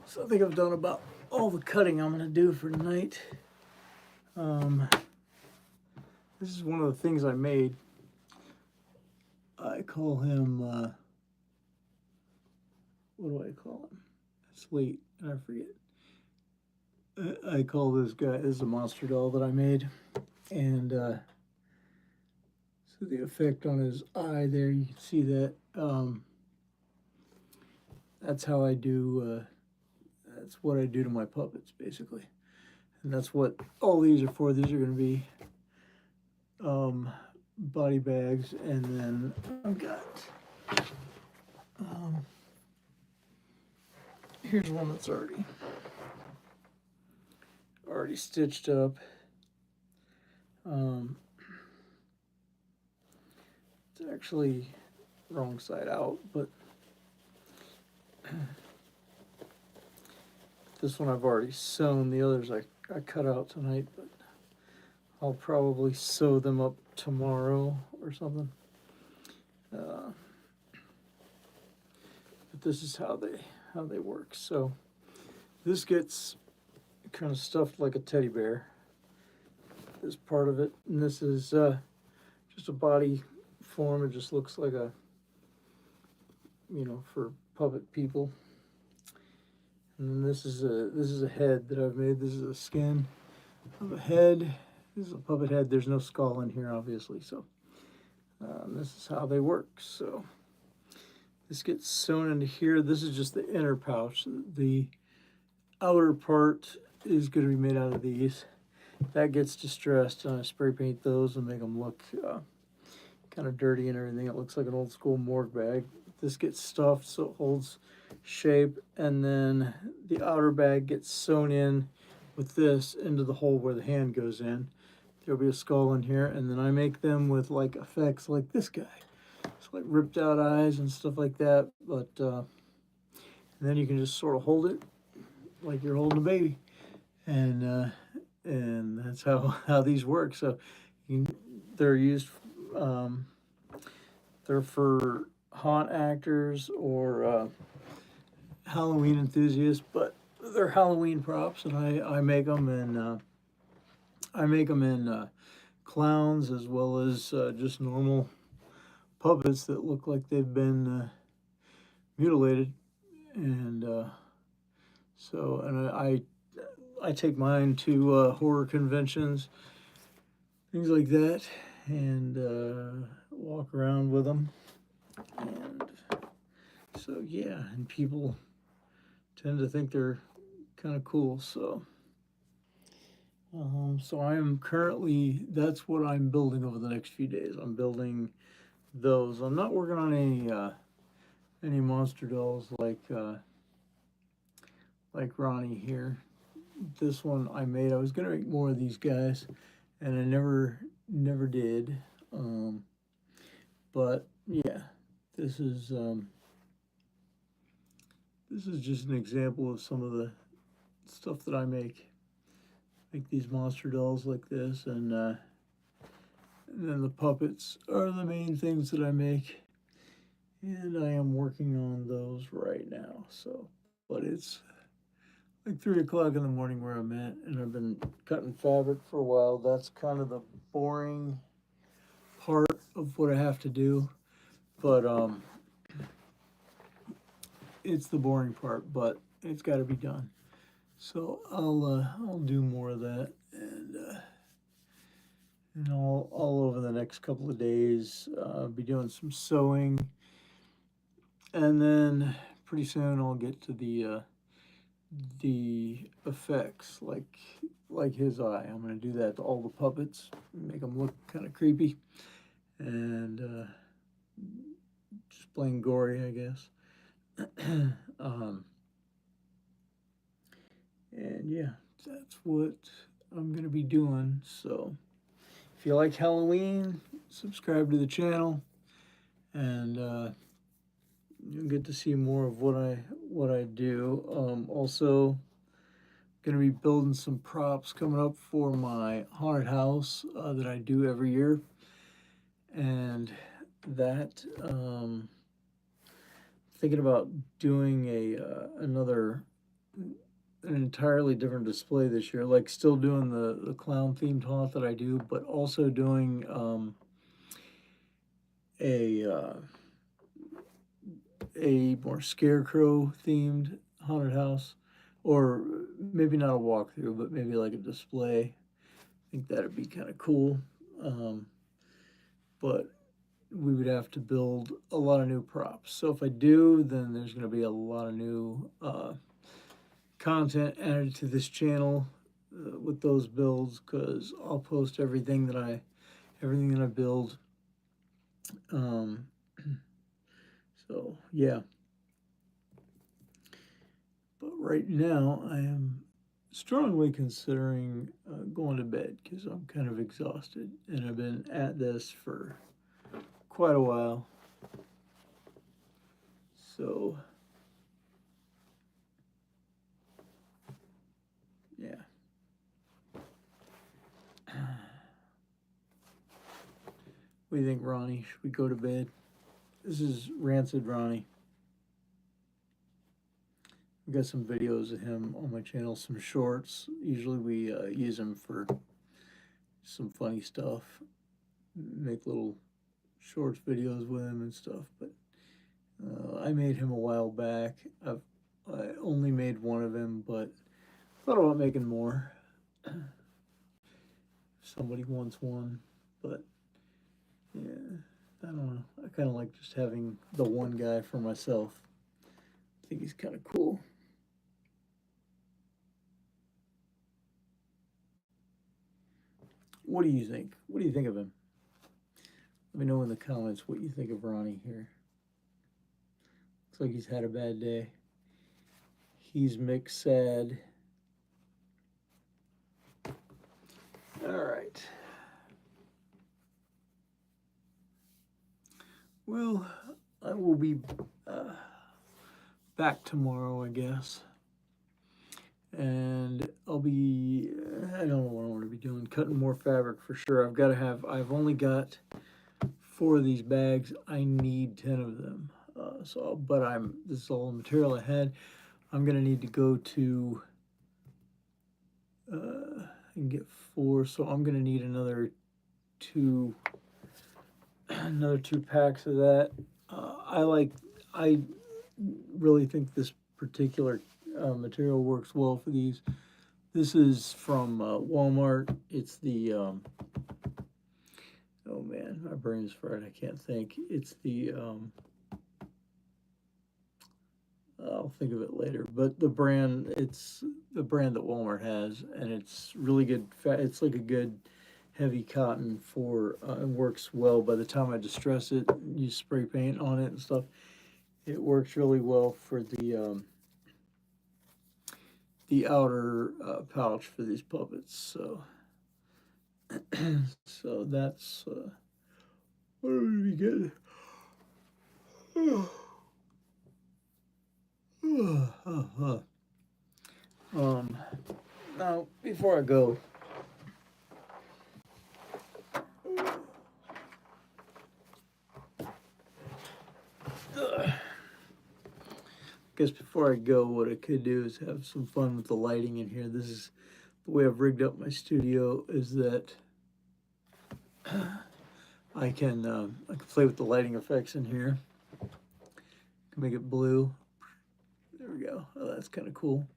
Speaker 1: So I think I've done about all the cutting I'm going to do for tonight. This is one of the things I made. I call him, what do I call him? It's late, and I forget. I call this guy, this is a monster doll that I made. And so the effect on his eye there, you can see that. That's how I do, that's what I do to my puppets, basically. And that's what all these are for. These are going to be body bags, and then I've got here's one that's already stitched up. It's actually wrong side out, but this one I've already sewn. The others I cut out tonight, but I'll probably sew them up tomorrow or something. But this is how they work. So this gets kind of stuffed like a teddy bear. This part of it, and this is just a body form. It just looks like a, for puppet people. And then this is a head that I've made. This is a skin of a head. This is a puppet head. There's no skull in here, obviously. So this is how they work. So this gets sewn into here. This is just the inner pouch. The outer part is going to be made out of these. That gets distressed, and I spray paint those and make them look kind of dirty and everything. It looks like an old school morgue bag. This gets stuffed so it holds shape, and then the outer bag gets sewn in with this into the hole where the hand goes in. There'll be a skull in here, and then I make them with like effects like this guy. It's like ripped out eyes and stuff like that, but and then you can just sort of hold it like you're holding a baby, and that's how these work. So they're used, they're for haunt actors or Halloween enthusiasts, but they're Halloween props, and I make them in clowns as well as just normal puppets that look like they've been mutilated, and I take mine to horror conventions, things like that, and walk around with them. And So yeah, and people tend to think they're kind of cool. So I am currently, that's what I'm building over the next few days. I'm building those. I'm not working on any monster dolls like Ronnie here. This one I made. I was gonna make more of these guys, and I never did. Um, but yeah, this is um, this is just an example of some of the stuff that I make. Make these monster dolls like this, and then the puppets are the main things that I make. And I am working on those right now. So, but it's like 3 o'clock in the morning where I'm at, and I've been cutting fabric for a while. That's kind of the boring part of what I have to do, but it's the boring part, but it's got to be done. So I'll do more of that, and all over the next couple of days. Be doing some sewing, and then pretty soon I'll get to the effects like his eye. I'm gonna do that to all the puppets, make them look kind of creepy, and just plain gory, I guess. um, and yeah, that's what I'm gonna be doing. So if you like Halloween, subscribe to the channel, and you'll get to see more of what I do. Also, gonna be building some props coming up for my haunted house that I do every year, and that thinking about doing an entirely different display this year, like still doing the clown themed haunt that I do, but also doing a uh, a more scarecrow themed haunted house, or maybe not a walkthrough, but maybe like a display. I think that'd be kind of cool. Um, but we would have to build a lot of new props. So if I do, then there's going to be a lot of new content added to this channel with those builds, because I'll post everything that I build. Um, so yeah, but right now I am strongly considering going to bed because I'm kind of exhausted, and I've been at this for quite a while. So yeah. What do you think, Ronnie? Should we go to bed? This is Rancid Ronnie. I've got some videos of him on my channel, some shorts. Usually we use him for some funny stuff, make little shorts videos with him and stuff. But I made him a while back. I only made one of him, but thought about making more. If somebody wants one, but yeah, I don't know. I kind of like just having the one guy for myself. I think he's kind of cool. What do you think? What do you think of him? Let me know in the comments what you think of Ronnie here. Looks like he's had a bad day. He's mixed sad. All right. Well, I will be back tomorrow, I guess. And I'll be, I don't know what I want to be doing, cutting more fabric for sure. I've only got 4 of these bags. I need 10 of them. But this is all the material I had. I'm going to need to go to, and get 4. So I'm going to need another 2 packs of that. I really think this particular material works well for these. This is from Walmart. It's the oh man, my brain's fried. I can't think. It's the I'll think of it later. But the brand, it's the brand that Walmart has, and it's really good. It's like a good heavy cotton for. It works well. By the time I distress it, use spray paint on it and stuff. It works really well for the outer pouch for these puppets. So so that's what would be good. um, Now before I go, guess before I go, what I could do is have some fun with the lighting in here. This is the way I've rigged up my studio. Is that I can play with the lighting effects in here. Can make it blue. There we go. Oh, that's kind of cool.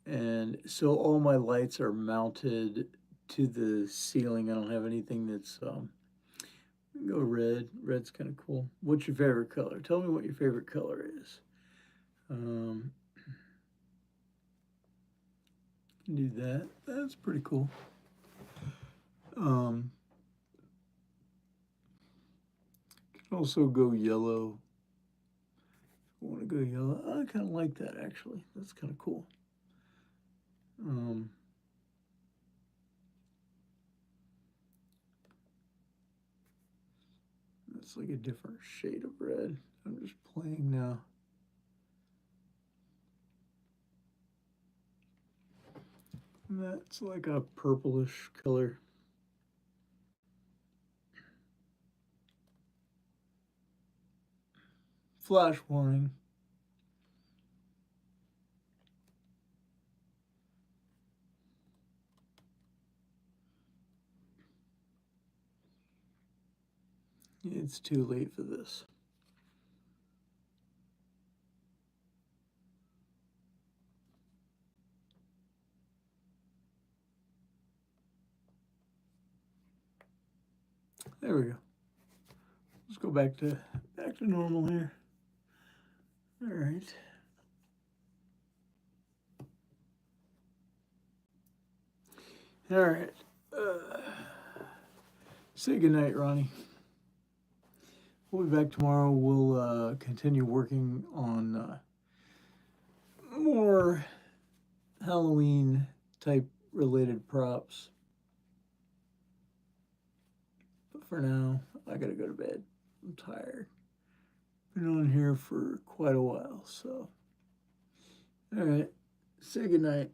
Speaker 1: And so all my lights are mounted to the ceiling. I don't have anything that's go red. Red's kind of cool. What's your favorite color? Tell me what your favorite color is. Um, can do that. That's pretty cool. Um, can also go yellow. I want to go yellow. I kind of like that actually. That's kind of cool. Um, that's like a different shade of red. I'm just playing now. And that's like a purplish color. Flash warning. It's too late for this. There we go. Let's go back to normal here. All right. All right. Say goodnight, Ronnie. We'll be back tomorrow. We'll continue working on more Halloween type related props. But for now, I gotta go to bed. I'm tired. Been on here for quite a while, so. All right. Say goodnight.